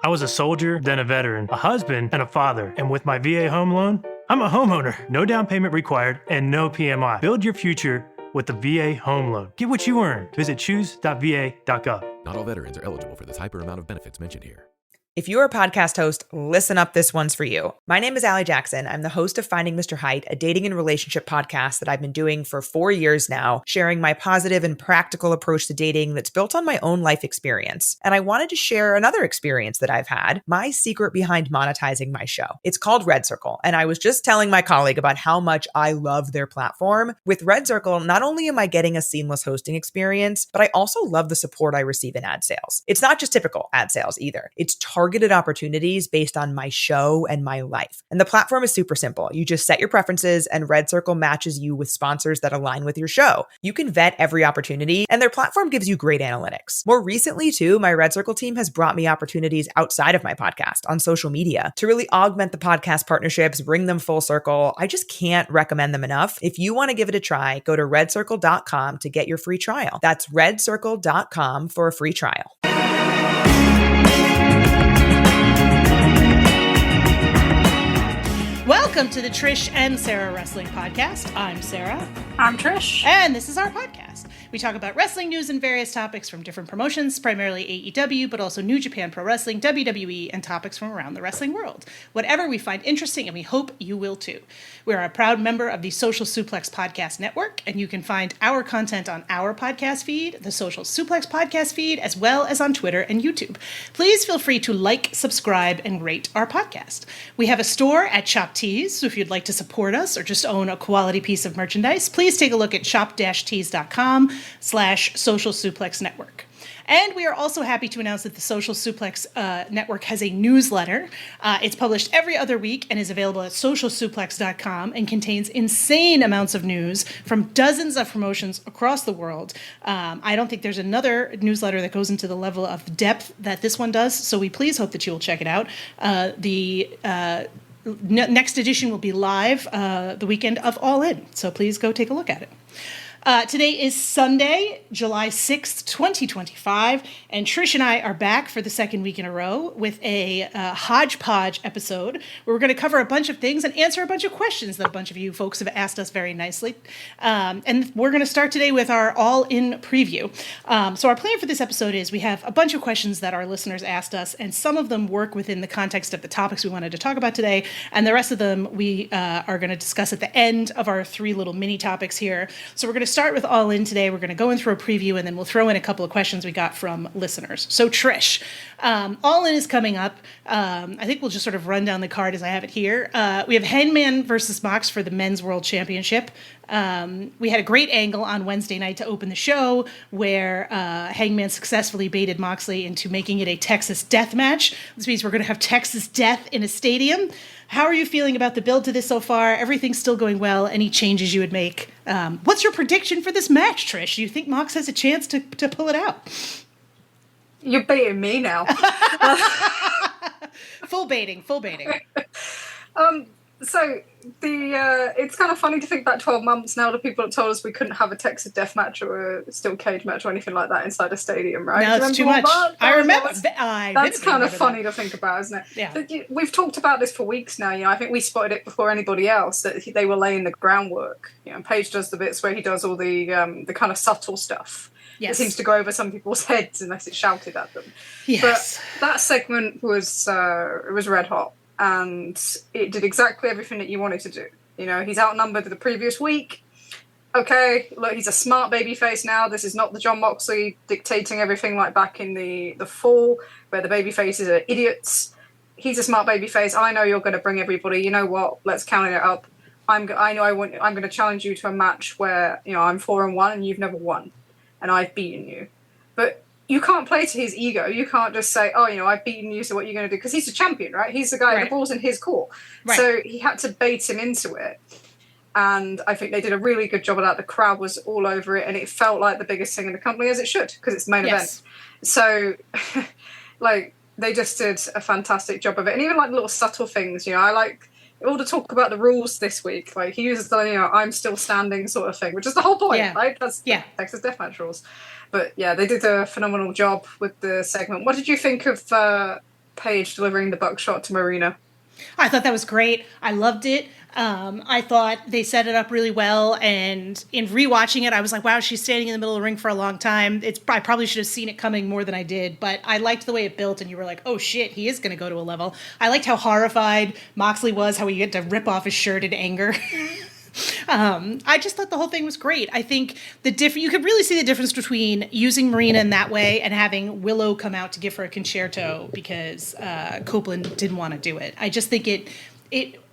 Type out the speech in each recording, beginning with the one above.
I was a soldier, then a veteran, a husband, and a father. And with my VA home loan, I'm a homeowner. No down payment required and no PMI. Build your future with the VA home loan. Get what you earn. Visit choose.va.gov. Not all veterans are eligible for the type or amount of benefits mentioned here. If you're a podcast host, listen up, this one's for you. My name is Allie Jackson. I'm the host of Finding Mr. Height, a dating and relationship podcast that I've been doing for 4 years now, sharing my positive and practical approach to dating that's built on my own life experience. And I wanted to share another experience that I've had, my secret behind monetizing my show. It's called Red Circle, and I was just telling my colleague about how much I love their platform. With Red Circle, not only am I getting a seamless hosting experience, but I also love the support I receive in ad sales. It's not just typical ad sales either. It's targeted opportunities based on my show and my life. And the platform is super simple. You just set your preferences and Red Circle matches you with sponsors that align with your show. You can vet every opportunity and their platform gives you great analytics. More recently too, my Red Circle team has brought me opportunities outside of my podcast on social media to really augment the podcast partnerships, bring them full circle. I just can't recommend them enough. If you want to give it a try, go to redcircle.com to get your free trial. That's redcircle.com for a free trial. Welcome to the Trish and Sarah Wrestling Podcast. I'm Sarah. I'm Trish. And this is our podcast. We talk about wrestling news and various topics from different promotions, primarily AEW, but also New Japan Pro Wrestling, WWE, and topics from around the wrestling world. Whatever we find interesting, and we hope you will too. We're a proud member of the Social Suplex Podcast Network, and you can find our content on our podcast feed, the Social Suplex Podcast feed, as well as on Twitter and YouTube. Please feel free to like, subscribe, and rate our podcast. We have a store at Shop Tees, so if you'd like to support us or just own a quality piece of merchandise, please take a look at shop-tees.com/Social Suplex Network. And we are also happy to announce that the Social Suplex Network has a newsletter. It's published every other week and is available at socialsuplex.com and contains insane amounts of news from dozens of promotions across the world. I don't think there's another newsletter that goes into the level of depth that this one does, so we please hope that you will check it out. Next edition will be live the weekend of All In, so please go take a look at it. Today is Sunday, July 6th, 2025, and Trish and I are back for the second week in a row with a hodgepodge episode where we're going to cover a bunch of things and answer a bunch of questions that a bunch of you folks have asked us very nicely. And we're going to start today with our all-in preview. So our plan for this episode is we have a bunch of questions that our listeners asked us, and some of them work within the context of the topics we wanted to talk about today, and the rest of them we are going to discuss at the end of our three little mini topics here. So we're going to start with All In today. We're going to go in through a preview, and then we'll throw in a couple of questions we got from listeners. So Trish, All In is coming up. I think we'll just sort of run down the card as I have it here. We have Hangman versus Mox for the Men's World Championship. We had a great angle on Wednesday night to open the show where Hangman successfully baited Moxley into making it a Texas death match. This means we're going to have Texas death in a stadium. How are you feeling about the build to this so far? Everything's still going well. Any changes you would make? What's your prediction for this match, Trish? Do you think Mox has a chance to pull it out? You're baiting me now. Full baiting. So it's kind of funny to think back 12 months now to people that told us we couldn't have a Texas death match or a steel cage match or anything like that inside a stadium, right? No, it's too much. I remember. That's kind of funny to think about, isn't it? Yeah. But we've talked about this for weeks now. I think we spotted it before anybody else that they were laying the groundwork. Paige does the bits where he does all the kind of subtle stuff. Yes. It seems to go over some people's heads unless it's shouted at them. Yes. But that segment was red hot. And it did exactly everything that you wanted to do. He's outnumbered the previous week. Okay, look, he's a smart babyface now. This is not the John Moxley dictating everything like back in the fall, where the babyfaces are idiots. He's a smart babyface. I know you're going to bring everybody. You know what? Let's count it up. I'm going to challenge you to a match where I'm 4-1 and you've never won, and I've beaten you. But you can't play to his ego. You can't just say, I've beaten you, so what are you going to do? Because he's the champion, right? He's the guy, right. The ball's in his court. Right. So he had to bait him into it. And I think they did a really good job of that. The crowd was all over it, and it felt like the biggest thing in the company, as it should, because it's the main event. So, they just did a fantastic job of it. And even, little subtle things, I like all the talk about the rules this week. He uses the, I'm still standing sort of thing, which is the whole point, right? That's the Texas Deathmatch rules. But yeah, they did a phenomenal job with the segment. What did you think of Paige delivering the buckshot to Marina. I thought that was great. I loved it. I thought they set it up really well, and in rewatching it, I was like, wow, she's standing in the middle of the ring for a long time. I probably should have seen it coming more than I did, but I liked the way it built, and you were like, oh shit, he is going to go to a level. I liked how horrified Moxley was, how he had to rip off his shirt in anger. I just thought the whole thing was great. I think you could really see the difference between using Marina in that way and having Willow come out to give her a concerto because Copeland didn't want to do it. I just think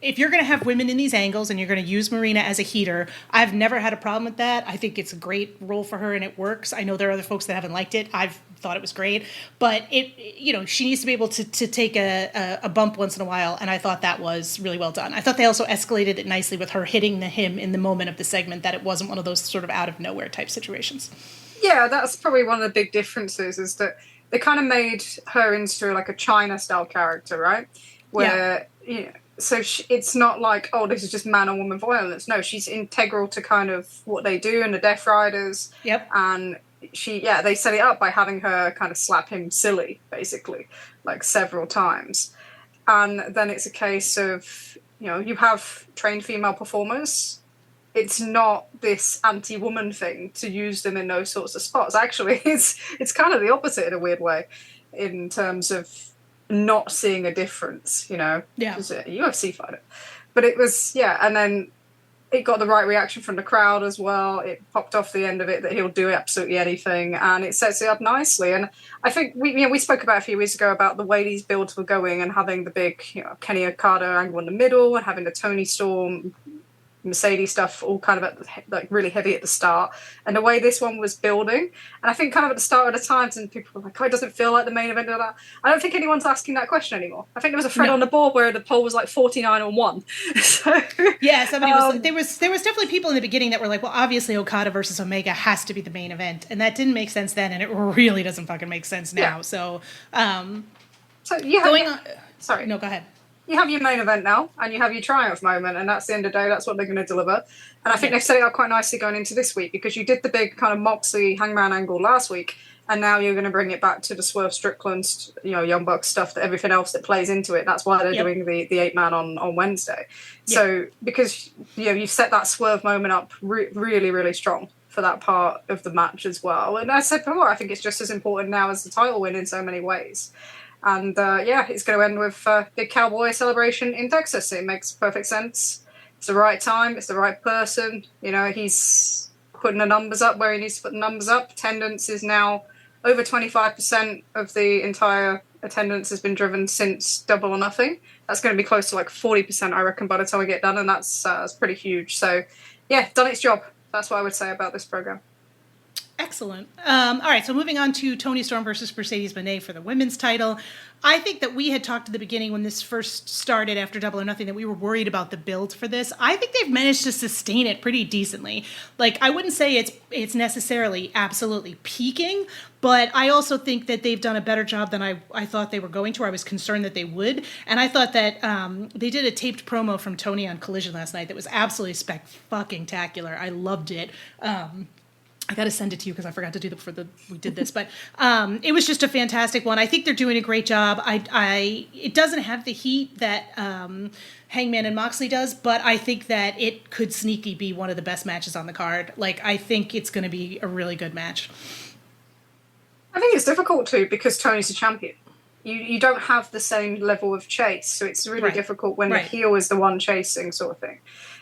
if you're going to have women in these angles and you're going to use Marina as a heater, I've never had a problem with that. I think it's a great role for her and it works. I know there are other folks that haven't liked it. I've thought it was great, but she needs to be able to take a bump once in a while, and I thought that was really well done. I thought they also escalated it nicely with her hitting him in the moment of the segment, that it wasn't one of those sort of out of nowhere type situations. Yeah, that's probably one of the big differences, is that they kind of made her into like a China style character, right? Where so it's not like, oh, this is just man on woman violence. No, she's integral to kind of what they do in the Death Riders. Yep. And they set it up by having her kind of slap him silly, basically, like several times. And then it's a case of, you have trained female performers. It's not this anti-woman thing to use them in those sorts of spots. Actually, it's kind of the opposite in a weird way, in terms of not seeing a difference, Yeah. It's a UFC fighter. But it was, and then it got the right reaction from the crowd as well. It popped off the end of it that he'll do absolutely anything, and it sets it up nicely. And I think we spoke about a few weeks ago about the way these builds were going and having the big, Kenny Okada angle in the middle and having the Tony Storm Mercedes stuff all kind of at really heavy at the start, and the way this one was building. And I think kind of at the start of the times, and people were like, oh, it doesn't feel like the main event of that. I don't think anyone's asking that question anymore. I think there was a thread on the board where the poll was like 49-1. So yeah, somebody was there was definitely people in the beginning that were like, well, obviously Okada versus Omega has to be the main event, and that didn't make sense then, and it really doesn't fucking make sense now. Yeah. So you have sorry, no, go ahead. You have your main event now, and you have your triumph moment, and that's the end of the day. That's what they're going to deliver. And I think they've set it up quite nicely going into this week, because you did the big kind of Moxley Hangman angle last week, and now you're going to bring it back to the Swerve Strickland, Young Bucks stuff, that everything else that plays into it. That's why they're doing the 8-man on Wednesday. So because you've set that Swerve moment up really, really strong for that part of the match as well. And as I said before, I think it's just as important now as the title win in so many ways. And it's going to end with big cowboy celebration in Texas. It makes perfect sense. It's the right time. It's the right person. He's putting the numbers up where he needs to put the numbers up. Attendance is now over 25% of the entire attendance has been driven since Double or Nothing. That's going to be close to like 40%, I reckon, by the time we get done, and that's pretty huge. So, done its job. That's what I would say about this program. Excellent. All right, so moving on to Toni Storm versus Mercedes Moné for the women's title. I think that we had talked at the beginning when this first started after Double or Nothing that we were worried about the build for this. I think they've managed to sustain it pretty decently. Like, I wouldn't say it's necessarily absolutely peaking, but I also think that they've done a better job than I thought they were going to. I was concerned that they would. And I thought that they did a taped promo from Toni on Collision last night that was absolutely spectacular. I loved it. I got to send it to you because I forgot to do we did this, but it was just a fantastic one. I think they're doing a great job. It doesn't have the heat that Hangman and Moxley does, but I think that it could sneaky be one of the best matches on the card. Like, I think it's going to be a really good match. I think it's difficult too, because Tony's a champion. You don't have the same level of chase, so it's really difficult when the heel is the one chasing, sort of thing.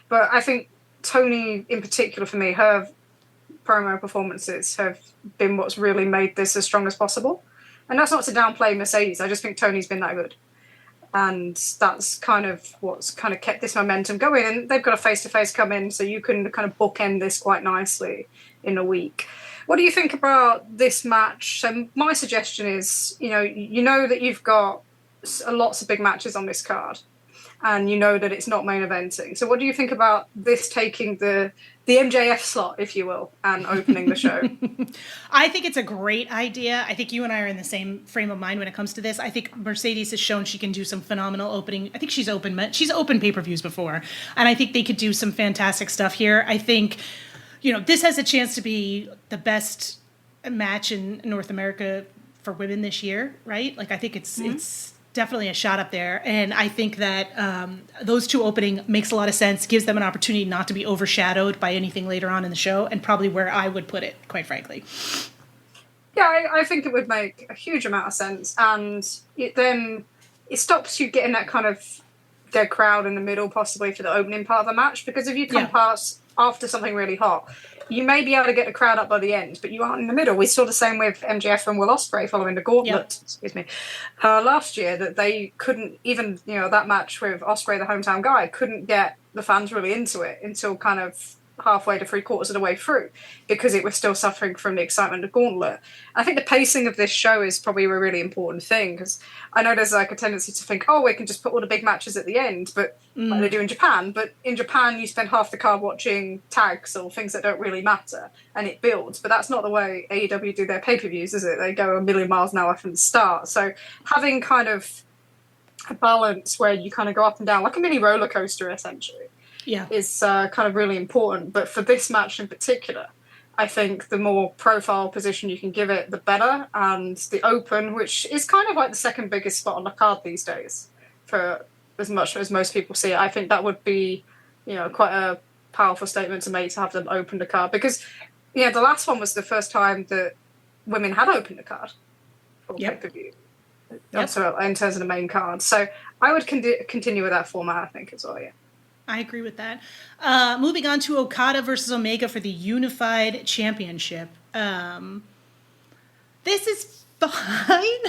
But I think Toni, in particular for me, her promo performances have been what's really made this as strong as possible. And that's not to downplay Mercedes. I just think Tony's been that good. And that's kind of what's kind of kept this momentum going. And they've got a face-to-face come in, so you can kind of bookend this quite nicely in a week. What do you think about this match? So my suggestion is, you know that you've got lots of big matches on this card, and you know that it's not main eventing. So what do you think about this taking the MJF slot, if you will, and opening the show? I think it's a great idea. I think you and I are in the same frame of mind when it comes to this. I think Mercedes has shown she can do some phenomenal opening. I think she's opened pay-per-views before, and I think they could do some fantastic stuff here. I think, this has a chance to be the best match in North America for women this year, right? Like, I think it's definitely a shot up there. And I think that those two opening makes a lot of sense, gives them an opportunity not to be overshadowed by anything later on in the show, and probably where I would put it, quite frankly. Yeah, I think it would make a huge amount of sense. And then it stops you getting that kind of dead crowd in the middle, possibly for the opening part of the match. Because if you come past after something really hot, you may be able to get the crowd up by the end, but you aren't in the middle. We saw the same with MJF and Will Osprey following the gauntlet, last year, that they couldn't even, that match with Osprey, the hometown guy, couldn't get the fans really into it until kind of halfway to 3/4 of the way through, because it was still suffering from the excitement of Gauntlet. I think the pacing of this show is probably a really important thing, because I know there's like a tendency to think, we can just put all the big matches at the end, but like they do in Japan. But in Japan, you spend half the card watching tags or things that don't really matter, and it builds. But that's not the way AEW do their pay-per-views, is it? They go a million miles an hour from the start. So having kind of a balance where you kind of go up and down, like a mini roller coaster, essentially, is kind of really important. But for this match in particular, I think the more profile position you can give it, the better. And the open, which is kind of like the second biggest spot on the card these days, for as much as most people see it, I think that would be, quite a powerful statement to make, to have them open the card. Because, the last one was the first time that women had opened the card for pay-per-view. Also, in terms of the main card. So I would continue with that format, I think, as well, I agree with that. Moving on to Okada versus Omega for the Unified Championship. This is fine.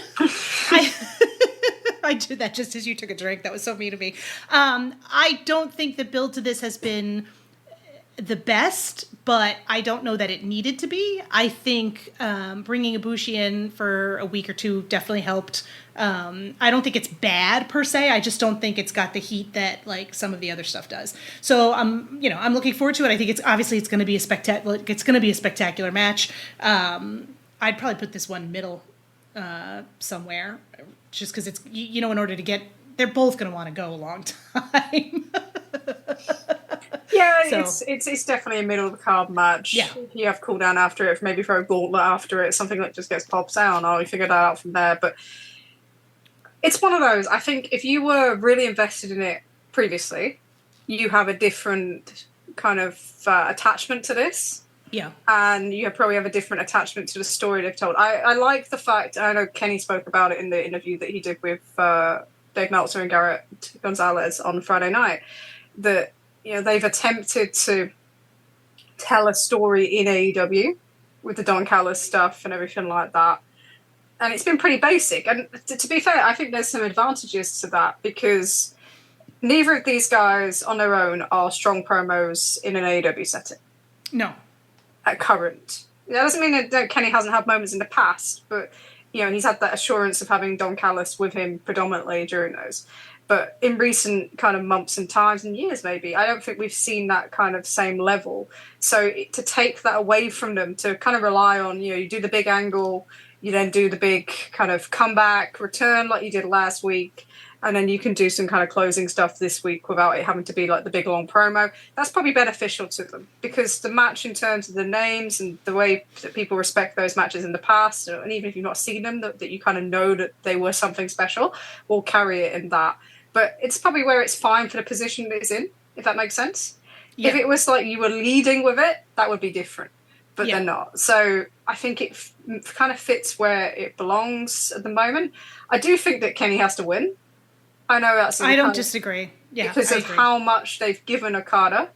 I did that just as you took a drink. That was so mean of me. I don't think the build to this has been the best, but I don't know that it needed to be. I think bringing Ibushi in for a week or two definitely helped. I don't think it's bad per se. I just don't think it's got the heat that like some of the other stuff does. So I'm looking forward to it. I think it's going to be a spectacular match. I'd probably put this one middle somewhere, just because it's in order to get, they're both going to want to go a long time. Yeah, so it's definitely a middle of the card match. Yeah. You have cool down after it, maybe throw a gauntlet after it, something that just gets pops out. We figure that out from there. But it's one of those, I think if you were really invested in it previously, you have a different kind of attachment to this. Yeah. And you probably have a different attachment to the story they've told. I like the fact, I know Kenny spoke about it in the interview that he did with Dave Meltzer and Garrett Gonzalez on Friday night, that they've attempted to tell a story in AEW with the Don Callis stuff and everything like that. And it's been pretty basic. And to be fair, I think there's some advantages to that, because neither of these guys on their own are strong promos in an AEW setting. No. At current. That doesn't mean that Kenny hasn't had moments in the past, but he's had that assurance of having Don Callis with him predominantly during those. But in recent kind of months and times and years, maybe, I don't think we've seen that kind of same level. So to take that away from them, to kind of rely on, you do the big angle, you then do the big kind of comeback, return like you did last week, and then you can do some kind of closing stuff this week without it having to be like the big long promo. That's probably beneficial to them, because the match, in terms of the names and the way that people respect those matches in the past, and even if you've not seen them, that you kind of know that they were something special, will carry it in that. But it's probably where it's fine for the position that it's in, if that makes sense. Yeah. If it was like you were leading with it, that would be different. But they're not. So I think it kind of fits where it belongs at the moment. I do think that Kenny has to win. I know that's... I don't disagree. Yeah, because of how much they've given Okada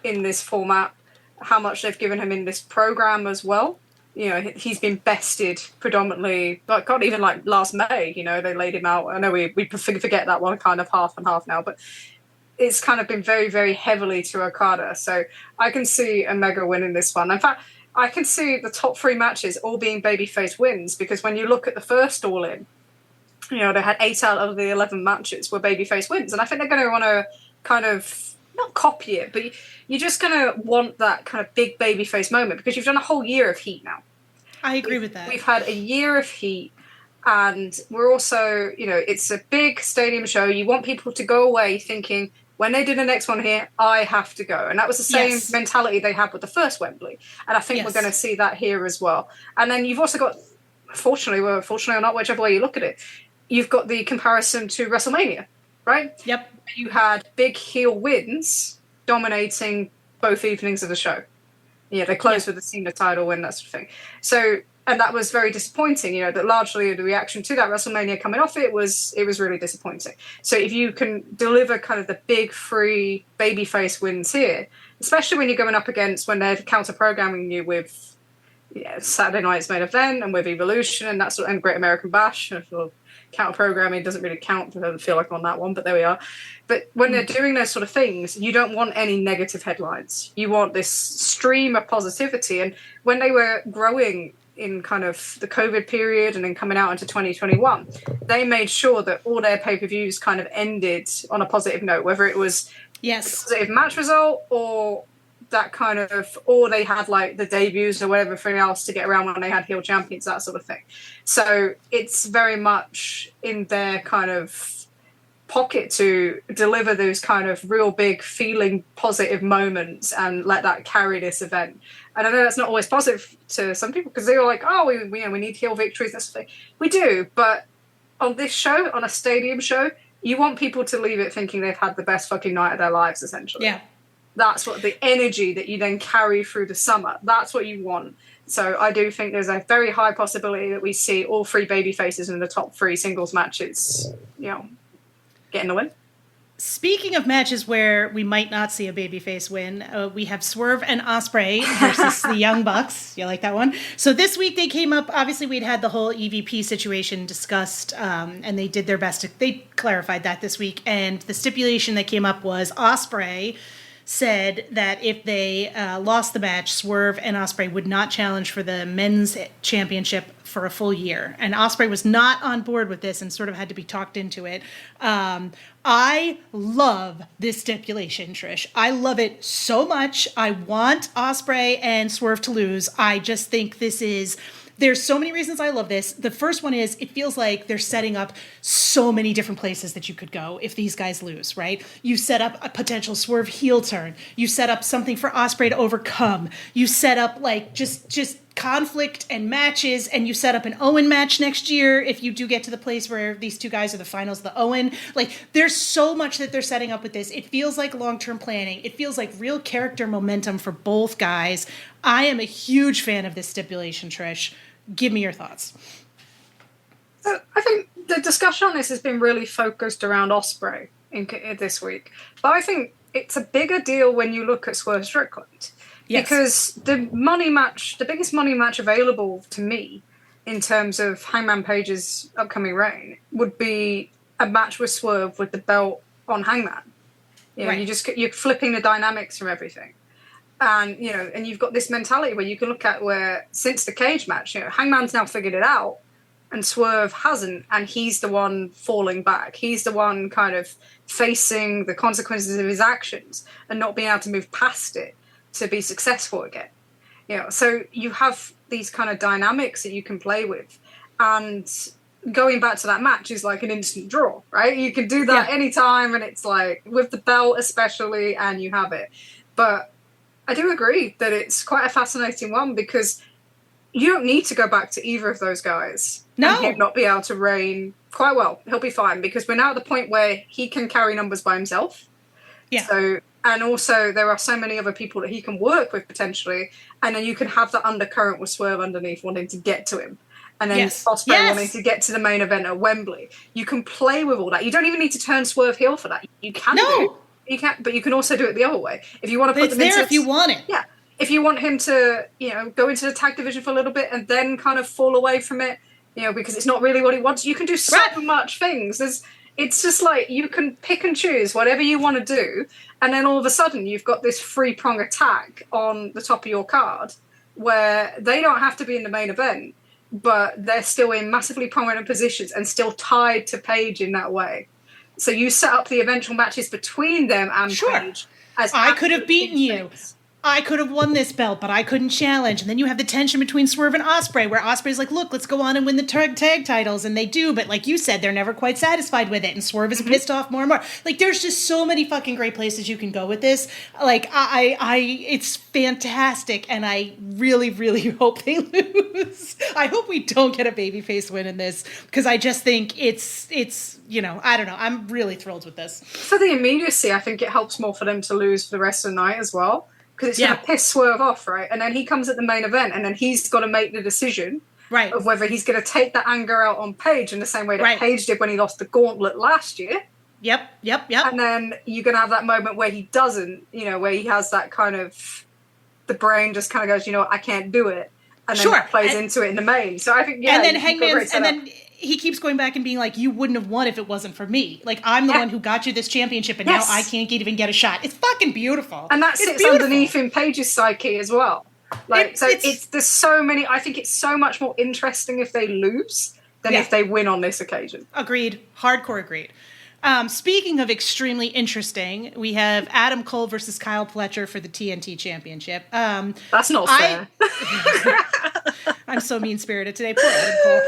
in this format, how much they've given him in this program as well. He's been bested predominantly, like God, even like last May, they laid him out. I know we forget that one, kind of half and half now, but it's kind of been very, very heavily to Okada. So I can see Omega winning this one. In fact, I can see the top 3 matches all being babyface wins, because when you look at the first All In, they had 8 out of the 11 matches were babyface wins. And I think they're going to want to kind of, not copy it, but you're just going to want that kind of big babyface moment, because you've done a whole year of heat now. I agree with that. We've had a year of heat, and we're also, it's a big stadium show. You want people to go away thinking, when they do the next one here, I have to go. And that was the same mentality they had with the first Wembley. And I think we're going to see that here as well. And then you've also got, fortunately or not, whichever way you look at it, you've got the comparison to WrestleMania, right? Yep. You had big heel wins dominating both evenings of the show. Yeah, they closed with the Cena title win, that sort of thing. So, and that was very disappointing, you know, that largely the reaction to that WrestleMania coming off it was really disappointing. So if you can deliver kind of the big free babyface wins here, especially when you're going up against when they're counter-programming you with Saturday night's main event and with Evolution and that sort of, and Great American Bash, counter-programming doesn't really count, I don't feel like on that one, but there we are. But when they're doing those sort of things, you don't want any negative headlines. You want this stream of positivity. And when they were growing in kind of the COVID period and then coming out into 2021, they made sure that all their pay-per-views kind of ended on a positive note, whether it was a positive match result or that kind of, or they had like the debuts or whatever thing else to get around when they had heel champions, that sort of thing. So it's very much in their kind of pocket to deliver those kind of real big feeling positive moments and let that carry this event. And I know that's not always positive to some people because they're like, oh, we need heel victories, that sort of thing. We do, but on this show, on a stadium show, you want people to leave it thinking they've had the best fucking night of their lives, essentially. Yeah. That's what the energy that you then carry through the summer. That's what you want. So I do think there's a very high possibility that we see all three baby faces in the top 3 singles matches, getting the win. Speaking of matches where we might not see a babyface win, we have Swerve and Osprey versus the Young Bucks. You like that one? So this week they came up, obviously we'd had the whole EVP situation discussed, and they did their best. They clarified that this week. And the stipulation that came up was Osprey said that if they lost the match, Swerve and Osprey would not challenge for the men's championship for a full year. And Osprey was not on board with this and sort of had to be talked into it. I love this stipulation, Trish. I love it so much. I want Osprey and Swerve to lose. I just think there's so many reasons I love this. The first one is it feels like they're setting up so many different places that you could go if these guys lose, right? You set up a potential Swerve heel turn. You set up something for Osprey to overcome. You set up like just conflict and matches, and you set up an Owen match next year if you do get to the place where these two guys are the finals of the Owen. Like, there's so much that they're setting up with this. It feels like long-term planning. It feels like real character momentum for both guys. I am a huge fan of this stipulation, Trish. Give me your thoughts. So I think the discussion on this has been really focused around Osprey this week. But I think it's a bigger deal when you look at Swerve Strickland. Yes. Because the biggest money match available to me in terms of Hangman Page's upcoming reign would be a match with Swerve with the belt on Hangman. You're flipping the dynamics from everything. And, and you've got this mentality where you can look at where, since the cage match, Hangman's now figured it out and Swerve hasn't, and he's the one falling back. He's the one kind of facing the consequences of his actions and not being able to move past it to be successful again. So you have these kind of dynamics that you can play with. And going back to that match is like an instant draw, right? You can do that anytime, and it's like, with the belt especially, and you have it. But I do agree that it's quite a fascinating one because you don't need to go back to either of those guys. No. And he'll not be able to reign quite well. He'll be fine because we're now at the point where he can carry numbers by himself. Yeah. So, and also there are so many other people that he can work with potentially. And then you can have that undercurrent with Swerve underneath wanting to get to him. And then Osprey wanting to get to the main event at Wembley. You can play with all that. You don't even need to turn Swerve heel for that. You can do. You can, but you can also do it the other way. If you want to put them into, if you want it. Yeah. If you want him to, go into the tag division for a little bit and then kind of fall away from it, because it's not really what he wants, you can do so much things. It's just like you can pick and choose whatever you want to do, and then all of a sudden you've got this three-prong attack on the top of your card where they don't have to be in the main event, but they're still in massively prominent positions and still tied to Paige in that way. So you set up the eventual matches between them and Paige. As I could have beaten you. I could have won this belt, but I couldn't challenge. And then you have the tension between Swerve and Osprey, where Osprey's like, look, let's go on and win the tag titles. And they do, but like you said, they're never quite satisfied with it. And Swerve is pissed off more and more. Like, there's just so many fucking great places you can go with this. Like, it's fantastic. And I really, really hope they lose. I hope we don't get a babyface win in this, because I just think it's, you know, I don't know. I'm really thrilled with this. For the immediacy, I think it helps more for them to lose for the rest of the night as well. Because it's going to piss Swerve off, right? And then he comes at the main event, and then he's got to make the decision of whether he's going to take that anger out on Paige in the same way that Paige did when he lost the gauntlet last year. Yep. And then you're going to have that moment where he doesn't, you know, where he has that kind of, the brain just kind of goes, you know what, I can't do it. And then plays into it in the main. So I think, and then Hangman's, and then he keeps going back and being like, you wouldn't have won if it wasn't for me. Like, I'm the one who got you this championship, and now I can't even get a shot. It's fucking beautiful. And that sits underneath in Paige's psyche as well. Like, there's so many, I think it's so much more interesting if they lose than if they win on this occasion. Agreed. Hardcore agreed. Speaking of extremely interesting, we have Adam Cole versus Kyle Fletcher for the TNT Championship. That's not fair. I'm so mean-spirited today. Poor Adam Cole.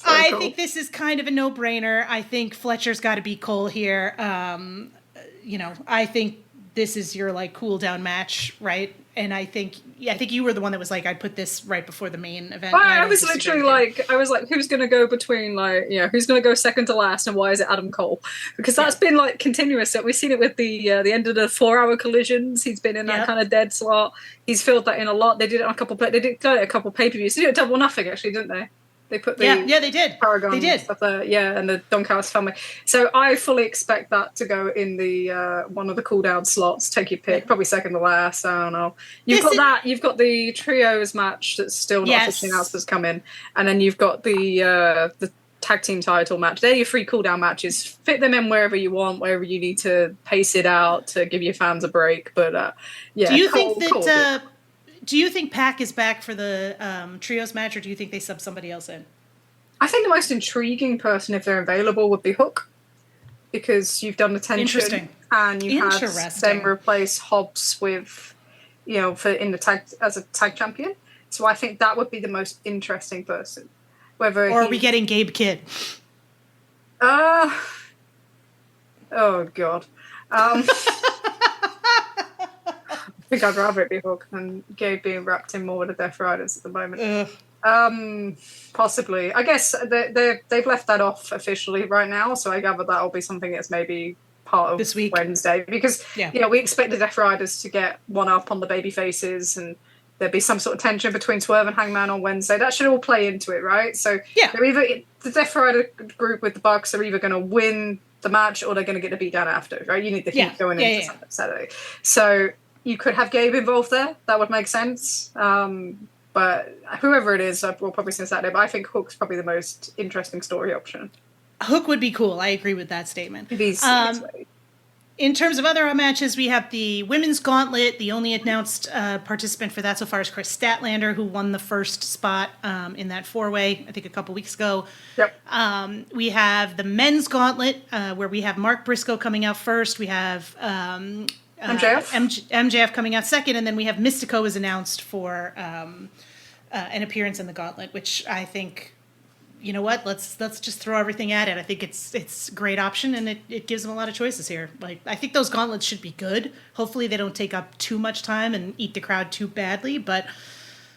I think this is kind of a no-brainer. I think Fletcher's got to beat Cole here. You know, I think this is your, like, cool-down match, right? And I think you were the one that was like, I'd put this right before the main event. I was literally like, who's going to go between, like, you know, who's going to go second to last, and why is it Adam Cole? Because that's been, like, continuous. We've seen it with the end of the 4-hour collisions. He's been in that kind of dead slot. He's filled that in a lot. They did it on a couple pay-per-views. They did it Double or Nothing, actually, didn't they? They put the they did. Paragon they did. Stuff there, and the Doncaster family. So I fully expect that to go in the one of the cooldown slots. Take your pick, probably second to last. I don't know. You've got the trios match that's still not officially announced that's come in, and then you've got the tag team title match. They're your 3 cooldown matches. Fit them in wherever you want, wherever you need to pace it out to give your fans a break. But do you think that? Do you think Pac is back for the trios match, or do you think they sub somebody else in? I think the most intriguing person, if they're available, would be Hook, because you've done the tension and you had them replace Hobbs with, you know, as a tag champion. So I think that would be the most interesting person. Or are we getting Gabe Kidd? Oh God. I think I'd rather it be Hook than Gabe being wrapped in more with the Death Riders at the moment. Possibly. I guess they've left that off officially right now, so I gather that'll be something that's maybe part of this week, Wednesday, because you know, we expect the Death Riders to get one up on the baby faces, and there'll be some sort of tension between Swerve and Hangman on Wednesday. That should all play into it, right? So they're either, the Death Rider group with the Bucks are either going to win the match or they're going to get a beat down after, right? You need the heat going into Saturday. So you could have Gabe involved there. That would make sense. But whoever it is, we'll probably see Saturday. But I think Hook's probably the most interesting story option. Hook would be cool. I agree with that statement. In terms of other matches, we have the Women's Gauntlet. The only announced participant for that so far is Chris Statlander, who won the first spot in that 4-way, I think a couple weeks ago. Yep. We have the Men's Gauntlet, where we have Mark Briscoe coming out first. We have MJF coming out second, and then we have Mystico is announced for an appearance in the Gauntlet, which I think, you know what, let's just throw everything at it. I think it's a great option, and it gives them a lot of choices here. Like, I think those gauntlets should be good. Hopefully they don't take up too much time and eat the crowd too badly, but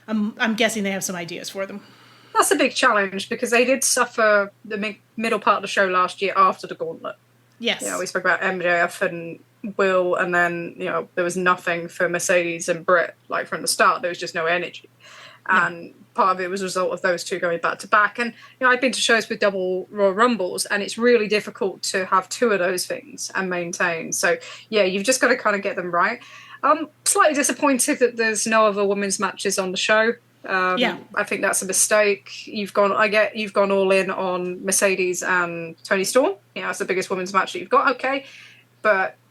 I'm guessing they have some ideas for them. That's a big challenge, because they did suffer the middle part of the show last year after the gauntlet. Yes. You know, we spoke about MJF and Will, and then, you know, there was nothing for Mercedes and Britt. Like, from the start, there was just no energy. And part of it was a result of those two going back to back. And, you know, I've been to shows with double Royal Rumbles, and it's really difficult to have 2 of those things and maintain. So, yeah, you've just got to kind of get them right. I'm slightly disappointed that there's no other women's matches on the show. I think that's a mistake. You've gone all in on Mercedes and Toni Storm. You know, it's the biggest women's match that you've got. Okay.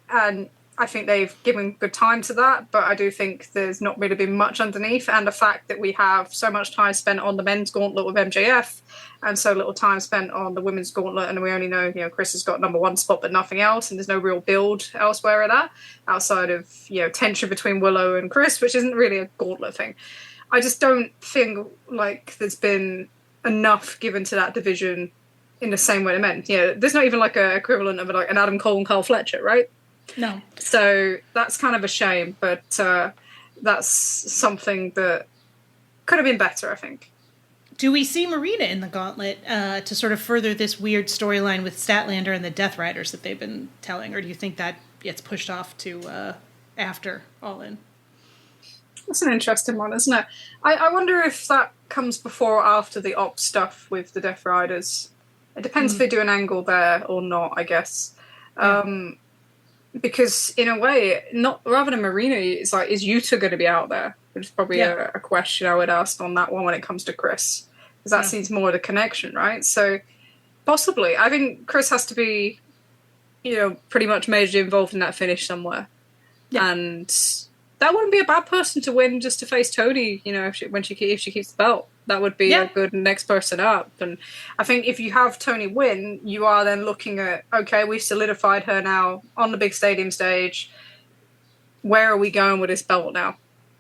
And I think they've given good time to that, but I do think there's not really been much underneath. And the fact that we have so much time spent on the men's gauntlet with MJF and so little time spent on the women's gauntlet, and we only know, Chris has got number one spot but nothing else, and there's no real build elsewhere at that, outside of, tension between Willow and Chris, which isn't really a gauntlet thing. I just don't think like there's been enough given to that division in the same way to men. There's not even like a equivalent of like an Adam Cole and Carl Fletcher, right? No. So that's kind of a shame, but that's something that could have been better, I think. Do we see Marina in the gauntlet to sort of further this weird storyline with Statlander and the Death Riders that they've been telling, or do you think that gets pushed off to after All In? That's an interesting one, isn't it? I wonder if that comes before or after the op stuff with the Death Riders. It depends if they do an angle there or not, I guess. Because in a way, not rather than Marina, it's like, is Yuta going to be out there? Which is probably a question I would ask on that one when it comes to Chris. Because that seems more of the connection, right? So possibly. I think Chris has to be, pretty much majorly involved in that finish somewhere. Yeah. And that wouldn't be a bad person to win just to face Tony, if she keeps the belt. That would be a good next person up. And I think if you have Tony win, you are then looking at, okay, we've solidified her now on the big stadium stage. Where are we going with this belt now?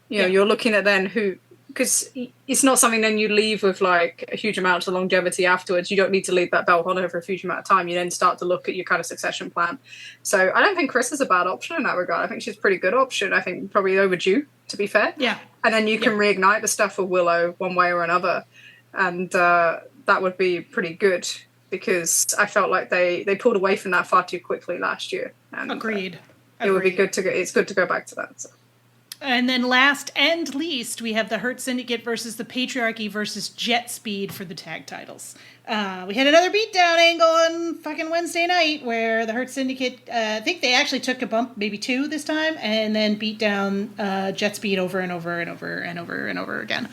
You're looking at then who, because it's not something then you leave with like a huge amount of longevity afterwards. You don't need to leave that belt on her for a huge amount of time. You then start to look at your kind of succession plan. So I don't think Chris is a bad option in that regard. I think she's a pretty good option. I think probably overdue, to be fair. Yeah. And then you can reignite the stuff with Willow one way or another. And that would be pretty good, because I felt like they pulled away from that far too quickly last year. And, Agreed. It would be good to go. It's good to go back to that. So. And then last and least, we have the Hurt Syndicate versus the Patriarchy versus Jet Speed for the tag titles. We had another beatdown angle on fucking Wednesday night where the Hurt Syndicate, I think they actually took a bump, maybe 2 this time, and then beat down Jet Speed over and over and over and over and over again.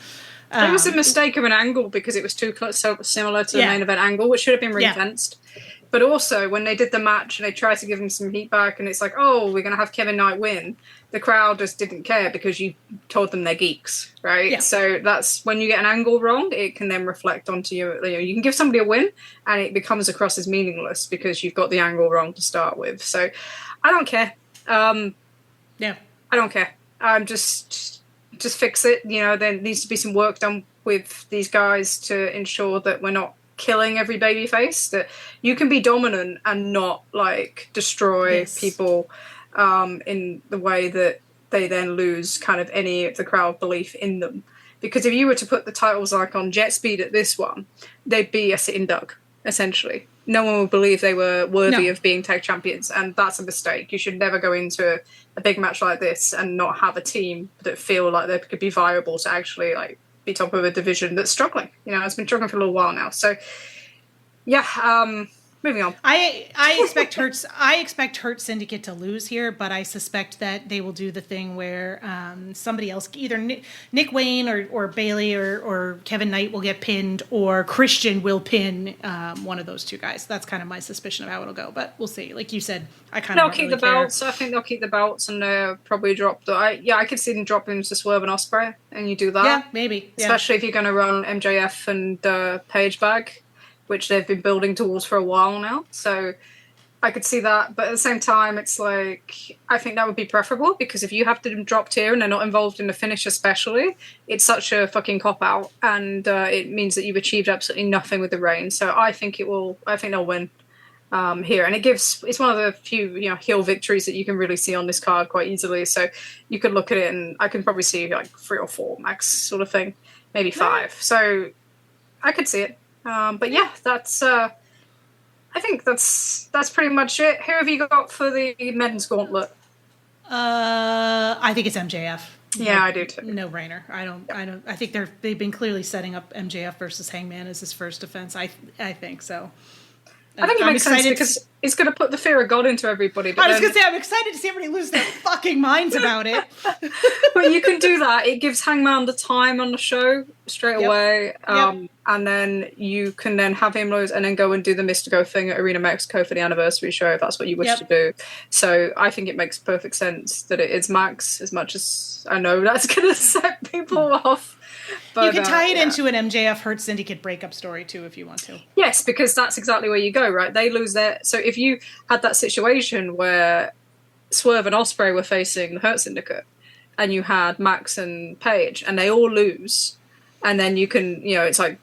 It was a mistake of an angle because it was too so similar to the main event angle, which should have been ring-fenced. But also, when they did the match and they tried to give him some heat back, and it's like, oh, we're going to have Kevin Knight win, the crowd just didn't care because you told them they're geeks, right? Yeah. So that's when you get an angle wrong, it can then reflect onto you. You can give somebody a win, and it becomes across as meaningless because you've got the angle wrong to start with. So I don't care. I don't care. Just fix it. There needs to be some work done with these guys to ensure that we're not killing every babyface, that you can be dominant and not like destroy people in the way that they then lose kind of any of the crowd belief in them. Because if you were to put the titles like on Jet Speed at this one, they'd be a sitting duck, essentially. No one would believe they were worthy of being tag champions, and that's a mistake. You should never go into a big match like this and not have a team that feel like they could be viable to actually like be top of a division that's struggling. It's been struggling for a little while now. So, moving on. I expect Hurt Syndicate to lose here, but I suspect that they will do the thing where somebody else, either Nick Wayne or Bailey or Kevin Knight will get pinned, or Christian will pin one of those two guys. That's kind of my suspicion of how it'll go, but we'll see. Like you said, I kind of keep the belts. I think they'll keep the belts and probably drop the. I could see them dropping to Swerve and Osprey, and you do that. Yeah, maybe. Especially if you're going to run MJF and Page back, which they've been building towards for a while now. So I could see that. But at the same time, it's like, I think that would be preferable, because if you have to drop here and they're not involved in the finish especially, it's such a fucking cop-out, and it means that you've achieved absolutely nothing with the reign. So I think they'll win here. And it's one of the few, heel victories that you can really see on this card quite easily. So you could look at it and I can probably see like 3 or 4 max sort of thing, maybe 5. So I could see it. But yeah, that's. I think that's pretty much it. Who have you got for the men's gauntlet? I think it's MJF. Yeah, I do too. No brainer. I think they've been clearly setting up MJF versus Hangman as his first defense. I think so. I think it I'm makes sense excited because it's going to put the fear of God into everybody. But I was going to say, I'm excited to see everybody lose their fucking minds about it. But you can do that. It gives Hangman the time on the show straight away. And then you can then have him lose and then go and do the Mystico thing at Arena Mexico for the anniversary show if that's what you wish to do. So I think it makes perfect sense that it is Max, as much as I know that's going to set people off. But, you can tie it into an MJF Hurt Syndicate breakup story too if you want to. Yes, because that's exactly where you go, right? They lose their... So if you had that situation where Swerve and Osprey were facing the Hurt Syndicate and you had Max and Paige and they all lose, and then you can, it's like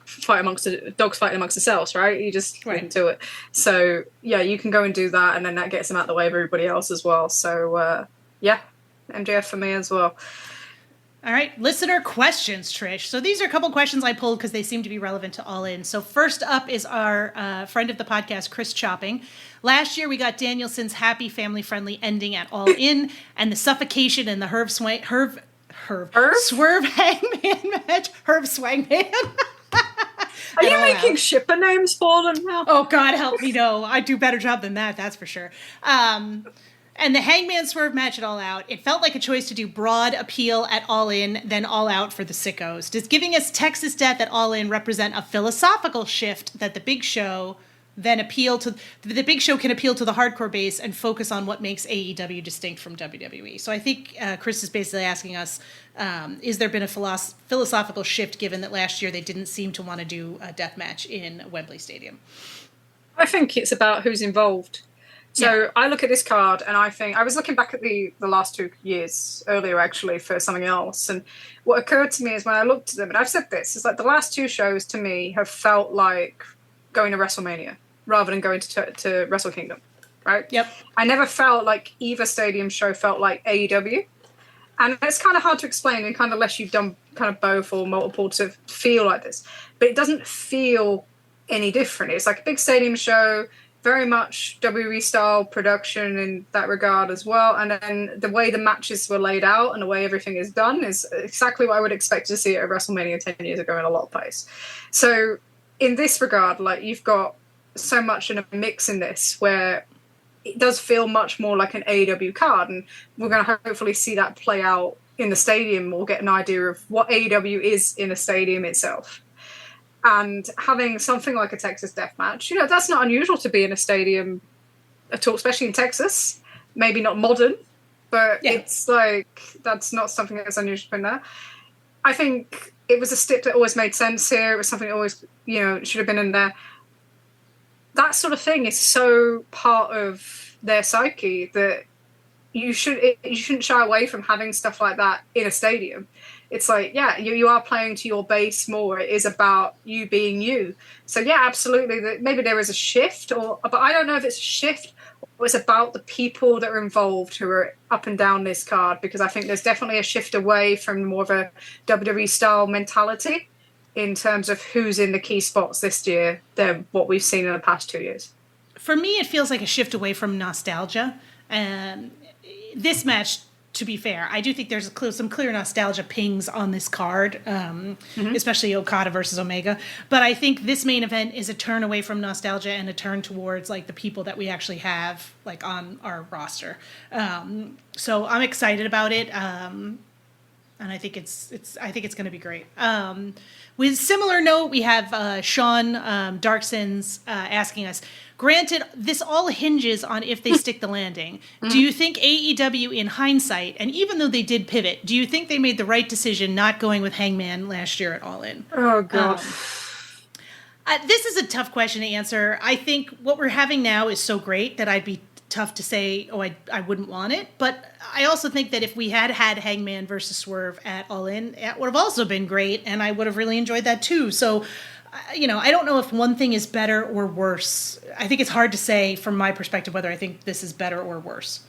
dogs fighting amongst themselves, right? You just get into it. So, yeah, you can go and do that, and then that gets them out of the way of everybody else as well. So, MJF for me as well. All right, listener questions, Trish. So these are a couple questions I pulled because they seem to be relevant to All In. So first up is our friend of the podcast, Chris Chopping. Last year, we got Danielson's happy, family-friendly ending at All In, and the suffocation and the Swerve Hangman match. Herb Swangman. Are you making shipper names for them now? Oh, God help me, no. I do a better job than that's for sure. And the Hangman Swerve match at All Out, it felt like a choice to do broad appeal at All In, then All Out for the sickos. Does giving us Texas Death at All In represent a philosophical shift that the Big Show can appeal to the hardcore base and focus on what makes AEW distinct from WWE? So I think Chris is basically asking us, is there been a philosophical shift given that last year they didn't seem to want to do a death match in Wembley Stadium? I think it's about who's involved. So I look at this card and I think, I was looking back at the last 2 years earlier actually for something else. And what occurred to me is when I looked at them, and I've said this, is like the last 2 shows to me have felt like going to WrestleMania rather than going to Wrestle Kingdom, right? Yep. I never felt like either stadium show felt like AEW. And it's kind of hard to explain, and kind of unless you've done kind of both or multiple to feel like this. But it doesn't feel any different. It's like a big stadium show, very much WWE style production in that regard as well. And then the way the matches were laid out and the way everything is done is exactly what I would expect to see at WrestleMania 10 years ago in a lot of places. So in this regard, like you've got so much in a mix in this where it does feel much more like an AEW card. And we're going to hopefully see that play out in the stadium or get an idea of what AEW is in a stadium itself. And having something like a Texas Death Match, that's not unusual to be in a stadium at all, especially in Texas. Maybe not modern, but it's like, that's not something that's unusual in there. I think it was a stip that always made sense here. It was something that always, should have been in there. That sort of thing is so part of their psyche that you shouldn't shy away from having stuff like that in a stadium. It's like, you are playing to your base more. It is about you being you. So, absolutely. Maybe there is a shift, but I don't know if it's a shift or it's about the people that are involved who are up and down this card, because I think there's definitely a shift away from more of a WWE-style mentality in terms of who's in the key spots this year than what we've seen in the past 2 years. For me, it feels like a shift away from nostalgia. This match, to be fair, I do think there's some clear nostalgia pings on this card, especially Okada versus Omega. But I think this main event is a turn away from nostalgia and a turn towards like the people that we actually have like on our roster. So I'm excited about it, and I think it's going to be great. With similar note, we have Sean Darksons asking us, granted, this all hinges on if they stick the landing. Do you think AEW, in hindsight, and even though they did pivot, do you think they made the right decision not going with Hangman last year at All In? Oh, God. This is a tough question to answer. I think what we're having now is so great that I'd be tough to say, I wouldn't want it. But I also think that if we had Hangman versus Swerve at All In, it would have also been great, and I would have really enjoyed that too. So, I don't know if one thing is better or worse. I think it's hard to say from my perspective whether I think this is better or worse.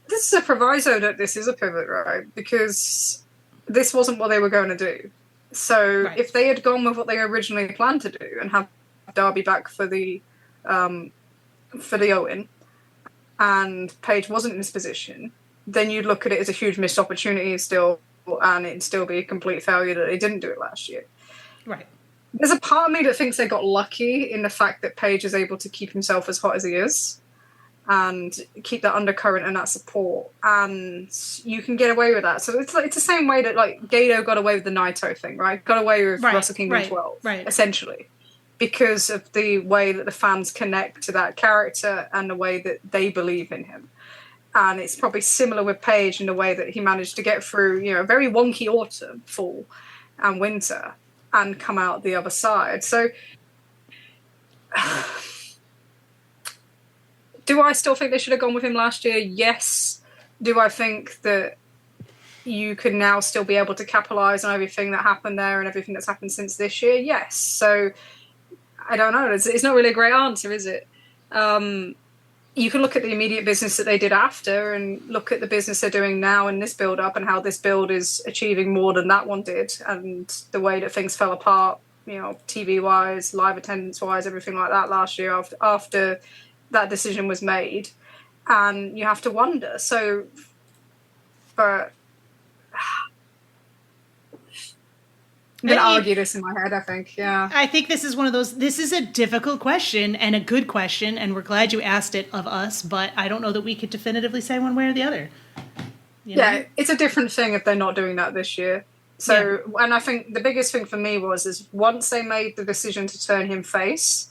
This is a proviso that this is a pivot, right? Because this wasn't what they were going to do. So if they had gone with what they originally planned to do and have Darby back for the Owen, and Paige wasn't in this position, then you'd look at it as a huge missed opportunity still, and it'd still be a complete failure that they didn't do it last year. Right. There's a part of me that thinks they got lucky in the fact that Paige is able to keep himself as hot as he is and keep that undercurrent and that support, and you can get away with that. So it's the same way that like Gato got away with the Naito thing, right? Got away with Wrestle Kingdom 12, essentially, because of the way that the fans connect to that character and the way that they believe in him. And it's probably similar with Paige in the way that he managed to get through, a very wonky autumn, fall, and winter, and come out the other side. So do I still think they should have gone with him last year? Yes. Do I think that you could now still be able to capitalize on everything that happened there and everything that's happened since this year? Yes. So I don't know. It's not really a great answer, is it? You can look at the immediate business that they did after and look at the business they're doing now in this build up and how this build is achieving more than that one did, and the way that things fell apart, TV wise, live attendance wise, everything like that last year after that decision was made. And you have to wonder. So, but I'm going to argue this in my head, I think. Yeah. I think this is one of those, this is a difficult question and a good question, and we're glad you asked it of us, but I don't know that we could definitively say one way or the other. Yeah, it's a different thing if they're not doing that this year. So, and I think the biggest thing for me is once they made the decision to turn him face,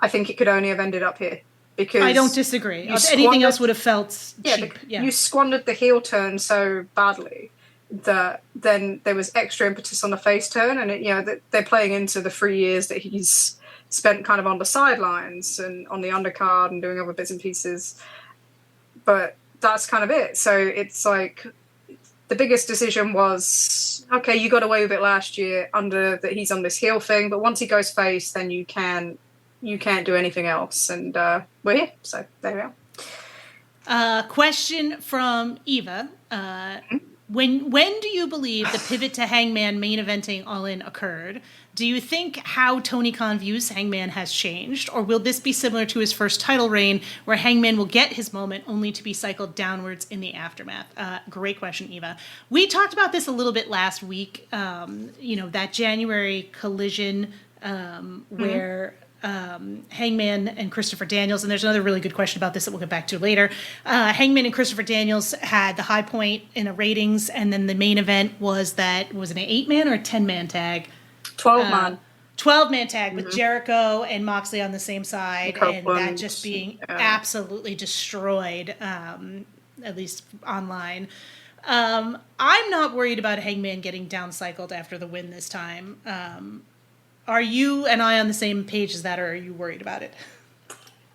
I think it could only have ended up here. Because I don't disagree. Anything else would have felt cheap. You squandered the heel turn so badly that then there was extra impetus on the face turn, and they're playing into the 3 years that he's spent kind of on the sidelines and on the undercard and doing other bits and pieces. But that's kind of it. So it's like the biggest decision was, okay, you got away with it last year under that he's on this heel thing, but once he goes face, then you can't do anything else. And we're here. So there we are. Question from Eva. When do you believe the pivot to Hangman main eventing All In occurred? Do you think how Tony Khan views Hangman has changed, or will this be similar to his first title reign, where Hangman will get his moment only to be cycled downwards in the aftermath? Great question, Eva. We talked about this a little bit last week. That January collision where Hangman and Christopher Daniels, and there's another really good question about this that we'll get back to later. Hangman and Christopher Daniels had the high point in the ratings, and then the main event was an 8-man or a 10-man tag? 12-man. 12-man tag with Jericho and Moxley on the same side, and that just being absolutely destroyed, at least online. I'm not worried about Hangman getting downcycled after the win this time. Are you and I on the same page as that, or are you worried about it?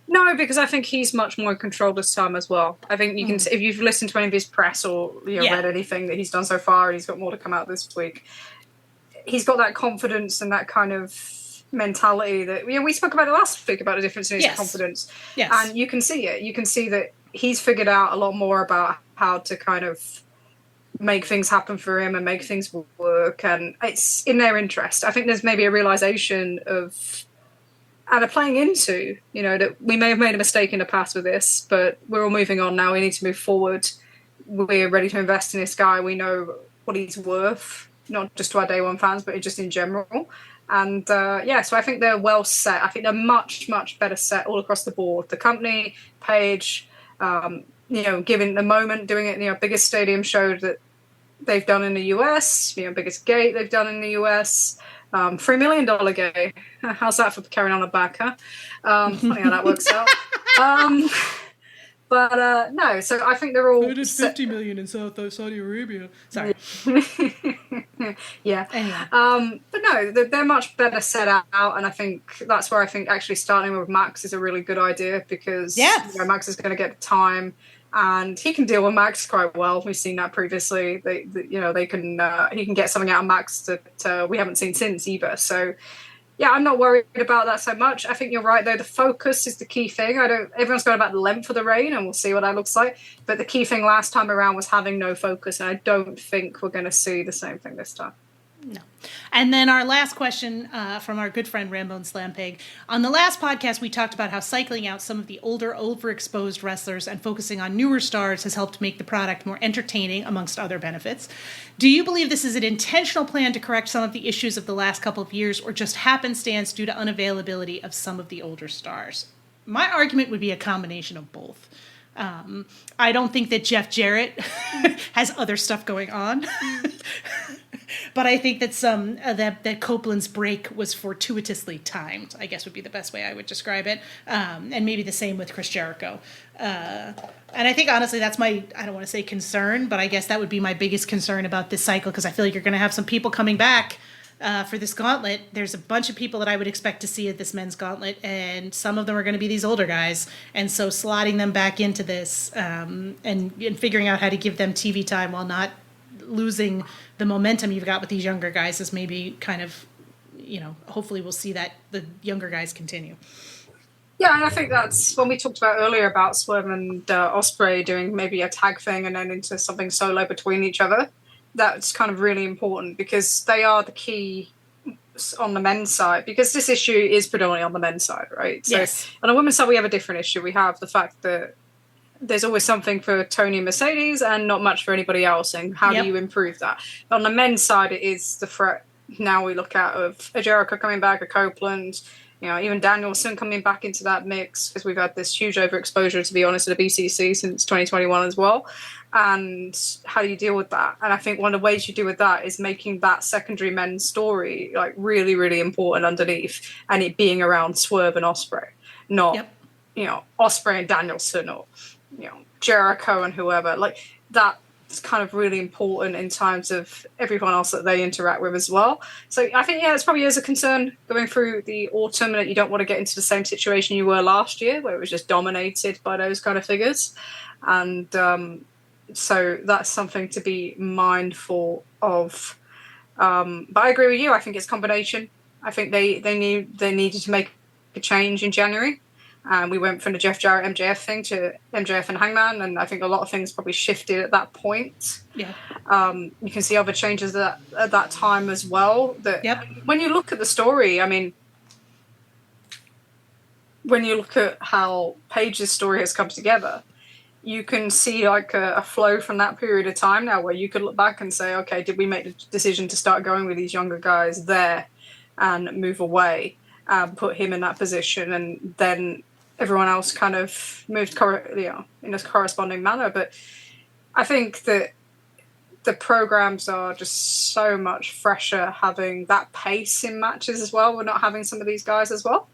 No, because I think he's much more in control this time as well. I think you can, if you've listened to any of his press or read anything that he's done so far, and he's got more to come out this week, he's got that confidence and that kind of mentality that we spoke about it last week about the difference in his confidence. Yes. And you can see it. You can see that he's figured out a lot more about how to kind of make things happen for him and make things work, and it's in their interest. I think there's maybe a realization of, and are playing into, that we may have made a mistake in the past with this, but we're all moving on now. We need to move forward. We're ready to invest in this guy. We know what he's worth, not just to our day one fans, but just in general. And so I think they're well set. I think they're much, much better set all across the board. The company, Paige, given the moment, doing it in the biggest stadium show that they've done in the US, biggest gate they've done in the US, $3 million gate. How's that for carrying on a back, huh? Funny how that works out. But no, so I think they're all. They did $50 million in Saudi Arabia. Sorry. Yeah. Anyway. But no, they're much better set out, and I think that's where I think actually starting with Max is a really good idea, because Max is going to get the time, and he can deal with Max quite well. We've seen that previously. They can he can get something out of Max that we haven't seen since either. So. Yeah, I'm not worried about that so much. I think you're right, though. The focus is the key thing. Everyone's going about the length of the reign, and we'll see what that looks like. But the key thing last time around was having no focus, and I don't think we're going to see the same thing this time. No. And then our last question from our good friend Rambone Slampig. On the last podcast, we talked about how cycling out some of the older, overexposed wrestlers and focusing on newer stars has helped make the product more entertaining, amongst other benefits. Do you believe this is an intentional plan to correct some of the issues of the last couple of years, or just happenstance due to unavailability of some of the older stars? My argument would be a combination of both. I don't think that Jeff Jarrett has other stuff going on. But I think that that Copeland's break was fortuitously timed, I guess would be the best way I would describe it. And maybe the same with Chris Jericho. And I think, honestly, that's my, I don't want to say concern, but I guess that would be my biggest concern about this cycle, because I feel like you're going to have some people coming back for this gauntlet. There's a bunch of people that I would expect to see at this men's gauntlet, and some of them are going to be these older guys. And so slotting them back into this and figuring out how to give them TV time while not losing the momentum you've got with these younger guys is maybe kind of, hopefully we'll see that the younger guys continue. Yeah, and I think that's when we talked about earlier about Swerve and Osprey doing maybe a tag thing and then into something solo between each other. That's kind of really important because they are the key on the men's side, because this issue is predominantly on the men's side, right? So yes. On the women's side, we have a different issue. We have the fact that there's always something for Tony and Mercedes and not much for anybody else. And how do you improve that? But on the men's side, it is the threat now we look at of a Jericho coming back, a Copeland, even Danielson coming back into that mix, because we've had this huge overexposure, to be honest, at the BCC since 2021 as well. And how do you deal with that? And I think one of the ways you deal with that is making that secondary men's story like really, really important underneath, and it being around Swerve and Osprey, not, Osprey and Danielson or, Jericho and whoever. Like that's kind of really important in terms of everyone else that they interact with as well. So I think, it's probably is a concern going through the autumn, that you don't want to get into the same situation you were last year, where it was just dominated by those kind of figures. And so that's something to be mindful of. But I agree with you. I think it's a combination. I think they needed to make a change in January. We went from the Jeff Jarrett MJF thing to MJF and Hangman, and I think a lot of things probably shifted at that point. Yeah. You can see other changes at that time as well. When you look at the story, I mean, when you look at how Paige's story has come together, you can see like a flow from that period of time now, where you could look back and say, okay, did we make the decision to start going with these younger guys there and move away and put him in that position, and then everyone else kind of moved in a corresponding manner. But I think that the programs are just so much fresher having that pace in matches as well. We're not having some of these guys as well.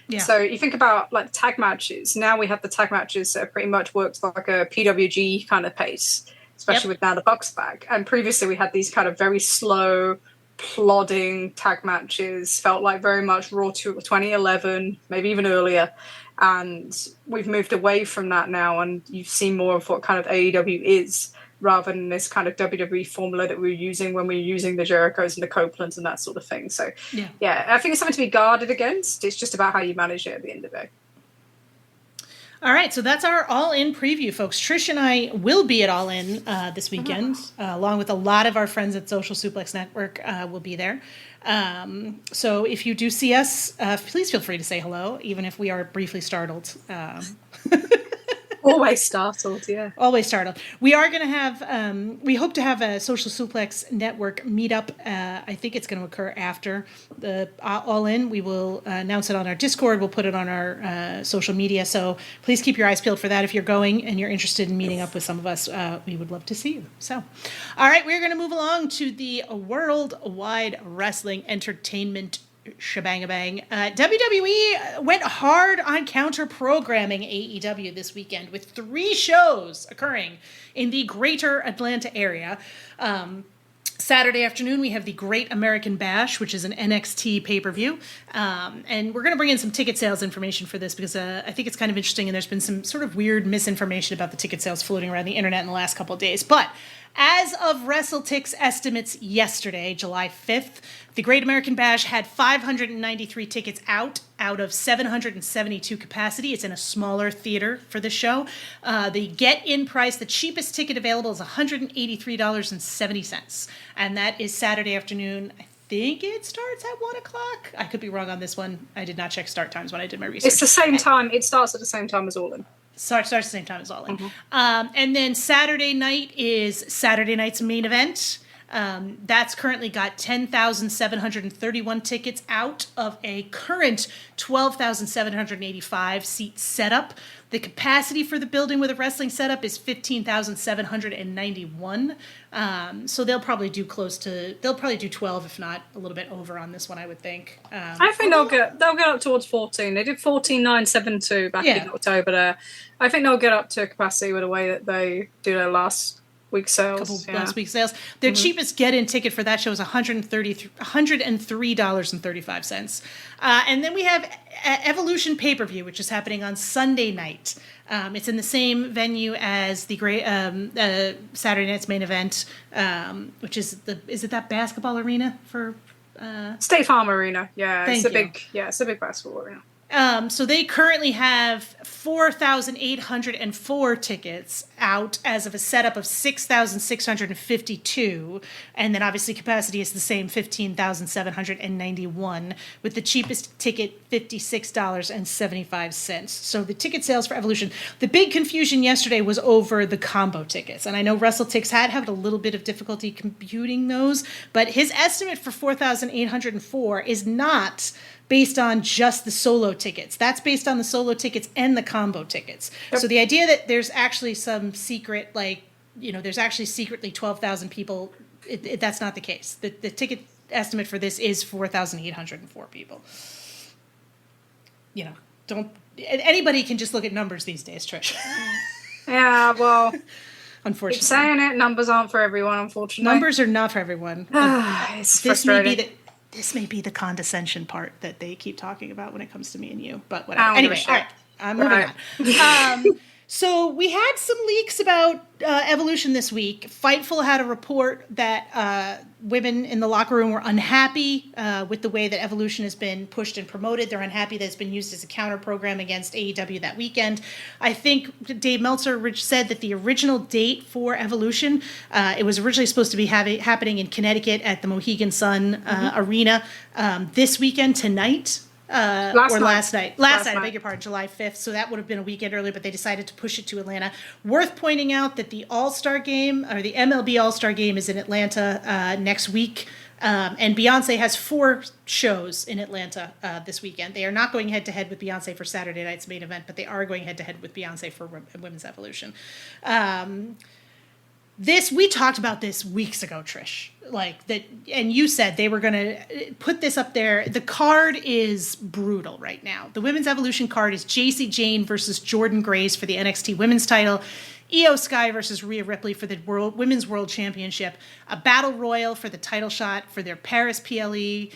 Yeah. So you think about like tag matches. Now we have the tag matches that pretty much works like a PWG kind of pace, especially with now the Bucks back. And previously we had these kind of very slow, plodding tag matches, felt like very much Raw 2011, maybe even earlier. And we've moved away from that now, and you've seen more of what kind of AEW is, rather than this kind of WWE formula that we were using when we were using the Jerichos and the Copelands and that sort of thing. So, I think it's something to be guarded against. It's just about how you manage it at the end of the day. All right, so that's our All In preview, folks. Trish and I will be at All In this weekend, along with a lot of our friends at Social Suplex Network will be there. So if you do see us, please feel free to say hello, even if we are briefly startled. Always startled, yeah. Always startled. We are going to have, we hope to have a Social Suplex Network meetup. I think it's going to occur after the All In. We will announce it on our Discord. We'll put it on our social media. So please keep your eyes peeled for that. If you're going and you're interested in meeting up with some of us, we would love to see you. So, all right, we're going to move along to the Worldwide Wrestling Entertainment shebang-a-bang. WWE went hard on counter-programming AEW this weekend with 3 shows occurring in the greater Atlanta area. Saturday afternoon, we have the Great American Bash, which is an NXT pay-per-view. And we're going to bring in some ticket sales information for this because I think it's kind of interesting, and there's been some sort of weird misinformation about the ticket sales floating around the internet in the last couple of days. But As of WrestleTix estimates yesterday, July 5th, the Great American Bash had 593 tickets out of 772 capacity. It's in a smaller theater for the show. The get-in price, the cheapest ticket available, is $183.70. And that is Saturday afternoon. I think it starts at 1 o'clock. I could be wrong on this one. I did not check start times when I did my research. It's the same time. It starts at the same time as All In. Starts at the same time as All In. And then Saturday night is Saturday night's main event. That's currently got 10,731 tickets out of a current 12,785 seat setup. The capacity for the building with a wrestling setup is 15,791. So they'll probably do 12, if not a little bit over on this one, I would think. I think they'll get up towards 14. They did 14,972 back in October there. I think they'll get up to capacity with the way that they do their last week's sales. Last week's sales. Their cheapest get-in ticket for that show is $103.35. And then we have Evolution pay-per-view, which is happening on Sunday night. It's in the same venue as the great Saturday night's main event, which is is it that basketball arena for State Farm Arena? Yeah, it's a big basketball arena. So they currently have 4,804 tickets out as of a setup of 6,652. And then obviously capacity is the same, 15,791, with the cheapest ticket, $56.75. So the ticket sales for Evolution, the big confusion yesterday was over the combo tickets. And I know WrestleTix had a little bit of difficulty computing those, but his estimate for 4,804 is not based on just the solo tickets. That's based on the solo tickets and the combo tickets. Yep. So the idea that there's actually some secret, there's actually secretly 12,000 people, that's not the case. The ticket estimate for this is 4,804 people. Anybody can just look at numbers these days, Trish. Yeah, well, unfortunately. Keep saying it, numbers aren't for everyone, unfortunately. Numbers are not for everyone. It's frustrating. This may be the condescension part that they keep talking about when it comes to me and you, but whatever. Anyway, all right, I'm moving on. So we had some leaks about Evolution this week. Fightful had a report that women in the locker room were unhappy with the way that Evolution has been pushed and promoted. They're unhappy that it's been used as a counter program against AEW that weekend. I think Dave Meltzer said that the original date for Evolution, it was originally supposed to be happening in Connecticut at the Mohegan Sun Arena this weekend tonight. Last night, I beg your pardon, July 5th. So that would have been a weekend earlier, but they decided to push it to Atlanta. Worth pointing out that the All-Star Game, or the MLB All-Star Game, is in Atlanta next week. And Beyonce has 4 shows in Atlanta this weekend. They are not going head-to-head with Beyonce for Saturday night's main event, but they are going head-to-head with Beyonce for Women's Evolution. We talked about this weeks ago, Trish. And you said they were going to put this up there. The card is brutal right now. The Women's Evolution card is Jacy Jane versus Jordan Grace for the NXT Women's title, Io Sky versus Rhea Ripley for the Women's World Championship, a Battle Royal for the title shot for their Paris PLE,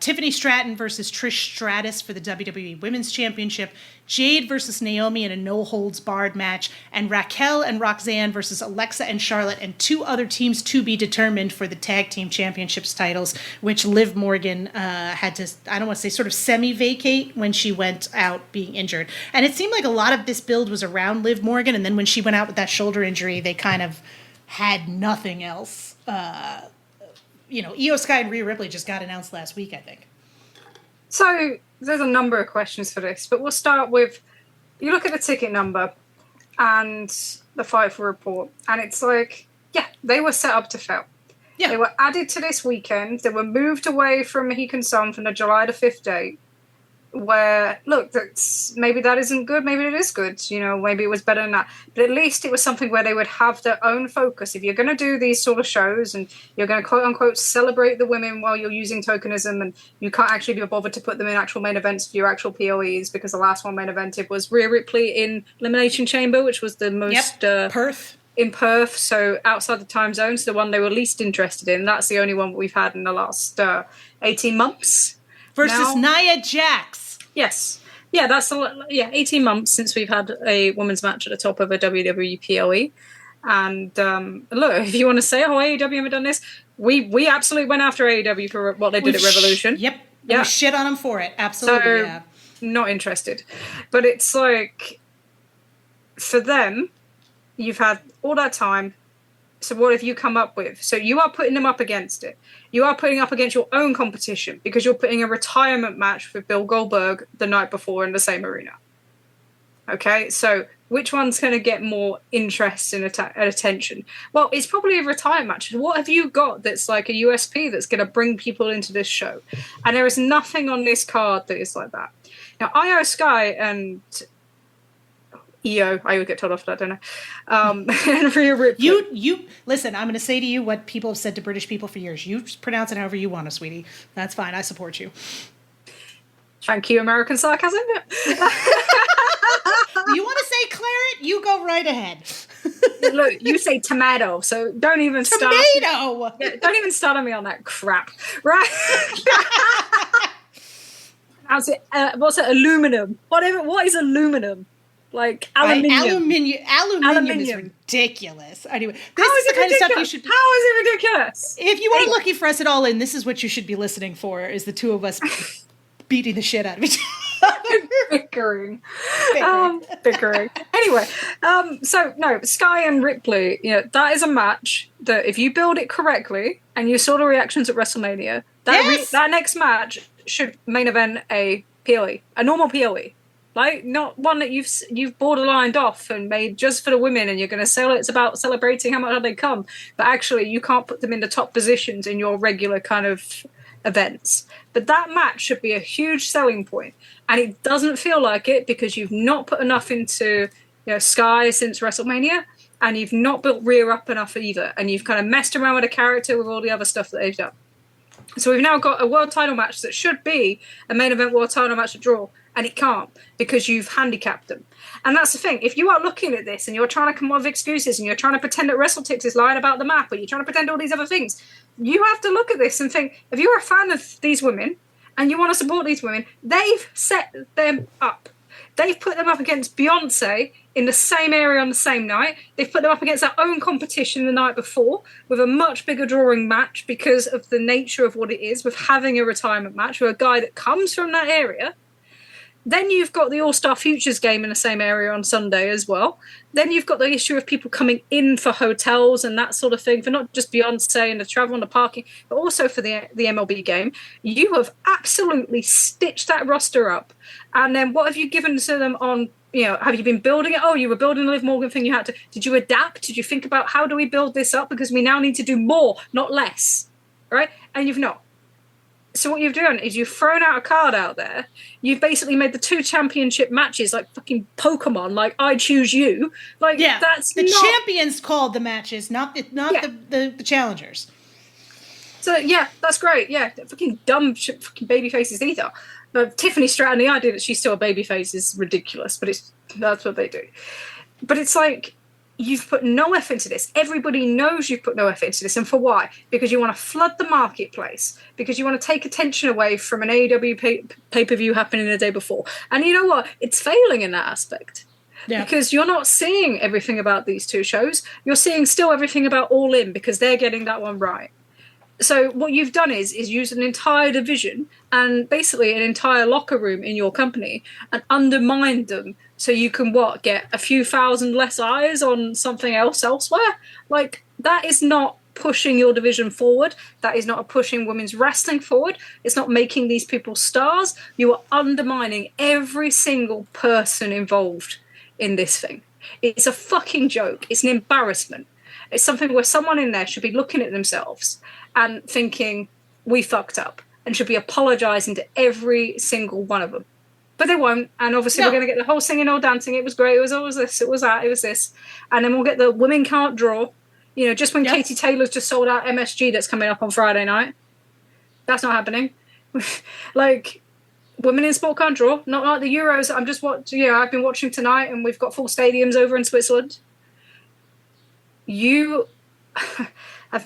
Tiffany Stratton versus Trish Stratus for the WWE Women's Championship, Jade versus Naomi in a no-holds-barred match, and Raquel and Roxanne versus Alexa and Charlotte, and 2 other teams to be determined for the Tag Team Championships titles, which Liv Morgan had to, I don't want to say sort of semi-vacate when she went out being injured. And it seemed like a lot of this build was around Liv Morgan, and then when she went out with that shoulder injury, they kind of had nothing else. Io Sky and Rhea Ripley just got announced last week, I think. So there's a number of questions for this, but we'll start with, you look at the ticket number and the Fightful report, and it's like, yeah, they were set up to fail. Yeah. They were added to this weekend. They were moved away from Mohegan Sun from the July the 5th date, where, look, maybe that isn't good, maybe it is good, maybe it was better than that. But at least it was something where they would have their own focus. If you're going to do these sort of shows and you're going to quote-unquote celebrate the women while you're using tokenism, and you can't actually be bothered to put them in actual main events for your actual POEs, because the last one main evented was Rhea Ripley in Elimination Chamber, which was the most... Perth. In Perth, so outside the time zones, the one they were least interested in. That's the only one we've had in the last 18 months. Versus Nia Jax. Yes. Yeah, 18 months since we've had a women's match at the top of a WWE PLE. And look, if you want to say, oh, AEW haven't done this, we absolutely went after AEW for what they did at Revolution. Yep. Yeah. We shit on them for it. Absolutely. So, yeah. not interested. But it's like, for them, you've had all that time. So what have you come up with? So you are putting them up against it. You are putting up against your own competition because you're putting a retirement match with Bill Goldberg the night before in the same arena. Okay, so which one's going to get more interest and attention? Well, it's probably a retirement match. What have you got that's like a USP that's going to bring people into this show? And there is nothing on this card that is like that. Now, Io Sky and EO, I would get told off for that, don't I? And Rhea Ripley. You listen, I'm going to say to you what people have said to British people for years. You pronounce it however you want to, sweetie. That's fine. I support you. Thank you, American sarcasm. You want to say claret? You go right ahead. Look, you say tomato, so don't even start. Tomato! Yeah, don't even start on me on that crap, right? What's it? Aluminum. Whatever. What is aluminum? Like aluminium. Aluminium is ridiculous. Anyway, this How is the kind ridiculous? of stuff you should. How is it ridiculous? If you are looking for us at All In, this is what you should be listening for: is the two of us beating the shit out of each other. Bickering. Anyway, so no, Sky and Ripley, that is a match that if you build it correctly and you saw the reactions at WrestleMania, that next match should main event a PLE, a normal PLE. Like, not one that you've borderlined off and made just for the women and you're going to sell it. It's about celebrating how much they come. But actually, you can't put them in the top positions in your regular kind of events. But that match should be a huge selling point. And it doesn't feel like it because you've not put enough into Sky since WrestleMania. And you've not built Rhea up enough either. And you've kind of messed around with a character with all the other stuff that they've done. So we've now got a world title match that should be a main event world title match to draw. And it can't because you've handicapped them. And that's the thing. If you are looking at this and you're trying to come up with excuses and you're trying to pretend that WrestleTix is lying about the map or you're trying to pretend all these other things, you have to look at this and think, if you're a fan of these women and you want to support these women, they've set them up. They've put them up against Beyonce in the same area on the same night. They've put them up against their own competition the night before with a much bigger drawing match because of the nature of what it is with having a retirement match with a guy that comes from that area. Then you've got the All-Star Futures game in the same area on Sunday as well. Then you've got the issue of people coming in for hotels and that sort of thing, for not just Beyonce and the travel and the parking, but also for the MLB game. You have absolutely stitched that roster up. And then what have you given to them on, have you been building it? Oh, you were building the Liv Morgan thing. Did you adapt? Did you think about how do we build this up? Because we now need to do more, not less, right? And you've not. So what you've done is you've thrown out a card out there. You've basically made the two championship matches like fucking Pokemon, like I choose you. Like that's the champions called the matches, not the challengers. So yeah, that's great. Yeah, fucking dumb fucking babyfaces either. But Tiffany Stratton, the idea that she's still a babyface is ridiculous. But that's what they do. But it's like, you've put no effort into this. Everybody knows you've put no effort into this. And for why? Because you want to flood the marketplace. Because you want to take attention away from an AEW pay-per-view happening the day before. And you know what? It's failing in that aspect. Yeah. Because you're not seeing everything about these two shows. You're seeing still everything about All In because they're getting that one right. So what you've done is use an entire division and basically an entire locker room in your company and undermine them so you can get a few thousand less eyes on something else elsewhere. Like, that is not pushing your division forward. That is not pushing women's wrestling forward. It's not making these people stars. You are undermining every single person involved in this thing. It's a fucking joke. It's an embarrassment. It's something where someone in there should be looking at themselves and thinking, we fucked up, and should be apologising to every single one of them. But they won't, and obviously we're going to get the whole singing or dancing, it was great, it was always this, it was that, it was this. And then we'll get the women can't draw, just when Katie Taylor's just sold out MSG that's coming up on Friday night. That's not happening. Like, women in sport can't draw, not like the Euros. I'm just I've been watching tonight, and we've got full stadiums over in Switzerland.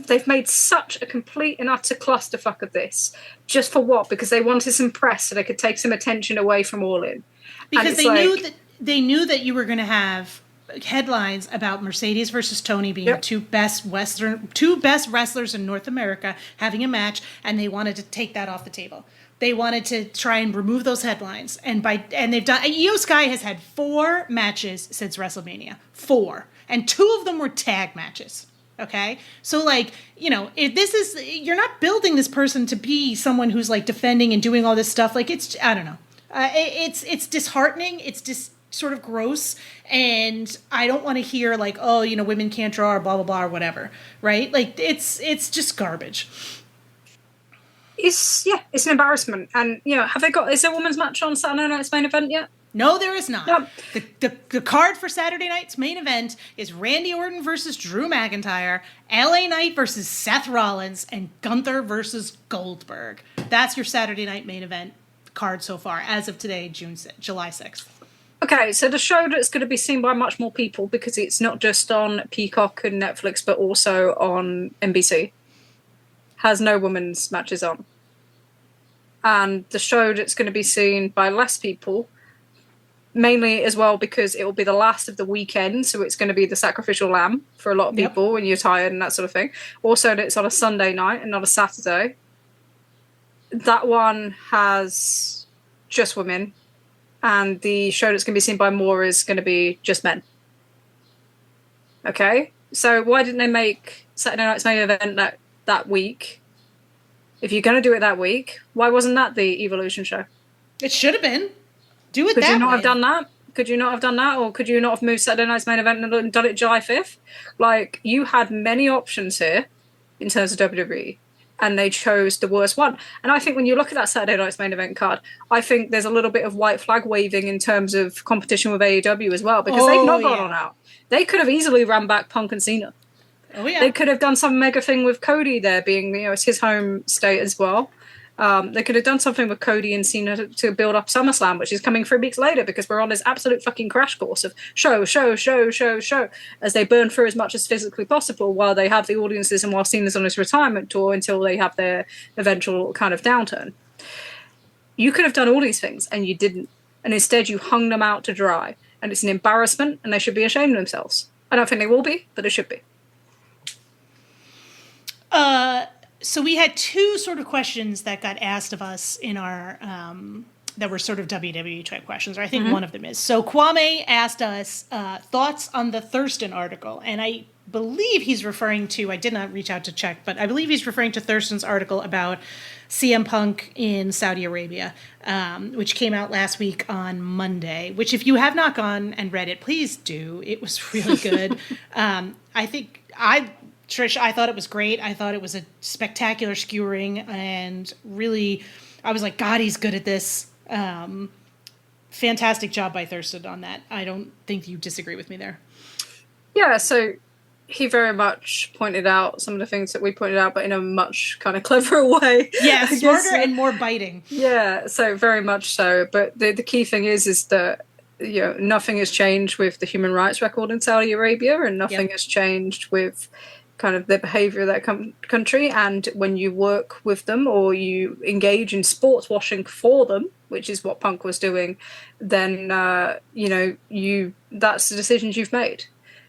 They've made such a complete and utter clusterfuck of this. Just for what? Because they wanted some press so they could take some attention away from All In. Because they knew that you were going to have headlines about Mercedes versus Tony being the two best wrestlers in North America having a match, and they wanted to take that off the table. They wanted to try and remove those headlines, and they've done. Io Sky has had 4 matches since WrestleMania, 4, and 2 of them were tag matches. Okay, so like, you know, if this is, you're not building this person to be someone who's like defending and doing all this stuff. Like, it's, I don't know, it's disheartening. It's just sort of gross, and I don't want to hear like, oh, you know, women can't draw or blah blah blah or whatever, right? Like, it's just garbage. It's an embarrassment. And, you know, is there a women's match on Saturday night's main event yet? No, there is not. Yep. The card for Saturday night's main event is Randy Orton versus Drew McIntyre, LA Knight versus Seth Rollins, and Gunther versus Goldberg. That's your Saturday night main event card so far, as of today, July 6th. Okay, so the show that's going to be seen by much more people, because it's not just on Peacock and Netflix, but also on NBC, has no women's matches on. And the show that's going to be seen by less people, mainly as well because it will be the last of the weekend, so it's going to be the sacrificial lamb for a lot of people when you're tired and that sort of thing. Also, it's on a Sunday night and not a Saturday. That one has just women, and the show that's going to be seen by more is going to be just men. Okay? So why didn't they make Saturday night's main event that week? If you're going to do it that week, why wasn't that the Evolution show? It should have been. Do it Could that way. you not have done that? Could you not have done that? Or could you not have moved Saturday night's main event and done it July 5th? Like, you had many options here in terms of WWE, and they chose the worst one. And I think when you look at that Saturday night's main event card, I think there's a little bit of white flag waving in terms of competition with AEW as well, because they've not gone on out. They could have easily ran back Punk and Cena. Oh, yeah. They could have done some mega thing with Cody there being, you know, it's his home state as well. They could have done something with Cody and Cena to build up SummerSlam, which is coming 3 weeks later, because we're on this absolute fucking crash course of show, as they burn through as much as physically possible while they have the audiences and while Cena's on his retirement tour until they have their eventual kind of downturn. You could have done all these things, and you didn't. And instead you hung them out to dry. And it's an embarrassment, and they should be ashamed of themselves. I don't think they will be, but they should be. So we had 2 sort of questions that got asked of us in our that were sort of WWE type questions, or I think one of them is. So Kwame asked us thoughts on the Thurston article, and I believe he's referring to, I did not reach out to check, but I believe he's referring to Thurston's article about CM Punk in Saudi Arabia, which came out last week on Monday, which if you have not gone and read it, please do. It was really good. Trish, I thought it was great. I thought it was a spectacular skewering, and really, I was like, God, he's good at this. Fantastic job by Thurston on that. I don't think you disagree with me there. Yeah, so he very much pointed out some of the things that we pointed out, but in a much kind of cleverer way. Yeah, smarter and more biting. Yeah, so very much so. But the key thing is that, you know, nothing has changed with the human rights record in Saudi Arabia, and nothing has changed with kind of the behavior of that country. And when you work with them or you engage in sports washing for them, which is what Punk was doing, then that's the decisions you've made.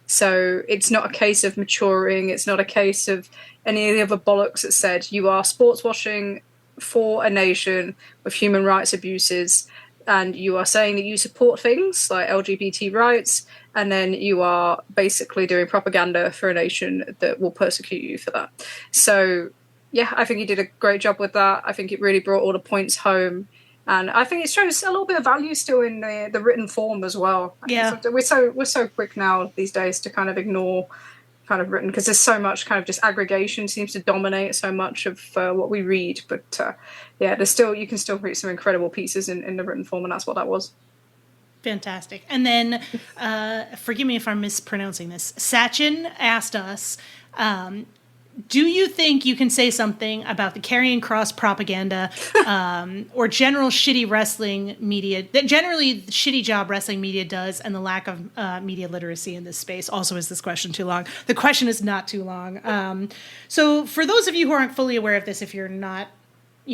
So it's not a case of maturing. It's not a case of any of the other bollocks that said you are sports washing for a nation with human rights abuses, and you are saying that you support things like LGBT rights, and then you are basically doing propaganda for a nation that will persecute you for that. So, yeah, I think he did a great job with that. I think it really brought all the points home. And I think it shows a little bit of value still in the written form as well. Yeah. We're so quick now these days to kind of ignore kind of written, because there's so much kind of just aggregation seems to dominate so much of what we read. But you can still read some incredible pieces in the written form, and that's what that was. Fantastic. And then, forgive me if I'm mispronouncing this, Sachin asked us, do you think you can say something about the Karrion Kross propaganda or general shitty wrestling media, that generally shitty job wrestling media does, and the lack of media literacy in this space? Also, is this question too long? The question is not too long. So for those of you who aren't fully aware of this, if you're not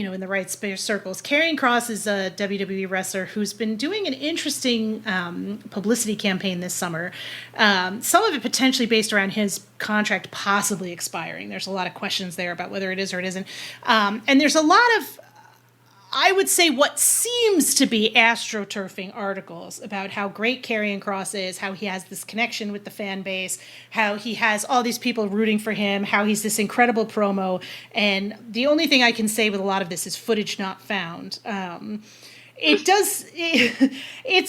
in the right circles. Karrion Kross is a WWE wrestler who's been doing an interesting publicity campaign this summer. Some of it potentially based around his contract possibly expiring. There's a lot of questions there about whether it is or it isn't. And there's a lot of, I would say, what seems to be astroturfing articles about how great Karrion Kross is, how he has this connection with the fan base, how he has all these people rooting for him, how he's this incredible promo. And the only thing I can say with a lot of this is footage not found. It's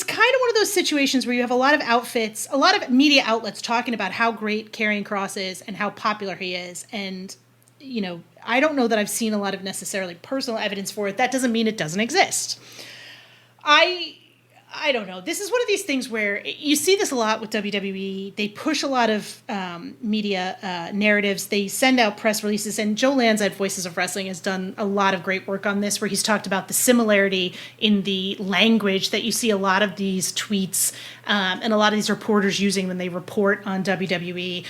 kind of one of those situations where you have a lot of outfits, a lot of media outlets talking about how great Karrion Kross is and how popular he is. And I don't know that I've seen a lot of necessarily personal evidence for it. That doesn't mean it doesn't exist. I don't know. This is one of these things where you see this a lot with WWE. They push a lot of media narratives. They send out press releases. And Joe Lanza at Voices of Wrestling has done a lot of great work on this, where he's talked about the similarity in the language that you see a lot of these tweets and a lot of these reporters using when they report on WWE.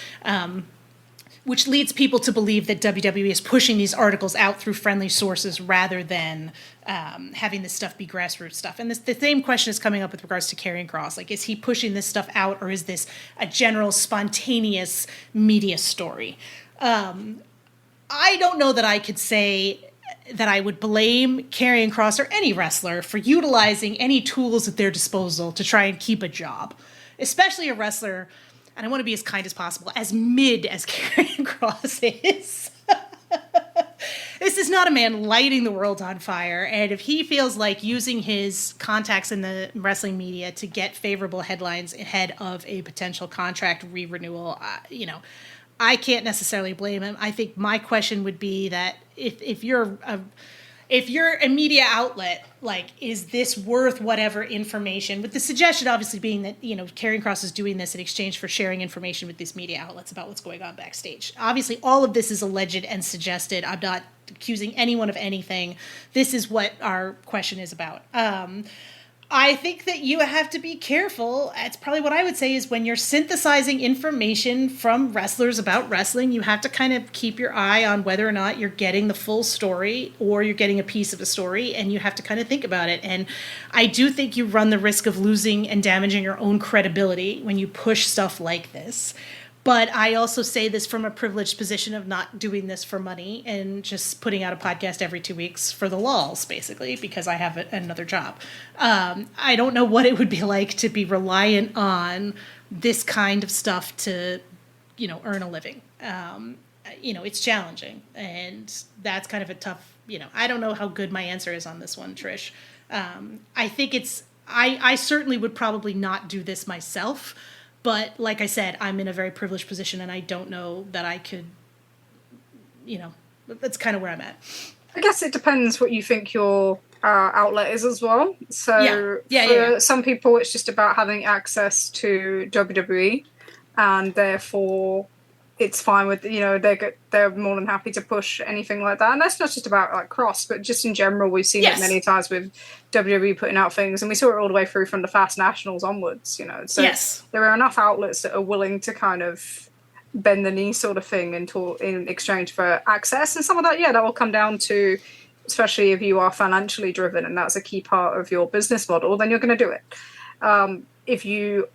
Which leads people to believe that WWE is pushing these articles out through friendly sources rather than having this stuff be grassroots stuff. And the same question is coming up with regards to Karrion Kross. Like, is he pushing this stuff out, or is this a general spontaneous media story? I don't know that I could say that I would blame Karrion Kross or any wrestler for utilizing any tools at their disposal to try and keep a job, especially a wrestler, and I want to be as kind as possible, as mid as Karrion Kross is. This is not a man lighting the world on fire. And if he feels like using his contacts in the wrestling media to get favorable headlines ahead of a potential contract re-renewal, I can't necessarily blame him. I think my question would be that if you're a media outlet, like, is this worth whatever information? With the suggestion obviously being that, Karrion Kross is doing this in exchange for sharing information with these media outlets about what's going on backstage. Obviously, all of this is alleged and suggested. I'm not accusing anyone of anything. This is what our question is about. I think that you have to be careful. It's probably what I would say is when you're synthesizing information from wrestlers about wrestling, you have to kind of keep your eye on whether or not you're getting the full story or you're getting a piece of a story, and you have to kind of think about it. And I do think you run the risk of losing and damaging your own credibility when you push stuff like this. But I also say this from a privileged position of not doing this for money and just putting out a podcast every 2 weeks for the lulz, basically, because I have another job. I don't know what it would be like to be reliant on this kind of stuff to, earn a living. It's challenging, and that's kind of a tough, I don't know how good my answer is on this one, Trish. I think I certainly would probably not do this myself. But like I said, I'm in a very privileged position, and I don't know that I could, that's kind of where I'm at. I guess it depends what you think your outlet is as well. So for some people, it's just about having access to WWE, and therefore it's fine with, they're more than happy to push anything like that. And that's not just about like Kross, but just in general, we've seen it many times with WWE putting out things, and we saw it all the way through from the Fast Nationals onwards, So there are enough outlets that are willing to kind of bend the knee sort of thing in exchange for access. And some of that, that will come down to, especially if you are financially driven and that's a key part of your business model, then you're going to do it. If you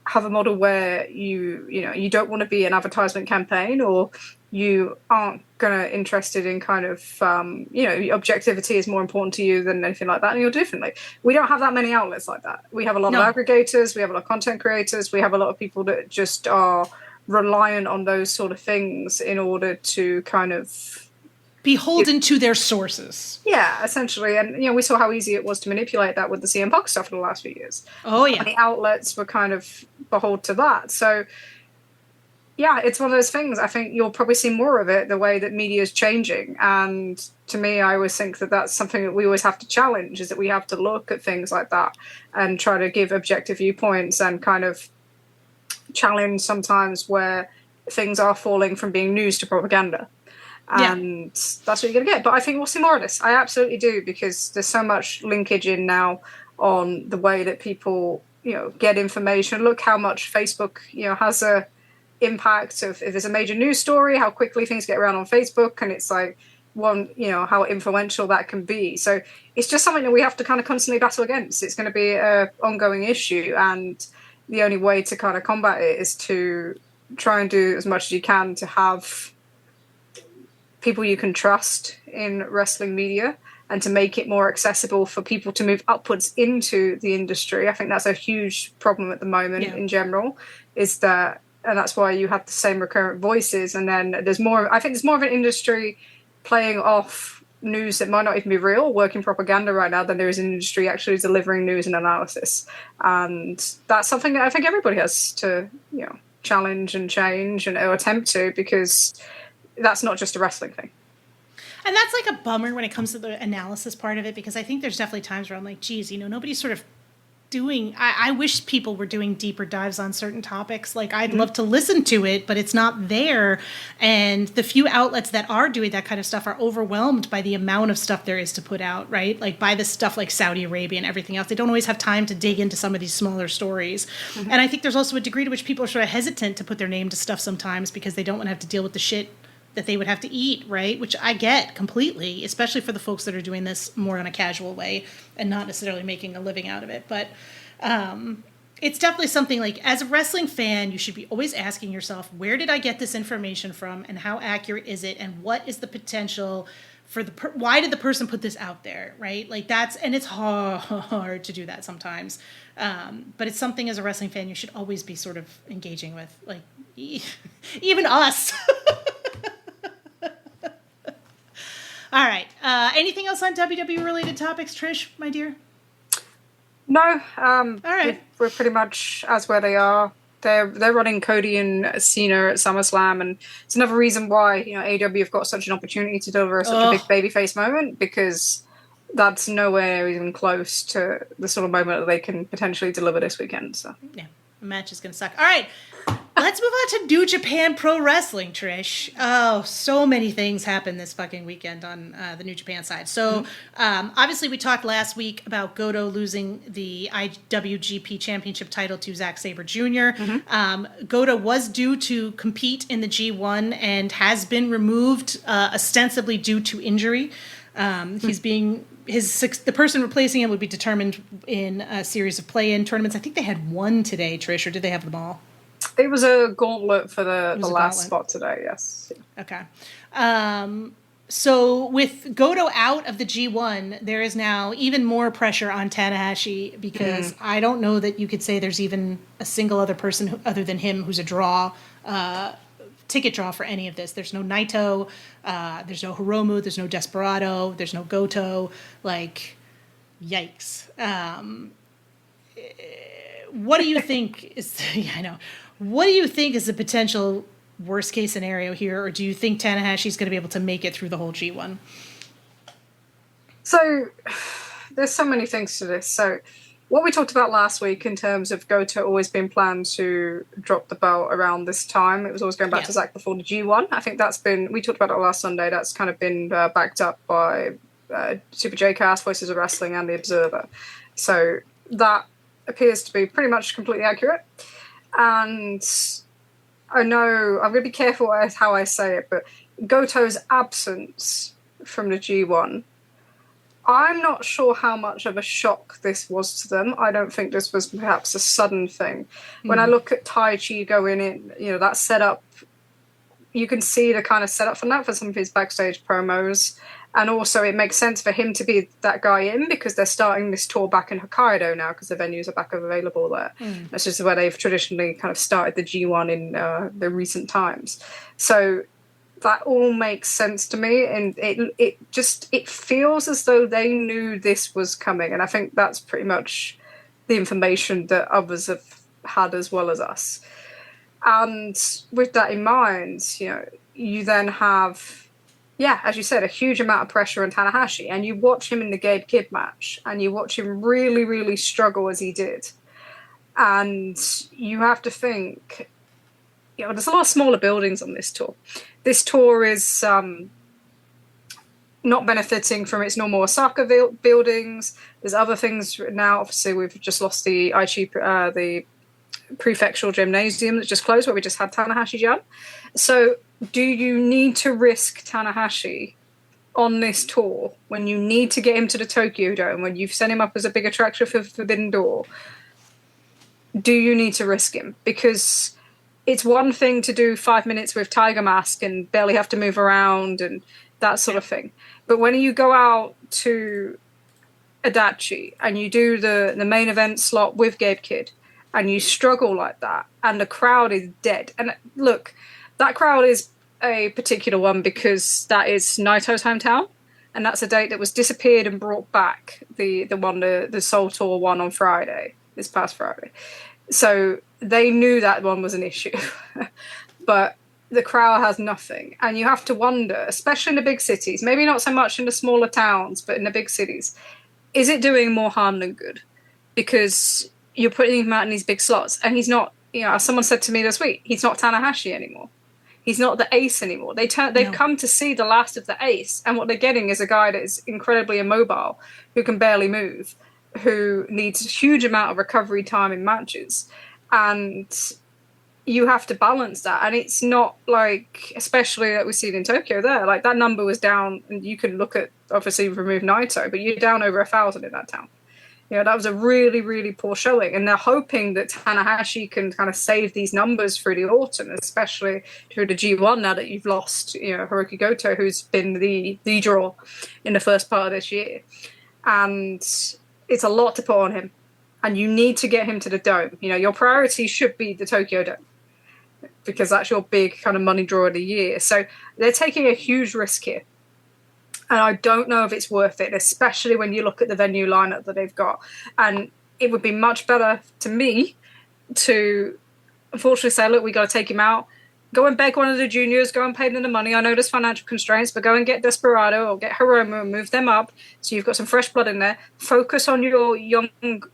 have a model where you don't want to be an advertisement campaign, or you aren't interested in kind of objectivity is more important to you than anything like that, and you'll do differently. We don't have that many outlets like that. We have a lot of aggregators, we have a lot of content creators, we have a lot of people that just are reliant on those sort of things in order to kind of beholden to their sources. Yeah, essentially. And, we saw how easy it was to manipulate that with the CM Punk stuff in the last few years. Oh, yeah. And the outlets were kind of beholden to that. So, yeah, it's one of those things. I think you'll probably see more of it the way that media is changing. And to me, I always think that that's something that we always have to challenge, is that we have to look at things like that and try to give objective viewpoints and kind of challenge sometimes where things are falling from being news to propaganda. And that's what you're going to get. But I think we'll see more of this. I absolutely do, because there's so much linkage in now on the way that people, get information. Look how much Facebook, has a impact of if there's a major news story, how quickly things get around on Facebook. And it's like, how influential that can be. So it's just something that we have to kind of constantly battle against. It's going to be an ongoing issue, and the only way to kind of combat it is to try and do as much as you can to have people you can trust in wrestling media, and to make it more accessible for people to move upwards into the industry. I think that's a huge problem at the moment in general, is that, and that's why you have the same recurrent voices. And then I think there's more of an industry playing off news that might not even be real, working propaganda right now, than there is an industry actually delivering news and analysis. And that's something that I think everybody has to, challenge and change or attempt to, because that's not just a wrestling thing. And that's like a bummer when it comes to the analysis part of it, because I think there's definitely times where I'm like, geez, nobody's sort of doing, I wish people were doing deeper dives on certain topics. Like, I'd love to listen to it, but it's not there. And the few outlets that are doing that kind of stuff are overwhelmed by the amount of stuff there is to put out, right? Like, by the stuff like Saudi Arabia and everything else. They don't always have time to dig into some of these smaller stories. And I think there's also a degree to which people are sort of hesitant to put their name to stuff sometimes, because they don't want to have to deal with the shit that they would have to eat, right? Which I get completely, especially for the folks that are doing this more in a casual way and not necessarily making a living out of it. But it's definitely something, like, as a wrestling fan, you should be always asking yourself, where did I get this information from, and how accurate is it, and what is the potential for why did the person put this out there, right? Like, and it's hard to do that sometimes. But it's something as a wrestling fan you should always be sort of engaging with, like, even us. All right. Anything else on WWE related topics, Trish, my dear? No. All right. We're pretty much as where they are. They're running Cody and Cena at SummerSlam, and it's another reason why AEW have got such an opportunity to deliver such a big babyface moment, because that's nowhere even close to the sort of moment that they can potentially deliver this weekend. So yeah, the match is going to suck. All right. Let's move on to New Japan Pro Wrestling, Trish. Oh, so many things happened this fucking weekend on the New Japan side. So, obviously, we talked last week about Goto losing the IWGP Championship title to Zack Sabre Jr. Goto was due to compete in the G1 and has been removed ostensibly due to injury. The person replacing him would be determined in a series of play-in tournaments. I think they had one today, Trish, or did they have them all? It was a gauntlet for the last spot today, yes. Okay. So with Goto out of the G1, there is now even more pressure on Tanahashi, because I don't know that you could say there's even a single other person other than him who's a ticket draw for any of this. There's no Naito, there's no Hiromu, there's no Desperado, there's no Goto. Like, yikes. What do you think is... Yeah, I know. What do you think is the potential worst case scenario here, or do you think Tanahashi's going to be able to make it through the whole G1? So there's so many things to this. So what we talked about last week in terms of Goto always being planned to drop the belt around this time. It was always going back to Zack before the G1. I think we talked about it last Sunday. That's kind of been backed up by Super J-Cast, Voices of Wrestling, and The Observer. So that appears to be pretty much completely accurate. And I know I'm going to be careful how I say it, but Goto's absence from the G1, I'm not sure how much of a shock this was to them. I don't think this was perhaps a sudden thing. When I look at Tai Chi going in, that setup, you can see the kind of setup from that for some of his backstage promos. And also it makes sense for him to be that guy in, because they're starting this tour back in Hokkaido now, because the venues are back available there. That's just where they've traditionally kind of started the G1 in the recent times. So that all makes sense to me, and it feels as though they knew this was coming, and I think that's pretty much the information that others have had as well as us. And with that in mind, you then have... Yeah, as you said, a huge amount of pressure on Tanahashi. And you watch him in the Gabe Kidd match, and you watch him really, really struggle as he did. And you have to think, there's a lot of smaller buildings on this tour. This tour is not benefiting from its normal Osaka buildings. There's other things now. Obviously, we've just lost the Aichi, the prefectural gymnasium that just closed, where we just had Tanahashi Jam. So... do you need to risk Tanahashi on this tour, when you need to get him to the Tokyo Dome, when you've set him up as a big attraction for Forbidden Door, do you need to risk him? Because it's one thing to do 5 minutes with Tiger Mask and barely have to move around and that sort of thing. But when you go out to Adachi and you do the main event slot with Gabe Kidd and you struggle like that and the crowd is dead. And look, that crowd is a particular one because that is Naito's hometown, and that's a date that was disappeared and brought back, the Seoul Tour one on Friday, this past Friday. So they knew that one was an issue. But the crowd has nothing. And you have to wonder, especially in the big cities, maybe not so much in the smaller towns, but in the big cities, is it doing more harm than good? Because you're putting him out in these big slots, and he's not, as someone said to me this week, he's not Tanahashi anymore. He's not the ace anymore. They've come to see the last of the ace, and what they're getting is a guy that is incredibly immobile, who can barely move, who needs a huge amount of recovery time in matches. And you have to balance that. And it's not like, especially that we've seen in Tokyo there, like that number was down, and you can look at, obviously, remove Naito, but you're down over 1,000 in that town. That was a really, really poor showing. And they're hoping that Tanahashi can kind of save these numbers through the autumn, especially through the G1 now that you've lost, Hiroki Goto, who's been the draw in the first part of this year. And it's a lot to put on him. And you need to get him to the Dome. Your priority should be the Tokyo Dome, because that's your big kind of money draw of the year. So they're taking a huge risk here. And I don't know if it's worth it, especially when you look at the venue lineup that they've got. And it would be much better to me to unfortunately say, look, we got to take him out. Go and beg one of the juniors, go and pay them the money. I know there's financial constraints, but go and get Desperado or get Hiromu and move them up. So you've got some fresh blood in there. Focus on your young,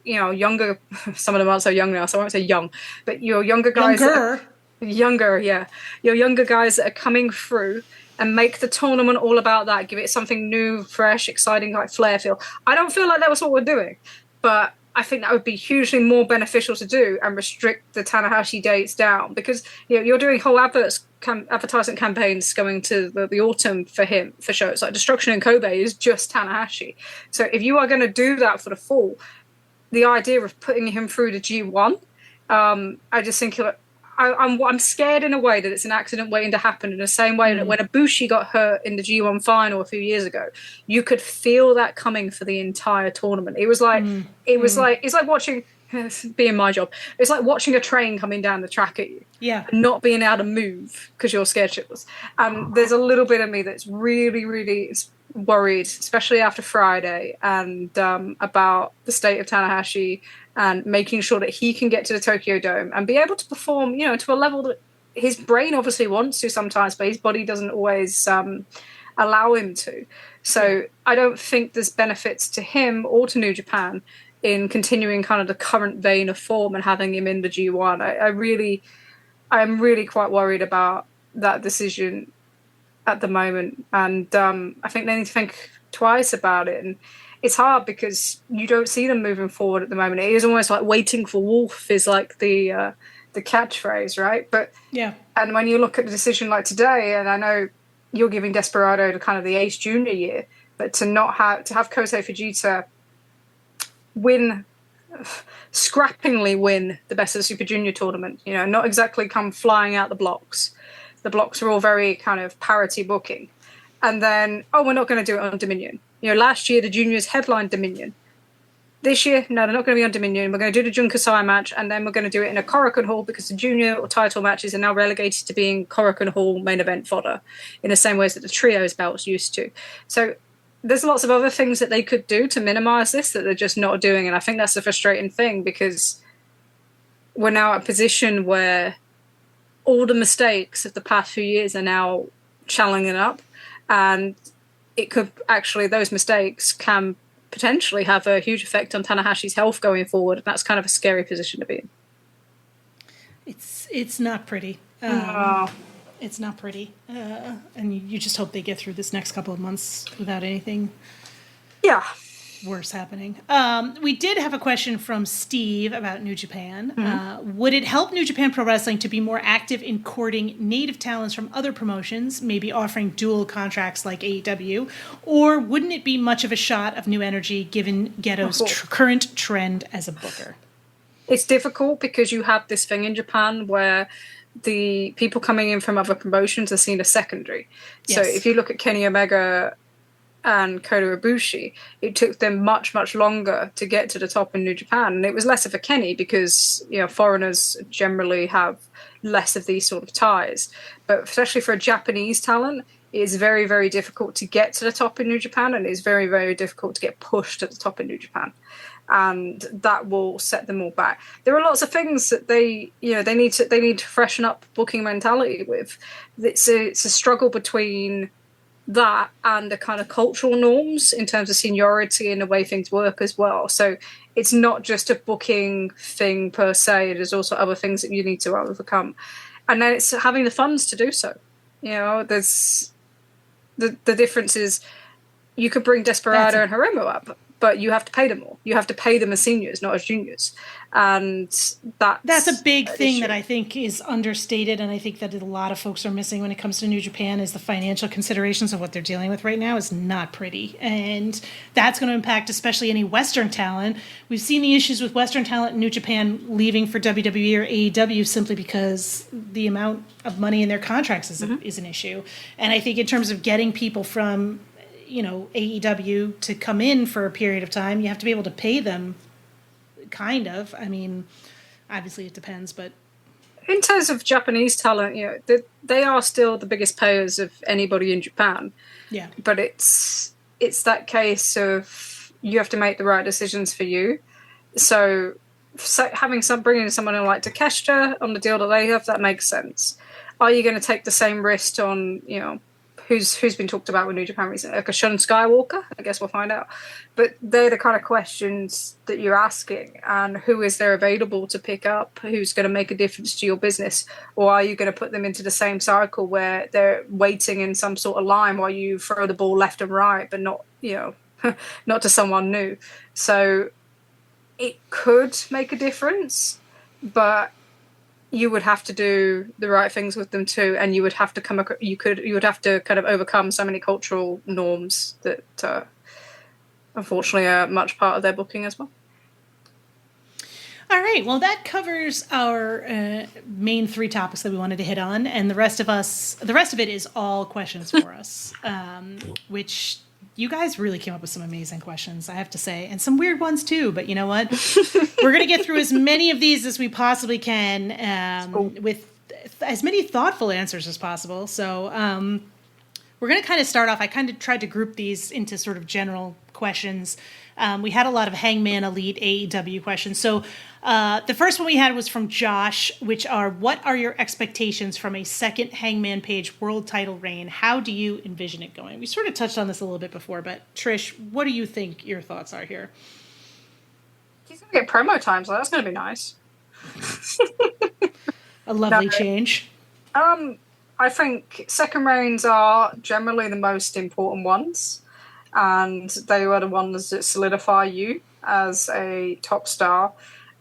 younger, some of them aren't so young now, so I won't say young, but your younger guys. Younger, yeah. Your younger guys that are coming through, and make the tournament all about that. Give it something new, fresh, exciting, like flair feel. I don't feel like that was what we're doing, but I think that would be hugely more beneficial to do and restrict the Tanahashi dates down, because you're doing whole advertisement campaigns going to the autumn for him, for shows like Destruction in Kobe is just Tanahashi. So if you are going to do that for the fall, the idea of putting him through the G1, I just think I'm scared in a way that it's an accident waiting to happen, in the same way that when Ibushi got hurt in the G1 final a few years ago, you could feel that coming for the entire tournament. It was like it's like watching, being my job, it's like watching a train coming down the track at you, and not being able to move because you're scared shitless. And there's a little bit of me that's really, really worried, especially after Friday, and about the state of Tanahashi, and making sure that he can get to the Tokyo Dome and be able to perform, to a level that his brain obviously wants to sometimes, but his body doesn't always allow him to. So I don't think there's benefits to him or to New Japan in continuing kind of the current vein of form and having him in the G1. I'm really quite worried about that decision at the moment. And I think they need to think twice about it. And it's hard because you don't see them moving forward at the moment. It is almost like waiting for Wolf is like the catchphrase, right? But and when you look at the decision like today, and I know you're giving Desperado to kind of the Ace Junior year, but to have Kosei Fujita scrappingly win the Best of the Super Junior tournament, not exactly come flying out the blocks. The blocks are all very kind of parity booking. And then, we're not going to do it on Dominion. Last year the juniors headlined Dominion. This year, no, they're not going to be on Dominion. We're going to do the Jun Kasai match, and then we're going to do it in a Korakuen Hall, because the junior or title matches are now relegated to being Korakuen Hall main event fodder, in the same ways that the trios belts used to. So there's lots of other things that they could do to minimize this that they're just not doing, and I think that's the frustrating thing, because we're now at a position where all the mistakes of the past few years are now challenging up, and it could actually, those mistakes can potentially have a huge effect on Tanahashi's health going forward, and that's kind of a scary position to be in. It's not pretty. It's not pretty. And you just hope they get through this next couple of months without anything. Yeah. worse happening. We did have a question from Steve about New Japan. Would it help New Japan Pro Wrestling to be more active in courting native talents from other promotions, maybe offering dual contracts like AEW? Or wouldn't it be much of a shot of new energy given Geto's current trend as a booker? It's difficult because you have this thing in Japan where the people coming in from other promotions are seen as secondary. Yes. So if you look at Kenny Omega and Kota Ibushi, it took them much, much longer to get to the top in New Japan. And it was lesser for Kenny because, foreigners generally have less of these sort of ties. But especially for a Japanese talent, it is very, very difficult to get to the top in New Japan, and it's very, very difficult to get pushed at the top in New Japan. And that will set them all back. There are lots of things that they need to freshen up booking mentality with. It's a struggle between that and the kind of cultural norms in terms of seniority and the way things work as well. So it's not just a booking thing per se. There's also other things that you need to overcome. And then it's having the funds to do so. There's the difference is you could bring Desperado and Hiromu up, but you have to pay them more. You have to pay them as seniors, not as juniors. And that's a big thing that I think is understated, and I think that a lot of folks are missing when it comes to New Japan is the financial considerations of what they're dealing with right now is not pretty. And that's going to impact especially any Western talent. We've seen the issues with Western talent in New Japan leaving for WWE or AEW simply because the amount of money in their contracts is an issue. And I think in terms of getting people from AEW to come in for a period of time, you have to be able to pay them, kind of. I mean, obviously it depends, but in terms of Japanese talent, they are still the biggest payers of anybody in Japan. Yeah. But it's that case of you have to make the right decisions for you. So bringing someone in like Takeshita on the deal that they have, that makes sense. Are you going to take the same risk on, who's been talked about with New Japan recently, like a Shun Skywalker? I guess we'll find out. But they're the kind of questions that you're asking, and who is there available to pick up? Who's going to make a difference to your business? Or are you going to put them into the same cycle where they're waiting in some sort of line while you throw the ball left and right, but not, not to someone new? So it could make a difference, but you would have to do the right things with them too, and you would have to you would have to kind of overcome so many cultural norms that unfortunately are much part of their booking as well. All right, well, that covers our main three topics that we wanted to hit on, and the rest of it is all questions for us, which you guys really came up with some amazing questions, I have to say, and some weird ones too, but you know what? We're going to get through as many of these as we possibly can with as many thoughtful answers as possible. So we're going to kind of start off. I kind of tried to group these into sort of general questions. We had a lot of Hangman Elite AEW questions. So the first one we had was from Josh, which are, what are your expectations from a second Hangman Page world title reign? How do you envision it going? We sort of touched on this a little bit before, but Trish, what do you think your thoughts are here? He's going to get promo time, so that's going to be nice. A lovely change. I think second reigns are generally the most important ones, and they are the ones that solidify you as a top star.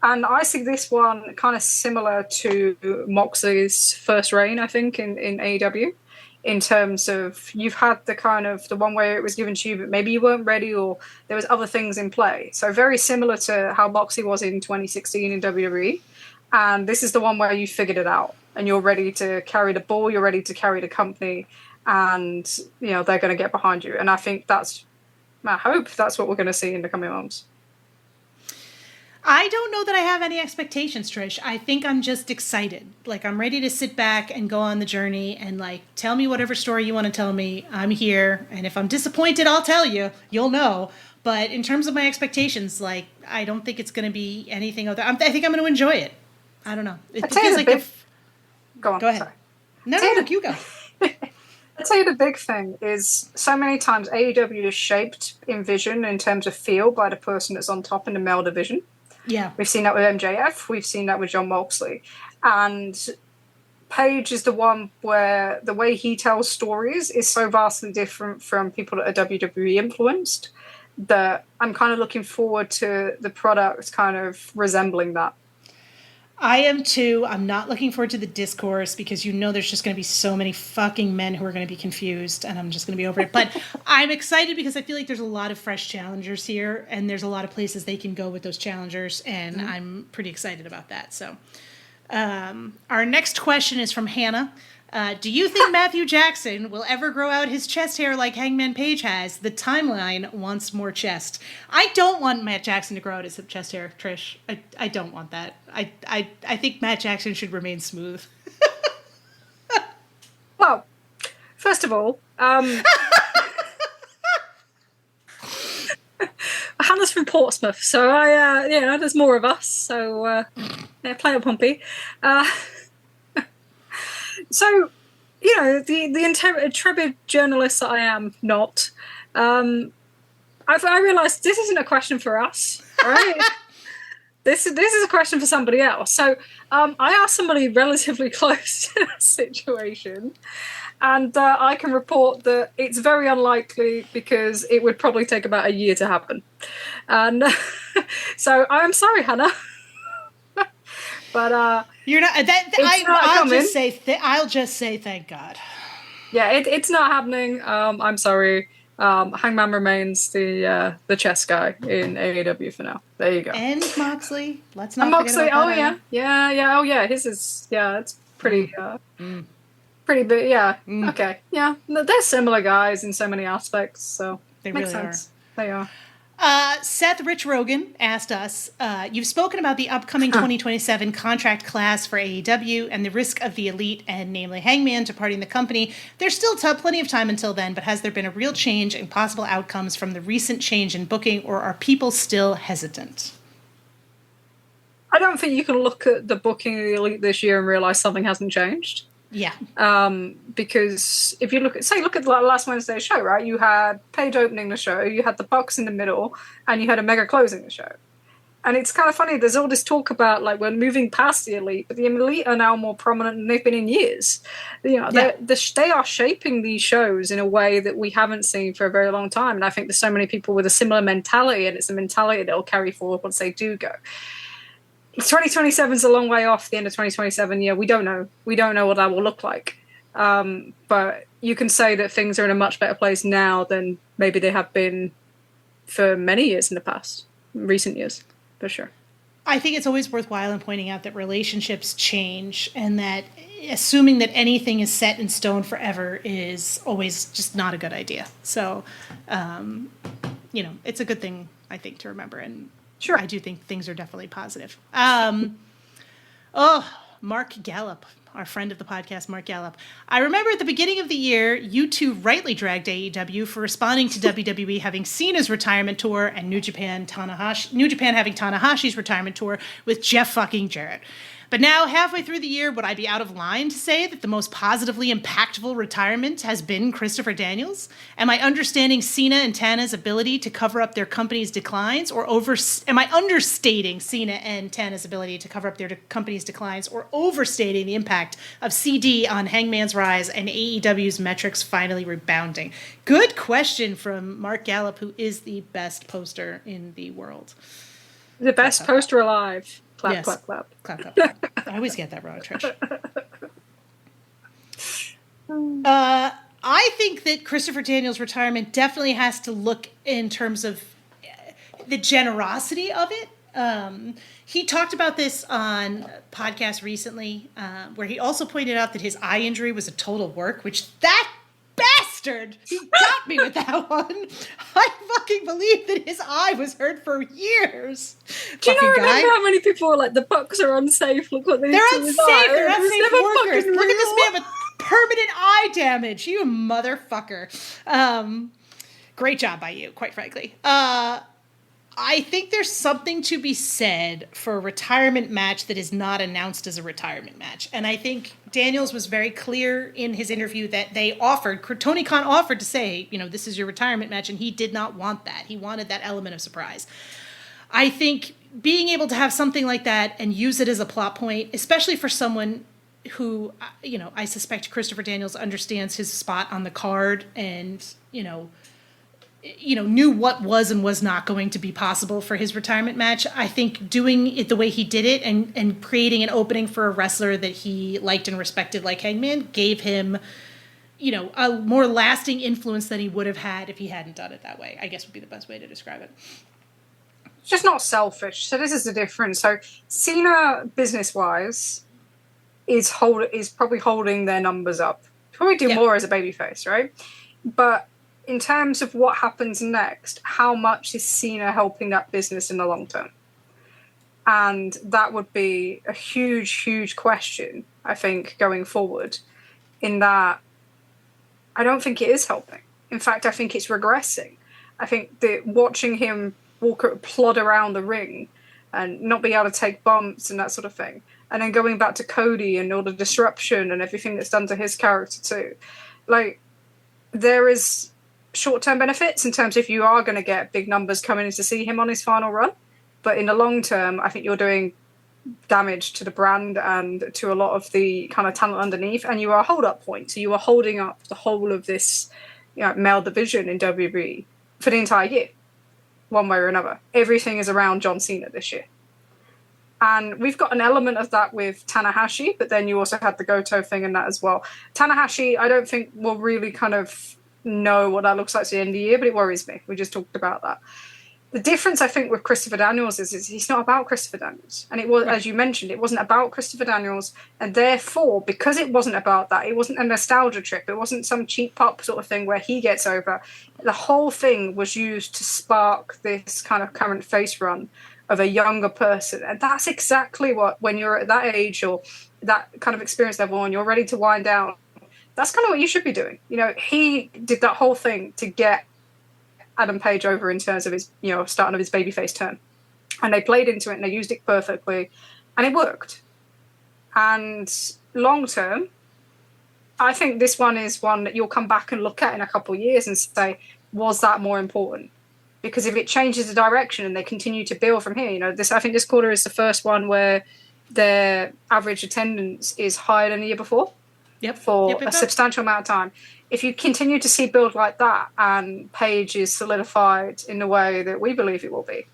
And I see this one kind of similar to Moxley's first reign, I think, in AEW, in terms of you've had the one where it was given to you, but maybe you weren't ready or there was other things in play. So very similar to how Moxley was in 2016 in WWE. And this is the one where you figured it out and you're ready to carry the ball, you're ready to carry the company, and they're going to get behind you. And I think I hope that's what we're going to see in the coming months. I don't know that I have any expectations, Trish. I think I'm just excited. Like, I'm ready to sit back and go on the journey and, tell me whatever story you want to tell me. I'm here. And if I'm disappointed, I'll tell you. You'll know. But in terms of my expectations, I don't think it's going to be anything other. I think I'm going to enjoy it. I don't know. It feels like Go on. Go ahead. Sorry. No, you go. I'd say the big thing is so many times AEW is shaped in vision in terms of feel by the person that's on top in the male division. Yeah. We've seen that with MJF. We've seen that with John Moxley. And Page is the one where the way he tells stories is so vastly different from people that are WWE influenced that I'm kind of looking forward to the product kind of resembling that. I am too. I'm not looking forward to the discourse because there's just going to be so many fucking men who are going to be confused, and I'm just going to be over it. But I'm excited because I feel like there's a lot of fresh challengers here, and there's a lot of places they can go with those challengers, and I'm pretty excited about that. So our next question is from Hannah. Do you think Matthew Jackson will ever grow out his chest hair like Hangman Page has? The timeline wants more chest. I don't want Matt Jackson to grow out his chest hair, Trish. I don't want that. I think Matt Jackson should remain smooth. Well, first of all, Hannah's from Portsmouth, so there's more of us. So play up, Pompey. So, the intrepid journalist that I am not, I realised this isn't a question for us, right? This is a question for somebody else. So I asked somebody relatively close to the situation, and I can report that it's very unlikely because it would probably take about a year to happen. And so I'm sorry, Hannah. But you're not that. I'll just say thank God. Yeah, it's not happening. I'm sorry. Hangman remains the chess guy in AEW for now. There you go. And Moxley. Let's not Moxley. forget about that. Yeah. Oh yeah. His is it's pretty pretty big. Yeah. Okay. Yeah. They're similar guys in so many aspects. So they makes really sense. They are. Seth Rich Rogan asked us, you've spoken about the upcoming 2027 contract class for AEW and the risk of the elite and namely Hangman departing the company. There's still plenty of time until then, but has there been a real change in possible outcomes from the recent change in booking, or are people still hesitant? I don't think you can look at the booking of the elite this year and realise something hasn't changed. Yeah. Because if you look at last Wednesday's show, right? You had Paige opening the show, you had the Bucks in the middle, and you had Omega closing the show. And it's kind of funny. There's all this talk about we're moving past the elite, but the elite are now more prominent than they've been in years. They are shaping these shows in a way that we haven't seen for a very long time. And I think there's so many people with a similar mentality, and it's a mentality that'll carry forward once they do go. 2027 is a long way off. The end of 2027, we don't know. We don't know what that will look like. But you can say that things are in a much better place now than maybe they have been for many years in the past, recent years, for sure. I think it's always worthwhile in pointing out that relationships change, and that assuming that anything is set in stone forever is always just not a good idea. So, it's a good thing, I think, to remember. And sure, I do think things are definitely positive. Mark Gallup, our friend of the podcast, Mark Gallup. I remember at the beginning of the year, you two rightly dragged AEW for responding to WWE having Cena's retirement tour and New Japan having Tanahashi's retirement tour with Jeff fucking Jarrett. But now, halfway through the year, would I be out of line to say that the most positively impactful retirement has been Christopher Daniels? Am I understanding Cena and Tana's ability to cover up their company's declines, or am I understating Cena and Tana's ability to cover up their company's declines, or overstating the impact of CD on Hangman's rise and AEW's metrics finally rebounding? Good question from Mark Gallup, who is the best poster in the world. The best poster alive. Clap, yes. clap, clap. Clap, clap, clap. I always get that wrong, Trish. I think that Christopher Daniels' retirement definitely has to look in terms of the generosity of it. He talked about this on a podcast recently, where he also pointed out that his eye injury was a total work, which that bastard, he got me with that one. I fucking believe that his eye was hurt for years. Do you remember how many people were like, the Bucks are unsafe, look what they did to his eye? They're unsafe workers. Look at this man with permanent eye damage, you motherfucker. Great job by you, quite frankly. I think there's something to be said for a retirement match that is not announced as a retirement match. And I think Daniels was very clear in his interview that Tony Khan offered to say, this is your retirement match, and he did not want that. He wanted that element of surprise. I think being able to have something like that and use it as a plot point, especially for someone who, I suspect Christopher Daniels understands his spot on the card and, knew what was and was not going to be possible for his retirement match. I think doing it the way he did it and creating an opening for a wrestler that he liked and respected like Hangman gave him, a more lasting influence than he would have had if he hadn't done it that way, I guess would be the best way to describe it. It's just not selfish. So this is the difference. So Cena, business-wise, is probably holding their numbers up. Probably do more as a babyface, right? But in terms of what happens next, how much is Cena helping that business in the long term? And that would be a huge, huge question, I think, going forward, in that I don't think it is helping. In fact, I think it's regressing. I think that watching him plod around the ring and not be able to take bumps and that sort of thing, and then going back to Cody and all the disruption and everything that's done to his character too, there is short-term benefits in terms of you are going to get big numbers coming in to see him on his final run. But in the long term, I think you're doing damage to the brand and to a lot of the kind of talent underneath. And you are a hold-up point. So you are holding up the whole of this male division in WWE for the entire year, one way or another. Everything is around John Cena this year. And we've got an element of that with Tanahashi, but then you also had the Goto thing and that as well. Tanahashi, I don't think will really kind of know what that looks like at the end of the year, but it worries me. We just talked about that. The difference, I think, with Christopher Daniels is he's not about Christopher Daniels. And it was, as you mentioned, it wasn't about Christopher Daniels. And therefore, because it wasn't about that, it wasn't a nostalgia trip. It wasn't some cheap pop sort of thing where he gets over. The whole thing was used to spark this kind of current face run of a younger person. And that's exactly what, when you're at that age or that kind of experience level and you're ready to wind down, that's kind of what you should be doing. He did that whole thing to get Adam Page over in terms of his, starting of his babyface turn. And they played into it and they used it perfectly. And it worked. And long term, I think this one is one that you'll come back and look at in a couple of years and say, was that more important? Because if it changes the direction and they continue to build from here, I think this quarter is the first one where their average attendance is higher than the year before. For a substantial amount of time. If you continue to see build like that and Paige is solidified in the way that we believe it will be,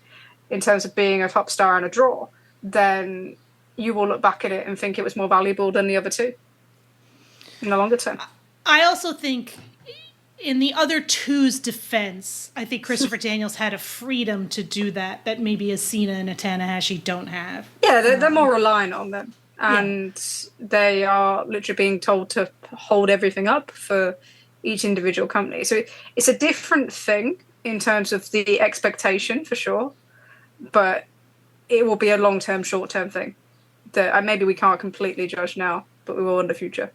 in terms of being a top star and a draw, then you will look back at it and think it was more valuable than the other two in the longer term. I also think in the other two's defense, I think Christopher Daniels had a freedom to do that maybe a Cena and a Tanahashi don't have. Yeah, they're more reliant on them. And they are literally being told to hold everything up for each individual company. So it's a different thing in terms of the expectation, for sure. But it will be a long-term, short-term thing that maybe we can't completely judge now, but we will in the future.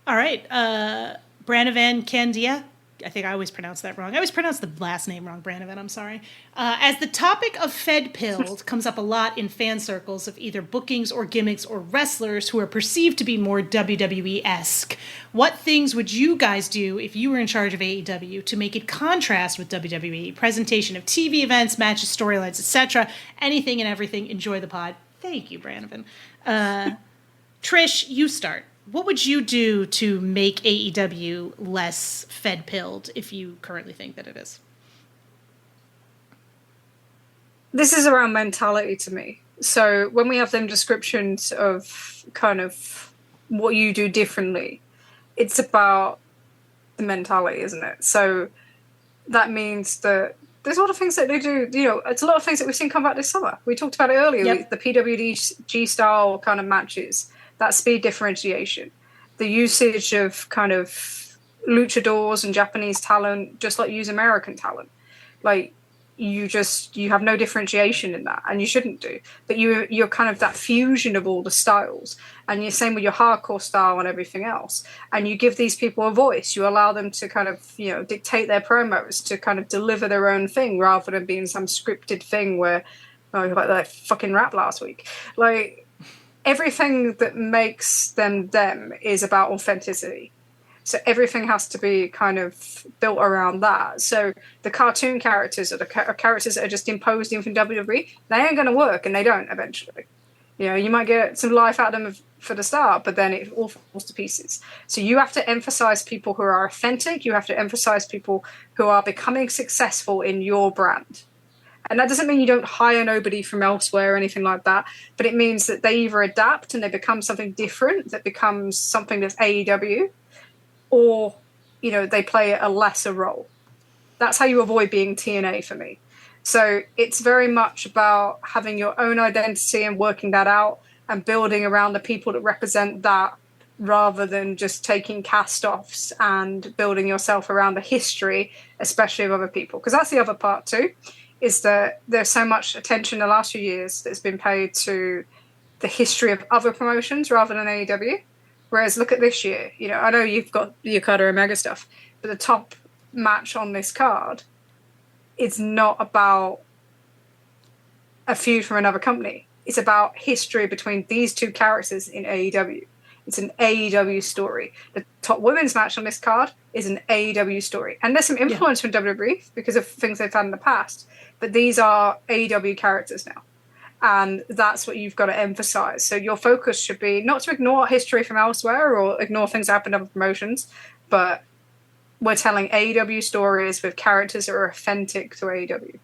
All right. Branavan Candia. I think I always pronounce that wrong. I always pronounce the last name wrong, Branavan, I'm sorry. As the topic of Fed Pilled comes up a lot in fan circles of either bookings or gimmicks or wrestlers who are perceived to be more WWE-esque, what things would you guys do if you were in charge of AEW to make it contrast with WWE? Presentation of TV events, matches, storylines, etc. Anything and everything. Enjoy the pod. Thank you, Branavan. Trish, you start. What would you do to make AEW less Fed-pilled if you currently think that it is? This is around mentality to me. So when we have them descriptions of kind of what you do differently, it's about the mentality, isn't it? So that means that there's a lot of things that they do, it's a lot of things that we've seen come back this summer. We talked about it earlier, the PWG style kind of matches. That speed differentiation, the usage of kind of luchadors and Japanese talent, just like use American talent. You have no differentiation in that, and you shouldn't do. But you're kind of that fusion of all the styles, and you're same with your hardcore style and everything else. And you give these people a voice. You allow them to kind of dictate their promos, to kind of deliver their own thing, rather than being some scripted thing where like that fucking rap last week, everything that makes them is about authenticity. So everything has to be kind of built around that. So the cartoon characters or the characters that are just imposed in from WWE, they ain't going to work, and they don't eventually. You know, you might get some life out of them for the start, but then it all falls to pieces. So you have to emphasize people who are authentic. You have to emphasize people who are becoming successful in your brand. And that doesn't mean you don't hire nobody from elsewhere or anything like that, but it means that they either adapt and they become something different, that becomes something that's AEW, or, you know, they play a lesser role. That's how you avoid being TNA for me. So it's very much about having your own identity and working that out and building around the people that represent that, rather than just taking cast-offs and building yourself around the history, especially of other people. Because that's the other part too, is that there's so much attention in the last few years that's been paid to the history of other promotions rather than AEW. Whereas look at this year, you know, I know you've got the Okada Omega stuff, but the top match on this card, it's not about a feud from another company. It's about history between these two characters in AEW. It's an AEW story. The top women's match on this card is an AEW story. And there's some influence from WWE because of things they've had in the past. But these are AEW characters now. And that's what you've got to emphasize. So your focus should be not to ignore history from elsewhere or ignore things that happen in other promotions, but we're telling AEW stories with characters that are authentic to AEW.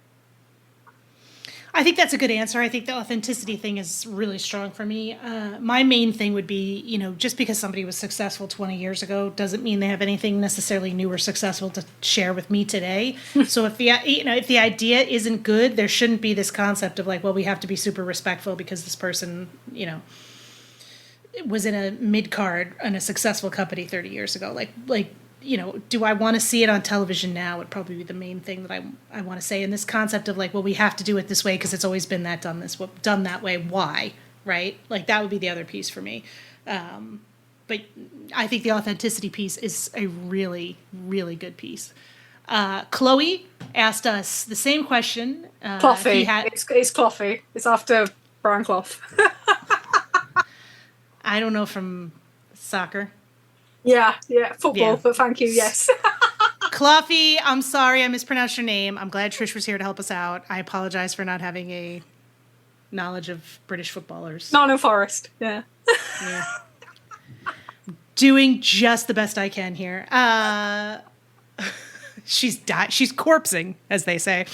I think that's a good answer. I think the authenticity thing is really strong for me. My main thing would be, you know, just because somebody was successful 20 years ago doesn't mean they have anything necessarily new or successful to share with me today. So if the idea isn't good, there shouldn't be this concept of like, well, we have to be super respectful because this person, you know, was in a mid card in a successful company 30 years ago. Like, you know, do I want to see it on television now would probably be the main thing that I want to say. And this concept of like, well, we have to do it this way because it's always been done that way. Why? Right? Like that would be the other piece for me. But I think the authenticity piece is a really, really good piece. Chloe asked us the same question. Cloughy. It's Cloughy. It's after Brian Clough. I don't know from soccer. Yeah, football, but thank you, yes. Cloughy, I'm sorry I mispronounced your name. I'm glad Trish was here to help us out. I apologize for not having a knowledge of British footballers. Nottingham Forest, yeah. Doing just the best I can here. She's corpsing, as they say.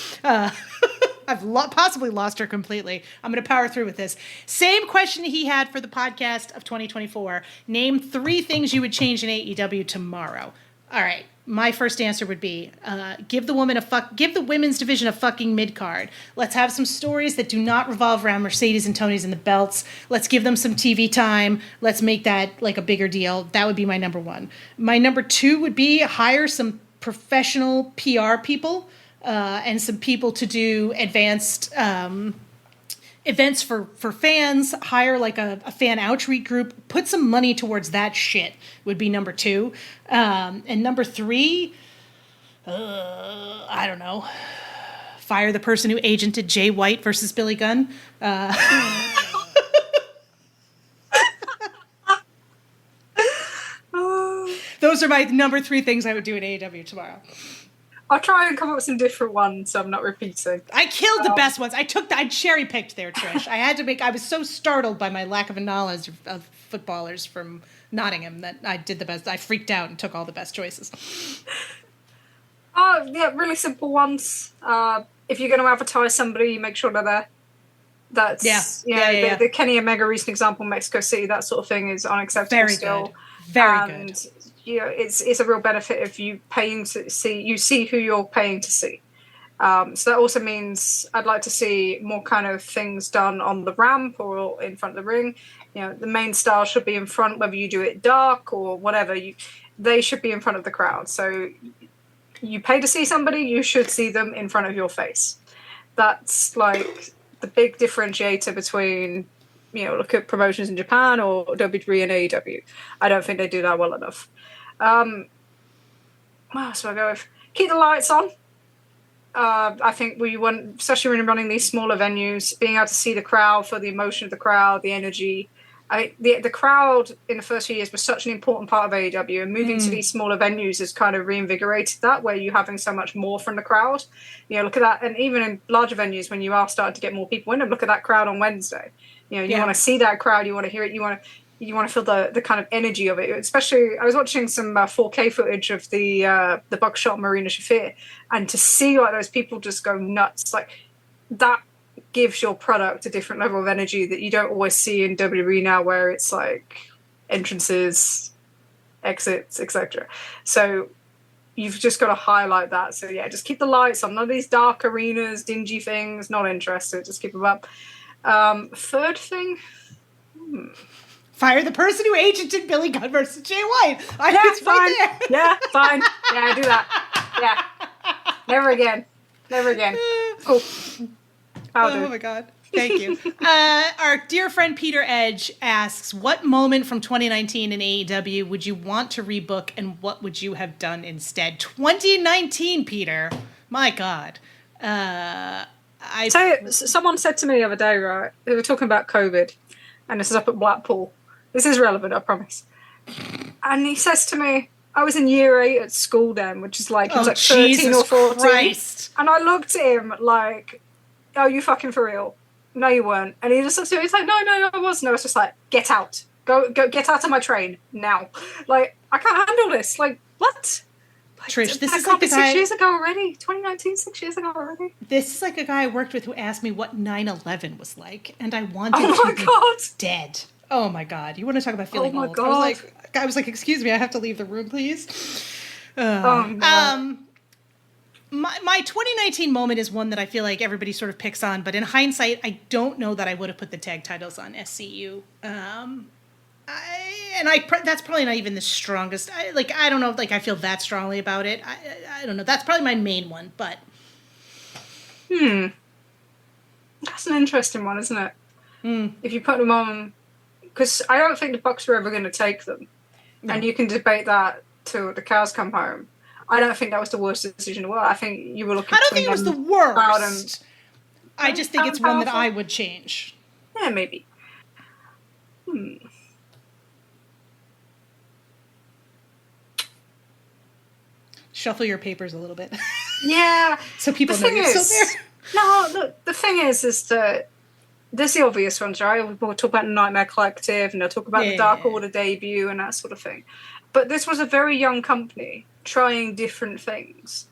I've possibly lost her completely. I'm going to power through with this. Same question he had for the podcast of 2024. Name 3 things you would change in AEW tomorrow. All right. My first answer would be give the women's division a fucking mid-card. Let's have some stories that do not revolve around Mercedes and Tony's and the belts. Let's give them some TV time. Let's make that like a bigger deal. That would be my number 1. My number 2 would be hire some professional PR people. And some people to do advanced events for fans, hire like a fan outreach group, put some money towards that shit would be number 2. And number 3, I don't know, fire the person who agented Jay White versus Billy Gunn. Those are my number 3 things I would do in AEW tomorrow. I'll try and come up with some different ones so I'm not repeating. I killed the best ones. I cherry picked there, Trish. I was so startled by my lack of a knowledge of footballers from Nottingham that I did the best. I freaked out and took all the best choices. Yeah, really simple ones. If you're going to advertise somebody, make sure they're there. That's the Kenny Omega recent example, Mexico City, that sort of thing is unacceptable. Very still. Good. Very good. You know, it's a real benefit if you paying to see, you see who you're paying to see. So that also means I'd like to see more kind of things done on the ramp or in front of the ring. You know, the main star should be in front, whether you do it dark or whatever. They should be in front of the crowd. So you pay to see somebody, you should see them in front of your face. That's like the big differentiator between, you know, look at promotions in Japan or WWE and AEW. I don't think they do that well enough. What else do I go with? Keep the lights on. I think we want, especially when you're running these smaller venues, being able to see the crowd, for the emotion of the crowd, the energy. The crowd in the first few years was such an important part of AEW, and moving to these smaller venues has kind of reinvigorated that, where you're having so much more from the crowd. You know, look at that. And even in larger venues, when you are starting to get more people in, and look at that crowd on Wednesday. You want to see that crowd, you want to hear it, you want to feel the kind of energy of it. Especially, I was watching some 4K footage of the Buckshot Marina Shafir, and to see like those people just go nuts, like that gives your product a different level of energy that you don't always see in WWE now, where it's like entrances, exits, etc. So you've just got to highlight that. So yeah, just keep the lights on. None of these dark arenas, dingy things. Not interested. Just keep them up. Third thing. Fire the person who agented Billy Gunn versus Jay White. It's fine. Yeah, fine. Yeah, do that. Yeah. Never again. Never again. Cool. Oh my God. Thank you. Our dear friend Peter Edge asks, what moment from 2019 in AEW would you want to rebook, and what would you have done instead? 2019, Peter. My God. Someone said to me the other day, right, they were talking about COVID, and this is up at Blackpool. This is relevant, I promise. And he says to me, I was in year 8 at school then, which is like, it was like 13 Jesus or 14. Christ. And I looked at him like, oh, you fucking for real? No, you weren't. And he just looked at me, he's like, no, I wasn't. I was just like, get out. Go, get out of my train now. Like, I can't handle this. Like, what? Like, Trish, this is like like a guy... 6 years ago already. 2019, 6 years ago already. This is like a guy I worked with who asked me what 9/11 was like, and I wanted to be dead. Oh my God. You want to talk about feeling old? God. I was like, excuse me, I have to leave the room, please. No. My 2019 moment is one that I feel like everybody sort of picks on, but in hindsight, I don't know that I would have put the tag titles on SCU. That's probably not even the strongest. I don't know if I feel that strongly about it. I don't know. That's probably my main one, but. That's an interesting one, isn't it? If you put them on, because I don't think the Bucks were ever going to take them, and you can debate that till the cows come home. I don't think that was the worst decision in the world. I think you were looking. I don't think it was the worst. I just think it's one that I would change. Yeah, maybe. Shuffle your papers a little bit. Yeah. So people know you're still there. No, look, the thing is that there's the obvious ones, right? We'll talk about the Nightmare Collective, and they'll talk about the Dark Order debut and that sort of thing. But this was a very young company trying different things.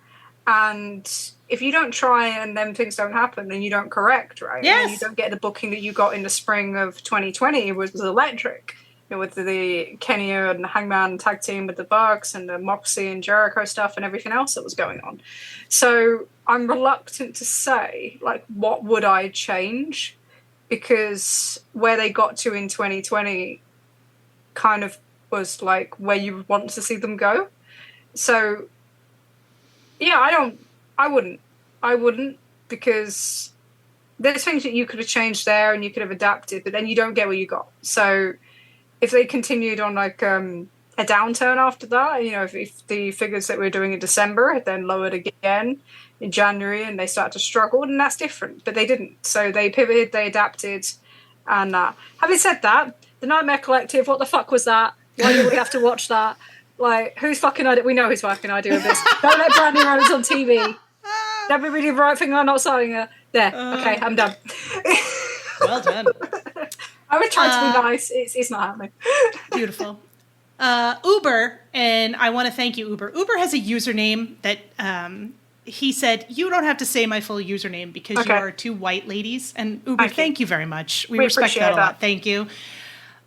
And if you don't try and then things don't happen, then you don't correct, right? Yes. And you don't get the booking that you got in the spring of 2020, was electric. With the Kenny and Hangman tag team with the Bucks and the Moxie and Jericho stuff and everything else that was going on. So I'm reluctant to say, what would I change? Because where they got to in 2020 kind of was where you would want to see them go. So, yeah, I wouldn't, because there's things that you could have changed there and you could have adapted, but then you don't get what you got. So if they continued on a downturn after that, if the figures that we're doing in December had then lowered again in January and they start to struggle, then that's different. But they didn't. So they pivoted, they adapted. And having said that, the Nightmare Collective, what the fuck was that? Why do we have to watch that? Whose fucking idea? We know whose fucking idea of this. Don't let Brandy Rhodes on TV. Everybody did the right thing. I'm not signing her. There. Okay, I'm done. Well done. I was trying to be nice. It's not happening. Beautiful. Uber, and I want to thank you, Uber. Uber has a username that he said, you don't have to say my full username because you are two white ladies. And Uber, thank you very much. We respect that a lot. Thank you.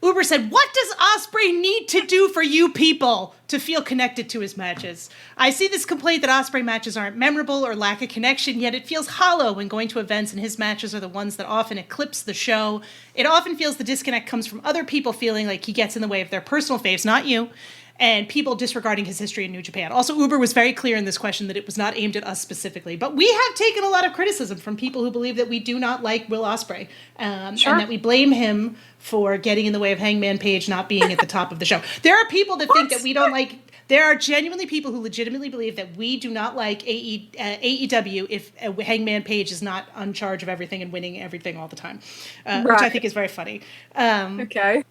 Uber said, what does Osprey need to do for you people to feel connected to his matches? I see this complaint that Osprey matches aren't memorable or lack a connection, yet it feels hollow when going to events, and his matches are the ones that often eclipse the show. It often feels the disconnect comes from other people feeling like he gets in the way of their personal faves, not you, and people disregarding his history in New Japan. Also, Uber was very clear in this question that it was not aimed at us specifically, but we have taken a lot of criticism from people who believe that we do not like Will Ospreay, and that we blame him for getting in the way of Hangman Page not being at the top of the show. There are people that think that we don't like... There are genuinely people who legitimately believe that we do not like AEW if Hangman Page is not in charge of everything and winning everything all the time, which I think is very funny. Okay.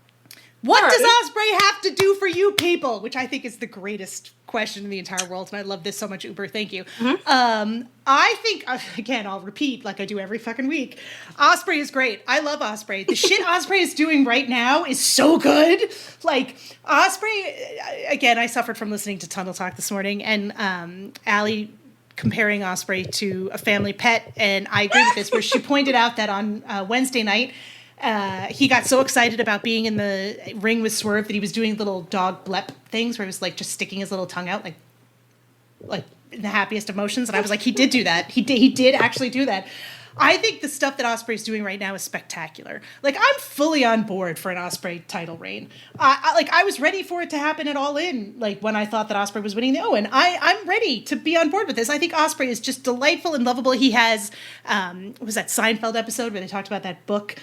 What does Osprey have to do for you people? Which I think is the greatest question in the entire world, and I love this so much, Uber. Thank you. I think, again, I'll repeat like I do every fucking week. Osprey is great. I love Osprey. The shit Osprey is doing right now is so good. Like, Osprey, again, I suffered from listening to Tunnel Talk this morning, and Allie comparing Osprey to a family pet, and I agree with this, where she pointed out that on Wednesday night, he got so excited about being in the ring with Swerve that he was doing little dog blep things where he was like just sticking his little tongue out, like in the happiest emotions. And I was like, he did do that. He did actually do that. I think the stuff that Osprey's doing right now is spectacular. Like, I'm fully on board for an Osprey title reign. I was ready for it to happen at All In, like when I thought that Osprey was winning the Owen. I'm ready to be on board with this. I think Osprey is just delightful and lovable. He has, what was that Seinfeld episode where they talked about that book,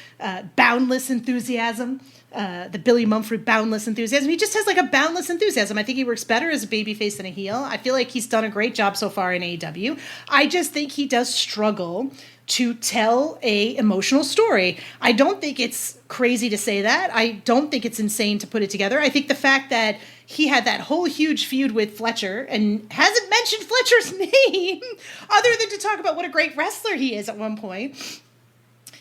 Boundless Enthusiasm? The Billy Mumford Boundless Enthusiasm. He just has like a boundless enthusiasm. I think he works better as a babyface than a heel. I feel like he's done a great job so far in AEW. I just think he does struggle to tell a emotional story. I don't think it's crazy to say that. I don't think it's insane to put it together. I think the fact that he had that whole huge feud with Fletcher and hasn't mentioned Fletcher's name other than to talk about what a great wrestler he is at one point.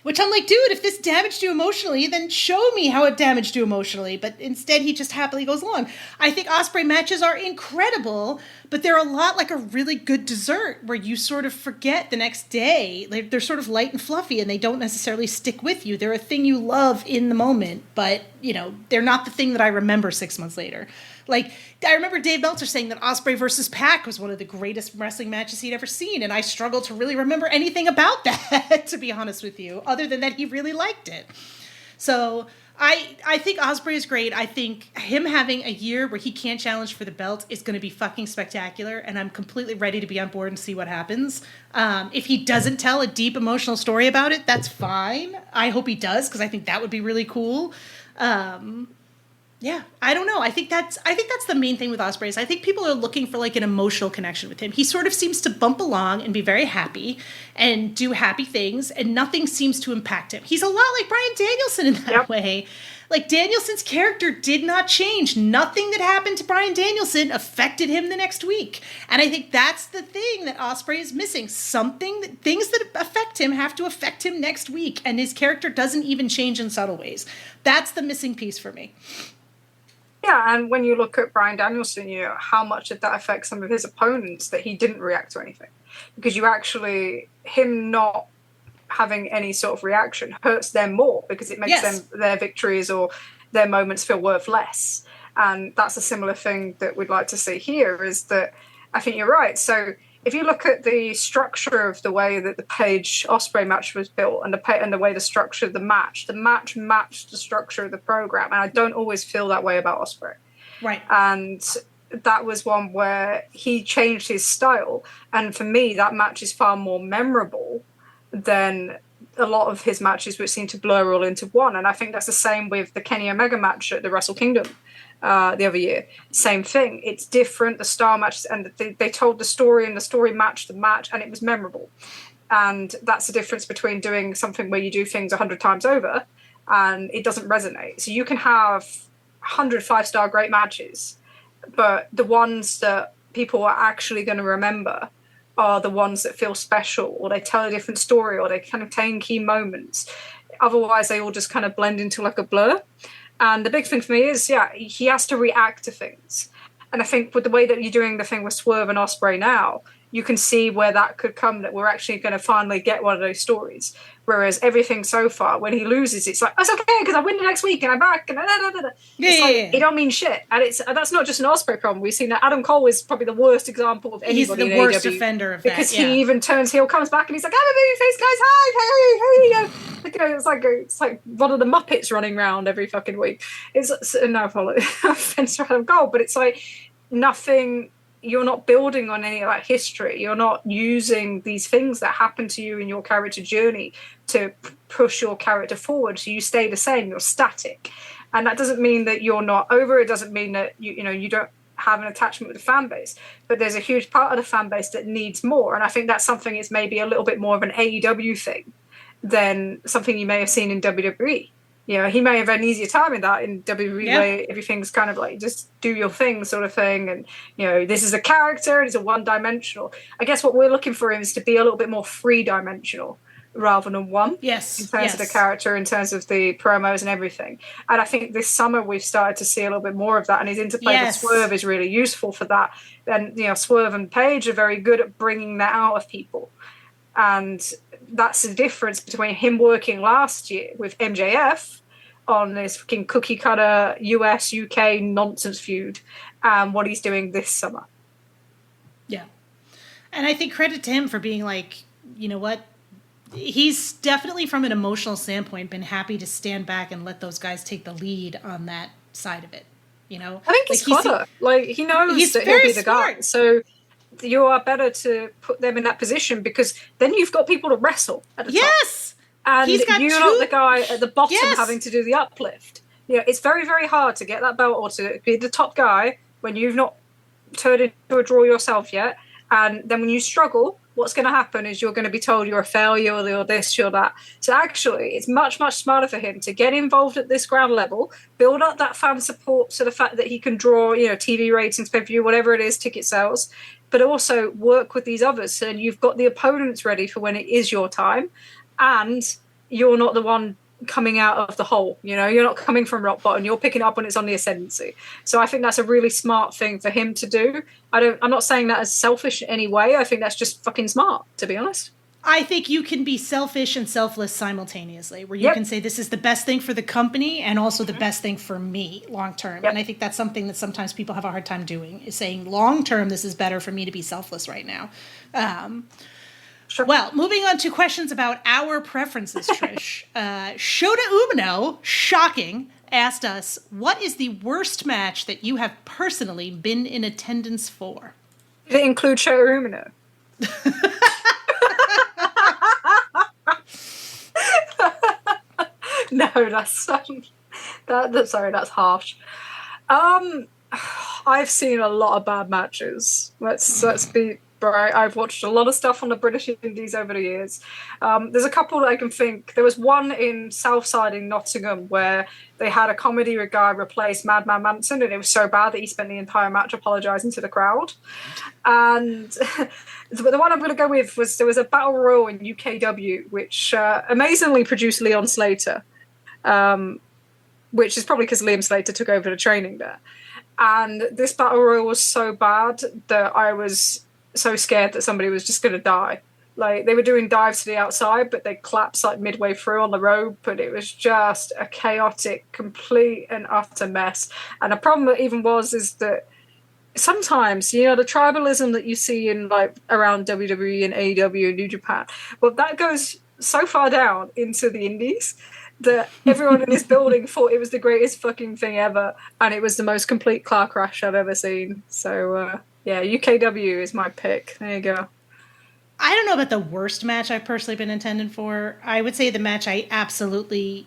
Which I'm like, dude, if this damaged you emotionally, then show me how it damaged you emotionally. But instead, he just happily goes along. I think Osprey matches are incredible, but they're a lot like a really good dessert where you sort of forget the next day. They're sort of light and fluffy, and they don't necessarily stick with you. They're a thing you love in the moment, but, you know, they're not the thing that I remember 6 months later. Like, I remember Dave Meltzer saying that Osprey versus Pac was one of the greatest wrestling matches he'd ever seen, and I struggle to really remember anything about that, to be honest with you, other than that he really liked it. So I think Osprey is great. I think him having a year where he can't challenge for the belt is going to be fucking spectacular, and I'm completely ready to be on board and see what happens. If he doesn't tell a deep emotional story about it, that's fine. I hope he does, because I think that would be really cool. Yeah, I don't know. I think that's the main thing with Osprey is I think people are looking for like an emotional connection with him. He sort of seems to bump along and be very happy and do happy things, and nothing seems to impact him. He's a lot like Bryan Danielson in that way. Like, Danielson's character did not change. Nothing that happened to Bryan Danielson affected him the next week. And I think that's the thing that Osprey is missing. Things that affect him have to affect him next week, and his character doesn't even change in subtle ways. That's the missing piece for me. Yeah, and when you look at Bryan Danielson, you know, how much did that affect some of his opponents that he didn't react to anything? Because him not having any sort of reaction hurts them more because it makes their victories or their moments feel worth less. And that's a similar thing that we'd like to see here, is that I think you're right. So if you look at the structure of the way that the Page Osprey match was built and the way the structure of the match matched the structure of the program. And I don't always feel that way about Osprey. Right. And that was one where he changed his style. And for me, that match is far more memorable than a lot of his matches, which seem to blur all into one. And I think that's the same with the Kenny Omega match at the Wrestle Kingdom the other year. Same thing. It's different. The style matches, and they told the story, and the story matched the match, and it was memorable. And that's the difference between doing something where you do things 100 times over and it doesn't resonate. So you can have 100 5-star great matches, but the ones that people are actually going to remember are the ones that feel special, or they tell a different story, or they kind of contain key moments. Otherwise, they all just kind of blend into like a blur. And the big thing for me is, he has to react to things. And I think with the way that you're doing the thing with Swerve and Osprey now, you can see where that could come, that we're actually going to finally get one of those stories. Whereas everything so far, when he loses, it's like, it's okay, because I win the next week, and I'm back, and it don't mean shit. And that's not just an Osprey problem. We've seen that Adam Cole is probably the worst example of anybody. He's the worst offender of that, because he even turns heel, comes back, and he's like, I'm a babyface, guys, hi, hey, like, you know, it's like one of the Muppets running around every fucking week. It's no offense to Adam Cole, but it's like nothing. You're not building on any of that history. You're not using these things that happen to you in your character journey to push your character forward. So you stay the same. You're static. And that doesn't mean that you're not over. It doesn't mean that you don't have an attachment with the fan base. But there's a huge part of the fan base that needs more. And I think that's something is maybe a little bit more of an AEW thing than something you may have seen in WWE. You know, he may have an easier time in that in WWE where everything's kind of like just do your thing sort of thing. And, you know, this is a character and it's a one-dimensional. I guess what we're looking for him is to be a little bit more three-dimensional rather than one. Yes. In terms of the character, in terms of the promos and everything. And I think this summer we've started to see a little bit more of that. And his interplay with Swerve is really useful for that. And, you know, Swerve and Paige are very good at bringing that out of people. And that's the difference between him working last year with MJF on this fucking cookie cutter US UK nonsense feud and what he's doing this summer. Yeah. And I think credit to him for being like, you know what? He's definitely from an emotional standpoint been happy to stand back and let those guys take the lead on that side of it. You know? I think he's clever. Like he knows that he'll be the guy. So you are better to put them in that position because then you've got people to wrestle at the top. And you're not the guy at the bottom having to do the uplift. You know, it's very, very hard to get that belt or to be the top guy when you've not turned into a draw yourself yet. And then when you struggle, what's going to happen is you're going to be told you're a failure or you're this, you're that. So actually, it's much, much smarter for him to get involved at this ground level, build up that fan support, so the fact that he can draw, you know, TV ratings, pay-per-view, whatever it is, ticket sales, but also work with these others. So you've got the opponents ready for when it is your time, and you're not the one coming out of the hole. You know, you're not coming from rock bottom. You're picking up when it's on the ascendancy. So I think that's a really smart thing for him to do. I'm not saying that as selfish in any way. I think that's just fucking smart, to be honest. I think you can be selfish and selfless simultaneously, where you can say this is the best thing for the company and also the best thing for me long term. And I think that's something that sometimes people have a hard time doing, is saying long term, this is better for me to be selfless right now. Sure. Well, moving on to questions about our preferences, Trish. Shota Umino, shocking, asked us, what is the worst match that you have personally been in attendance for? Did it include Shota Umino? No, that's harsh. I've seen a lot of bad matches. Let's be right. I've watched a lot of stuff on the British Indies over the years. There's a couple that I can think. There was one in Southside in Nottingham where they had a comedy guy replace Madman Manson, and it was so bad that he spent the entire match apologising to the crowd. And the one I'm going to go with was there was a Battle Royal in UKW, which amazingly produced Leon Slater, which is probably because Liam Slater took over the training there. And this Battle Royal was so bad that I was so scared that somebody was just going to die. Like, they were doing dives to the outside, but they collapsed like midway through on the rope, and it was just a chaotic, complete and utter mess. And the problem that even was is that sometimes, you know, the tribalism that you see in like around WWE and AEW and New Japan, well, that goes so far down into the indies that everyone in this building thought it was the greatest fucking thing ever, and it was the most complete car crash I've ever seen. So, yeah, UKW is my pick. There you go. I don't know about the worst match I've personally been intended for. I would say the match I absolutely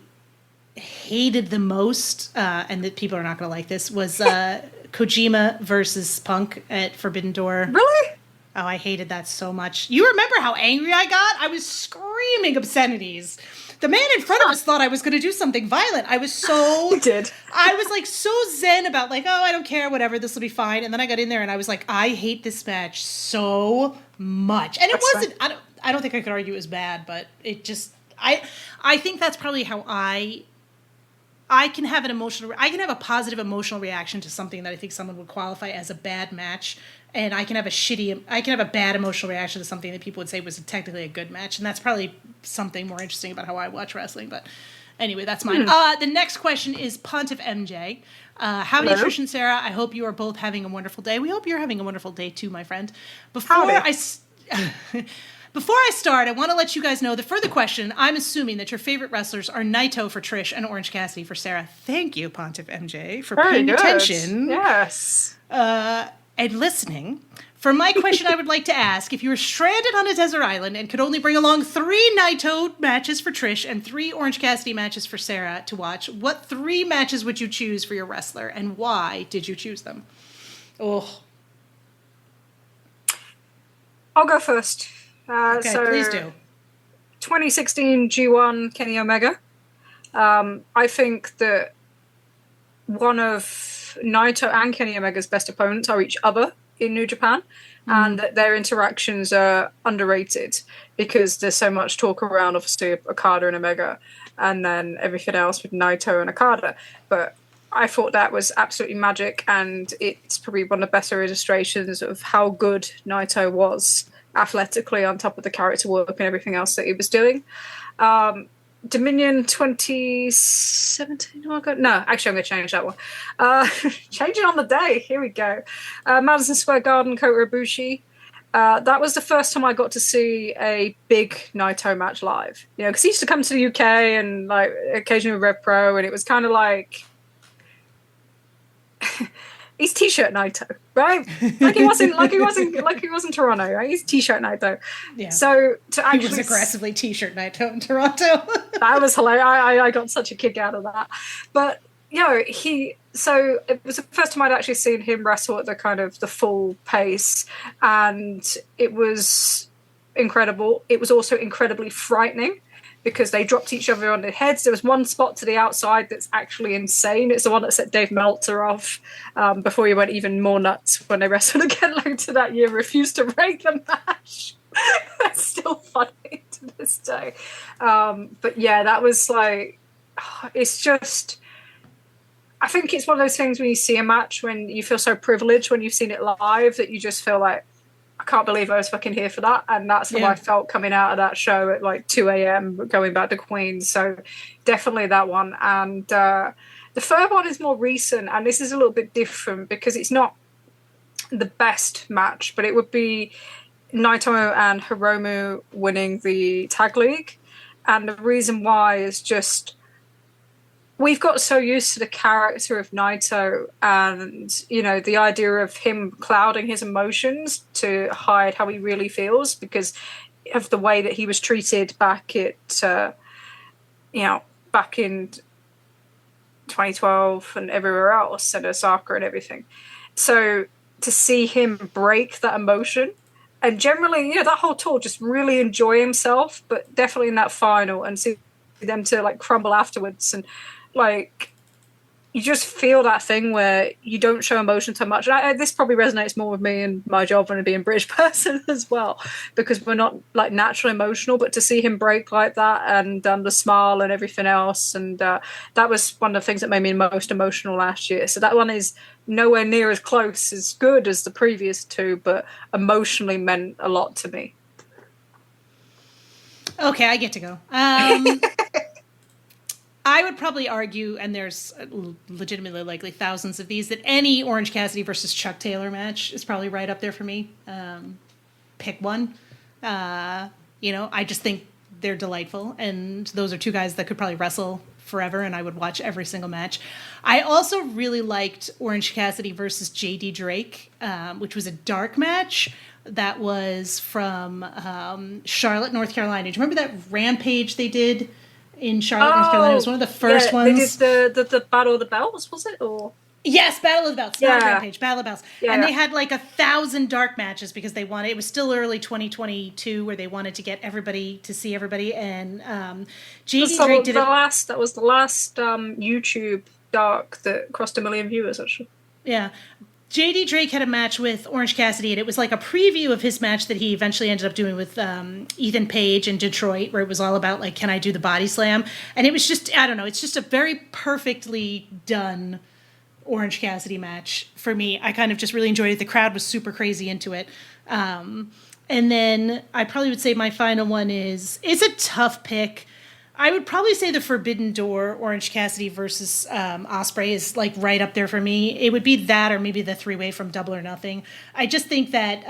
hated the most, and that people are not going to like this, was Kojima versus Punk at Forbidden Door. Really? Oh, I hated that so much. You remember how angry I got? I was screaming obscenities. The man in front of us thought I was going to do something violent. I was so... He did. I was like so zen about like, oh, I don't care, whatever, this will be fine. And then I got in there and I was like, I hate this match so much. And it wasn't... I don't think I could argue it was bad, but it just... I think that's probably how I can have an emotional... I can have a positive emotional reaction to something that I think someone would qualify as a bad match. And I can have a bad emotional reaction to something that people would say was technically a good match. And that's probably something more interesting about how I watch wrestling. But anyway, that's mine. The next question is Pontiff MJ. Howdy, Trish and Sarah. I hope you are both having a wonderful day. We hope you're having a wonderful day too, my friend. Before I start, I want to let you guys know the further question. I'm assuming that your favorite wrestlers are Naito for Trish and Orange Cassidy for Sarah. Thank you, Pontiff MJ, for paying attention. Yes. And listening. For my question, I would like to ask, if you were stranded on a desert island and could only bring along 3 Naito matches for Trish and 3 Orange Cassidy matches for Sarah to watch, what 3 matches would you choose for your wrestler, and why did you choose them? Oh. I'll go first. Okay, please do. 2016 G1 Kenny Omega. I think that one of Naito and Kenny Omega's best opponents are each other in New Japan, and that their interactions are underrated because there's so much talk around, obviously, Okada and Omega, and then everything else with Naito and Okada. But I thought that was absolutely magic, and it's probably one of the better illustrations of how good Naito was athletically on top of the character work and everything else that he was doing. Dominion 2017. Oh, God. No, actually, I'm going to change that one. Changing on the day. Here we go. Madison Square Garden, Kota Ibushi. That was the first time I got to see a big Naito match live. You know, because he used to come to the UK and like occasionally with Rev Pro, and it was kind of like he's T-shirt Naito, right? Like he wasn't Toronto, right? He's T-shirt Naito. Yeah. So to actually, he was aggressively T-shirt Naito in Toronto. That was hilarious. I got such a kick out of that. But you know, so it was the first time I'd actually seen him wrestle at the kind of the full pace, and it was incredible. It was also incredibly frightening, because they dropped each other on their heads. There was one spot to the outside that's actually insane. It's the one that set Dave Meltzer off before he went even more nuts when they wrestled again later that year, refused to break the match. That's still funny to this day. But yeah, that was like, it's just, I think it's one of those things when you see a match when you feel so privileged when you've seen it live that you just feel like, I can't believe I was fucking here for that. And that's how I felt coming out of that show at like 2 a.m. going back to Queens. So definitely that one. And the third one is more recent, and this is a little bit different because it's not the best match, but it would be Naito and Hiromu winning the tag league. And the reason why is just, we've got so used to the character of Naito and, you know, the idea of him clouding his emotions to hide how he really feels because of the way that he was treated back back in 2012 and everywhere else, and Osaka and everything. So to see him break that emotion, and generally, you know, that whole tour, just really enjoy himself, but definitely in that final and see them to like crumble afterwards, and like you just feel that thing where you don't show emotion so much. And this probably resonates more with me and my job and being a British person as well, because we're not like naturally emotional, but to see him break like that and the smile and everything else, and that was one of the things that made me most emotional last year. So that one is nowhere near as close as good as the previous two, but emotionally meant a lot to me. Okay, I get to go. I would probably argue, and there's legitimately likely thousands of these, that any Orange Cassidy versus Chuck Taylor match is probably right up there for me. Pick one. You know, I just think they're delightful, and those are two guys that could probably wrestle forever, and I would watch every single match. I also really liked Orange Cassidy versus JD Drake, which was a dark match that was from Charlotte, North Carolina. Do you remember that Rampage they did in Charlotte, North Carolina? It was one of the first ones. They did the Battle of the Belts, was it? Or yes, Battle of the Belts. Not Rampage, Battle of the Belts. Yeah. And they had like 1,000 dark matches because they wanted, it was still early 2022 where they wanted to get everybody to see everybody. And JD Drake did that was the last YouTube dark that crossed 1 million viewers, actually. Yeah. JD Drake had a match with Orange Cassidy, and it was like a preview of his match that he eventually ended up doing with Ethan Page in Detroit, where it was all about, like, can I do the body slam? And it was just, I don't know, it's just a very perfectly done Orange Cassidy match for me. I kind of just really enjoyed it. The crowd was super crazy into it. And then I probably would say my final one is, it's a tough pick. I would probably say the Forbidden Door, Orange Cassidy versus Osprey is like right up there for me. It would be that, or maybe the three-way from Double or Nothing. I just think that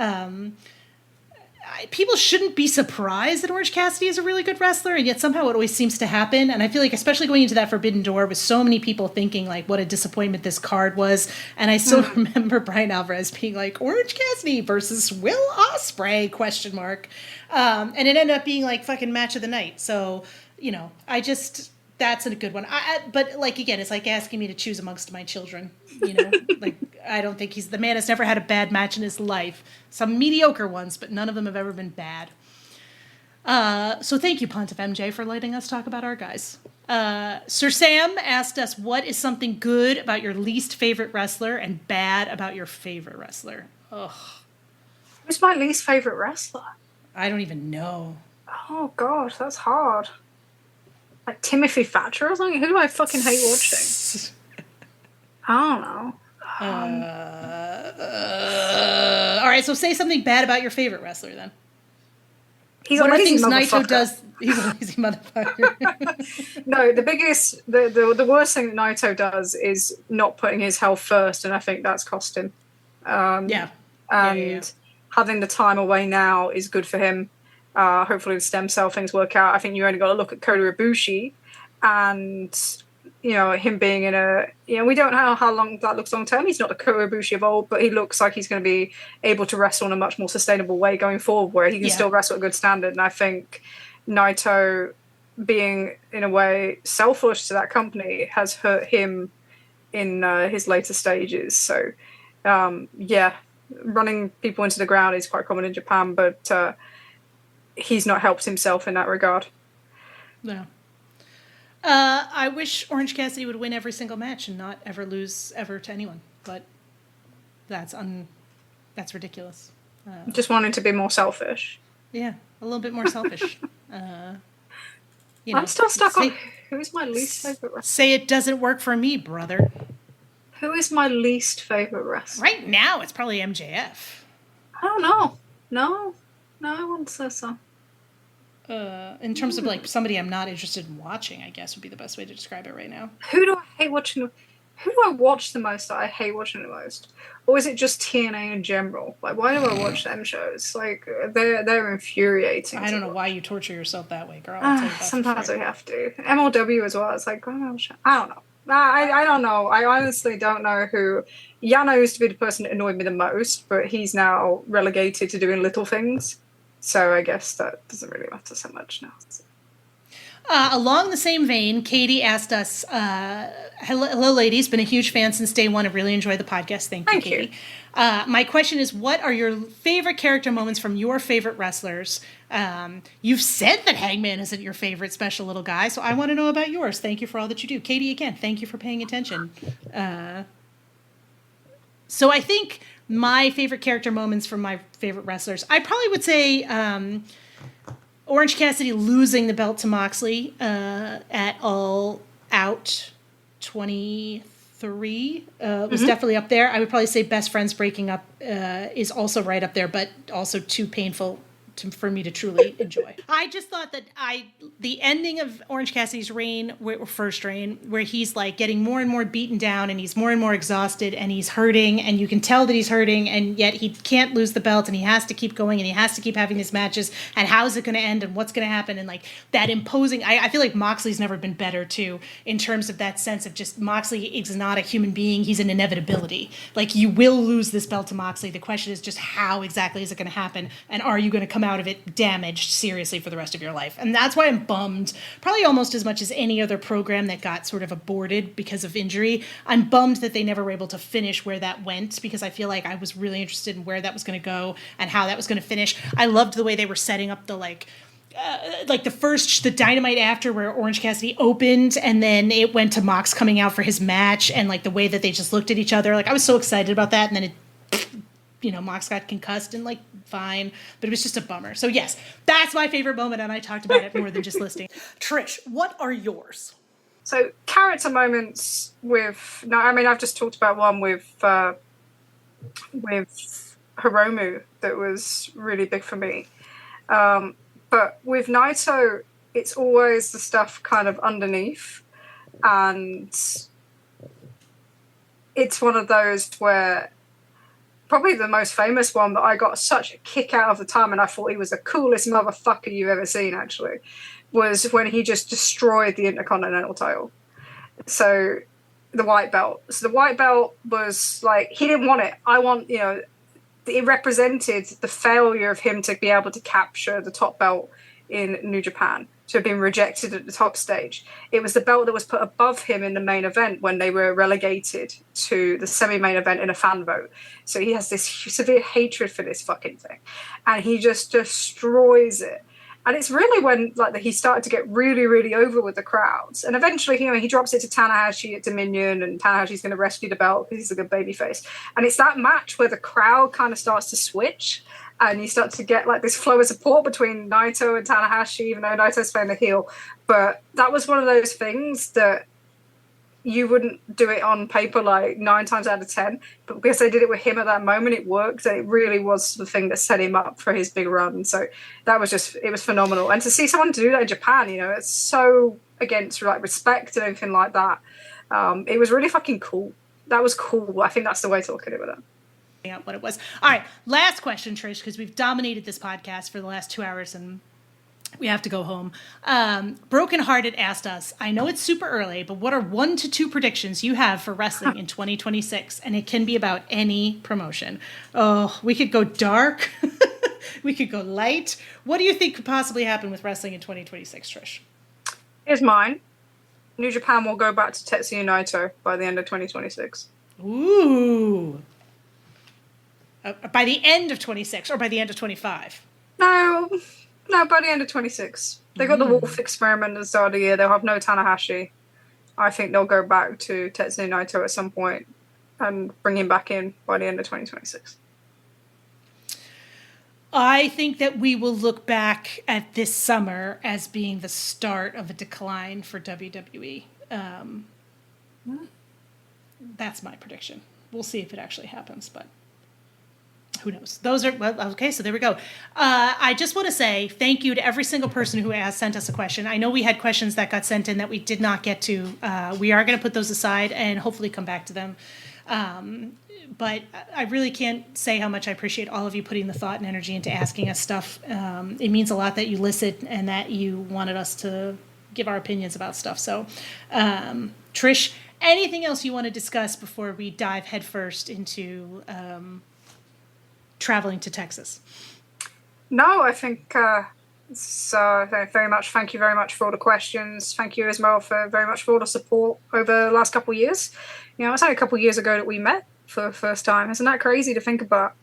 people shouldn't be surprised that Orange Cassidy is a really good wrestler, and yet somehow it always seems to happen. And I feel like, especially going into that Forbidden Door, with so many people thinking like what a disappointment this card was. And I still remember Brian Alvarez being like, Orange Cassidy versus Will Ospreay, ? And it ended up being like fucking match of the night. So, you know, that's a good one. But like, again, it's like asking me to choose amongst my children, you know, like, I don't think the man has never had a bad match in his life. Some mediocre ones, but none of them have ever been bad. So thank you, Pontiff MJ, for letting us talk about our guys. Sir Sam asked us, what is something good about your least favorite wrestler and bad about your favorite wrestler? Ugh. Who's my least favorite wrestler? I don't even know. Oh god, that's hard. Like Timothy Thatcher or something? Who do I fucking hate watching? I don't know. All right, so say something bad about your favorite wrestler then. He's What a are lazy things Naito motherfucker. does? He's a lazy motherfucker. No, the worst thing that Naito does is not putting his health first, and I think that's cost him. Yeah. And having the time away now is good for him. Hopefully the stem cell things work out. I think you only got to look at Kota Ibushi and, you know, him being in a, you know, we don't know how long that looks long term. He's not the Kota Ibushi of old, but he looks like he's going to be able to wrestle in a much more sustainable way going forward, where he can still wrestle at a good standard. And I think Naito being, in a way, selfish to that company has hurt him in his later stages. So, running people into the ground is quite common in Japan, but he's not helped himself in that regard. No. I wish Orange Cassidy would win every single match and not ever lose ever to anyone, but that's ridiculous. Just wanting to be more selfish. Yeah, a little bit more selfish. You know, I'm still stuck on who's my least favorite wrestler. Say it doesn't work for me, brother. Who is my least favorite wrestler? Right now, it's probably MJF. I don't know. No, I wouldn't say so. In terms of like somebody I'm not interested in watching, I guess would be the best way to describe it right now. Who do I hate watching? Who do I watch the most that I hate watching the most? Or is it just TNA in general? Like, why do I watch them shows? Like, they're infuriating. I don't know why you torture yourself that way, girl. I'll tell you that sometimes I have to. MLW as well. It's like, oh, I don't know. I don't know. I honestly don't know who. Yano used to be the person that annoyed me the most, but he's now relegated to doing little things. So I guess that doesn't really matter so much now. Along the same vein, Katie asked us, hello, ladies. Been a huge fan since day one. I really enjoyed the podcast. Thank you, Katie. My question is, what are your favorite character moments from your favorite wrestlers? You've said that Hangman isn't your favorite special little guy, so I want to know about yours. Thank you for all that you do. Katie, again, thank you for paying attention. So I think my favorite character moments from my favorite wrestlers, I probably would say Orange Cassidy losing the belt to Moxley at All Out 23 was definitely up there. I would probably say Best Friends breaking up is also right up there, but also too painful for me to truly enjoy. I just thought that the ending of Orange Cassidy's reign, first reign, where he's like getting more and more beaten down and he's more and more exhausted and he's hurting and you can tell that he's hurting and yet he can't lose the belt and he has to keep going and he has to keep having these matches and how is it going to end and what's going to happen and like that imposing. I feel like Moxley's never been better too in terms of that sense of just Moxley is not a human being. He's an inevitability. Like you will lose this belt to Moxley. The question is just how exactly is it going to happen and are you going to come out of it damaged seriously for the rest of your life? And that's why I'm bummed, probably almost as much as any other program that got sort of aborted because of injury. I'm bummed that they never were able to finish where that went because I feel like I was really interested in where that was going to go and how that was going to finish. I loved the way they were setting up the the Dynamite after where Orange Cassidy opened and then it went to Mox coming out for his match and like the way that they just looked at each other. Like I was so excited about that and then Mox got concussed and like fine, but it was just a bummer. So yes, that's my favorite moment and I talked about it more than just listing. Trish, what are yours? So character moments I've just talked about one with Hiromu that was really big for me. But with Naito, it's always the stuff kind of underneath and it's one of those where probably the most famous one that I got such a kick out of the time and I thought he was the coolest motherfucker you've ever seen, actually, was when he just destroyed the Intercontinental title. So the white belt. So the white belt was like, he didn't want it. It represented the failure of him to be able to capture the top belt in New Japan, to have been rejected at the top stage. It was the belt that was put above him in the main event when they were relegated to the semi-main event in a fan vote. So he has this severe hatred for this fucking thing. And he just destroys it. And it's really when he started to get really, really over with the crowds. And eventually, he drops it to Tanahashi at Dominion, and Tanahashi's going to rescue the belt because he's a good babyface. And it's that match where the crowd kind of starts to switch, and you start to get this flow of support between Naito and Tanahashi, even though Naito's playing the heel. But that was one of those things that you wouldn't do it on paper 9 times out of 10, but because they did it with him at that moment, it worked, and it really was the thing that set him up for his big run. So that was it was phenomenal. And to see someone do that in Japan, it's so against respect and everything like that. It was really fucking cool. That was cool. I think that's the way to look at it with it. Yeah, what it was. All right, last question, Trish, because we've dominated this podcast for the last 2 hours and we have to go home. Brokenhearted asked us, I know it's super early, but what are 1 to 2 predictions you have for wrestling in 2026? And it can be about any promotion. Oh, we could go dark. We could go light. What do you think could possibly happen with wrestling in 2026, Trish? Here's mine. New Japan will go back to Tetsuya Naito by the end of 2026. Ooh. By the end of 26 or by the end of 25? No, by the end of 26. They got the Wolf experiment at the start of the year. They'll have no Tanahashi. I think they'll go back to Tetsuya Naito at some point and bring him back in by the end of 2026. I think that we will look back at this summer as being the start of a decline for WWE. That's my prediction. We'll see if it actually happens, but who knows? Those are, okay, so there we go. I just want to say thank you to every single person who has sent us a question. I know we had questions that got sent in that we did not get to. We are going to put those aside and hopefully come back to them. But I really can't say how much I appreciate all of you putting the thought and energy into asking us stuff. It means a lot that you listen and that you wanted us to give our opinions about stuff. So, Trish, anything else you want to discuss before we dive headfirst into traveling to Texas? No, I think very much. Thank you very much for all the questions. Thank you as well very much for all the support over the last couple of years. It's only a couple of years ago that we met for the first time. Isn't that crazy to think about?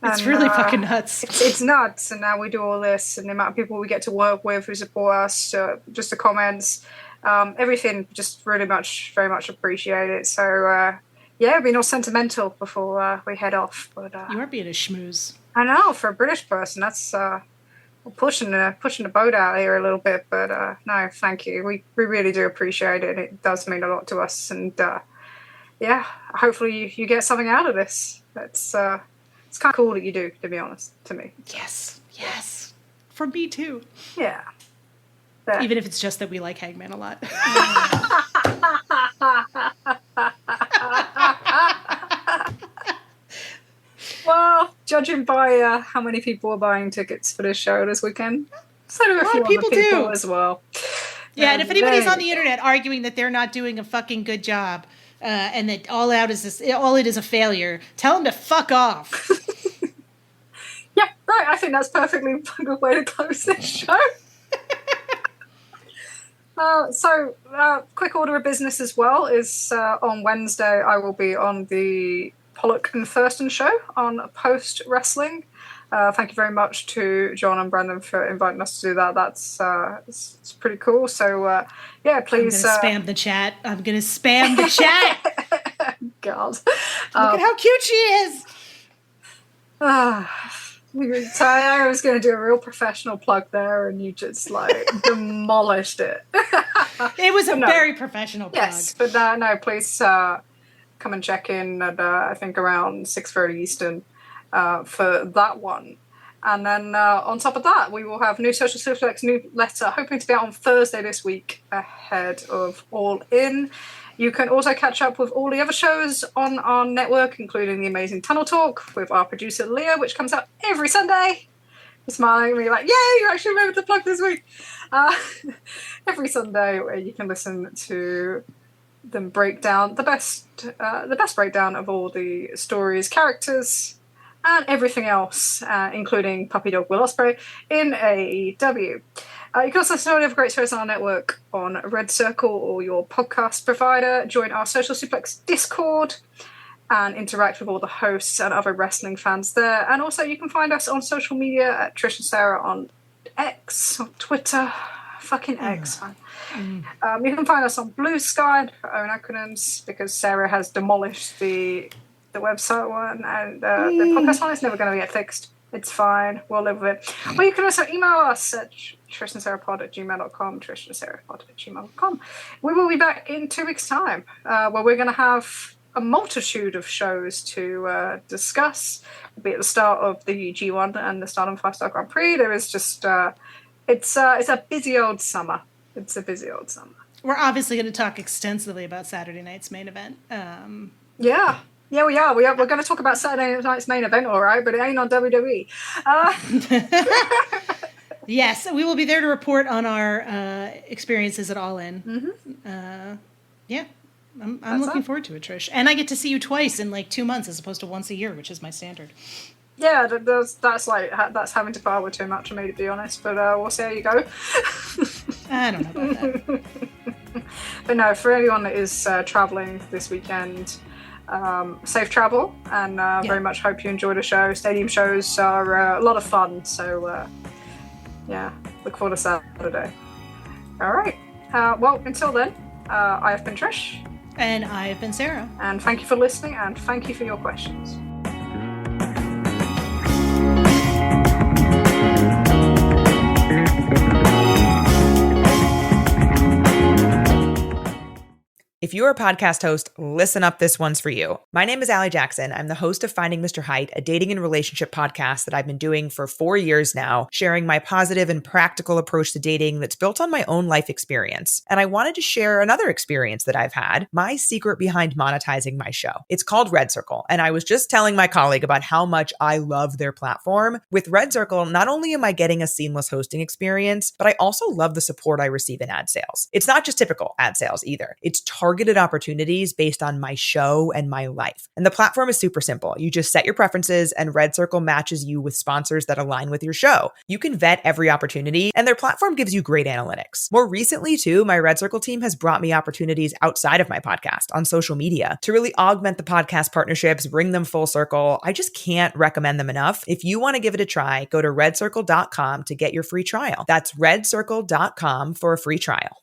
It's really fucking nuts. It's nuts, and now we do all this, and the amount of people we get to work with who support us, just the comments, everything, just really very much appreciated. So, being all sentimental before we head off. But you are being a schmooze. I know, for a British person, that's pushing the boat out here a little bit. But no, thank you. We really do appreciate it. It does mean a lot to us, and hopefully you get something out of this. It's kind of cool that you do, to be honest, to me. Yes, for me too. Yeah. Even if it's just that we like Hangman a lot. Well, judging by how many people are buying tickets for this show this weekend, so do a few other people as well. Yeah, and if anybody's on the internet arguing that they're not doing a fucking good job and that all it is a failure, tell them to fuck off. Yeah, right. I think that's perfectly a good way to close this show. Quick order of business as well is on Wednesday I will be on the Pollock and Thurston show on Post Wrestling. Thank you very much to John and Brandon for inviting us to do that. That's it's pretty cool. So please. I'm gonna spam the chat. God, look at how cute she is. So I was going to do a real professional plug there, and you just demolished it. It was a very professional plug. Yes, but no, please come and check in at I think around 6:30 Eastern for that one. And then on top of that, we will have new Social Suplex newsletter, hoping to be out on Thursday this week ahead of All In. You can also catch up with all the other shows on our network, including the amazing Tunnel Talk with our producer Leah, which comes out every Sunday. You're smiling at me like, yay, you actually remembered to plug this week. Every Sunday, where you can listen to them break down the best breakdown of all the stories, characters, and everything else, including Puppy Dog Will Osprey in AEW. You can also listen to all the other great shows on our network on Red Circle or your podcast provider. Join our Social Suplex Discord and interact with all the hosts and other wrestling fans there. And also you can find us on social media at Trish and Sarah on X, on Twitter. Fucking X, man. You can find us on Blue Sky for our own acronyms, because Sarah has demolished the website one, and the podcast one is never going to get fixed. It's fine. We'll live with it. Or you can also email us at trishandsarahpod@gmail.com, trishandsarahpod@gmail.com. We will be back in 2 weeks' time, where we're going to have a multitude of shows to discuss. We'll be at the start of the G1 and the start of 5-Star Grand Prix. There is just... It's a busy old summer. It's a busy old summer. We're obviously going to talk extensively about Saturday night's main event. Yeah, we are. We're going to talk about Saturday night's main event, all right, but it ain't on WWE. Yes, we will be there to report on our experiences at All In. Yeah, I'm looking forward to it, Trish. And I get to see you twice in like 2 months as opposed to once a year, which is my standard. Yeah, that's having to power too much for me, to be honest. But we'll see how you go. I don't know about that. But no, for anyone that is traveling this weekend, safe travel, and very much hope you enjoy the show. Stadium shows are a lot of fun, so yeah, look forward to Saturday. All right. Well, until then, I have been Trish. And I have been Sarah. And thank you for listening, and thank you for your questions. If you're a podcast host, listen up, this one's for you. My name is Allie Jackson. I'm the host of Finding Mr. Height, a dating and relationship podcast that I've been doing for 4 years now, sharing my positive and practical approach to dating that's built on my own life experience. And I wanted to share another experience that I've had, my secret behind monetizing my show. It's called Red Circle, and I was just telling my colleague about how much I love their platform. With Red Circle, not only am I getting a seamless hosting experience, but I also love the support I receive in ad sales. It's not just typical ad sales either. It's targeted opportunities based on my show and my life. And the platform is super simple. You just set your preferences and Red Circle matches you with sponsors that align with your show. You can vet every opportunity and their platform gives you great analytics. More recently too, my Red Circle team has brought me opportunities outside of my podcast on social media to really augment the podcast partnerships, bring them full circle. I just can't recommend them enough. If you want to give it a try, go to redcircle.com to get your free trial. That's redcircle.com for a free trial.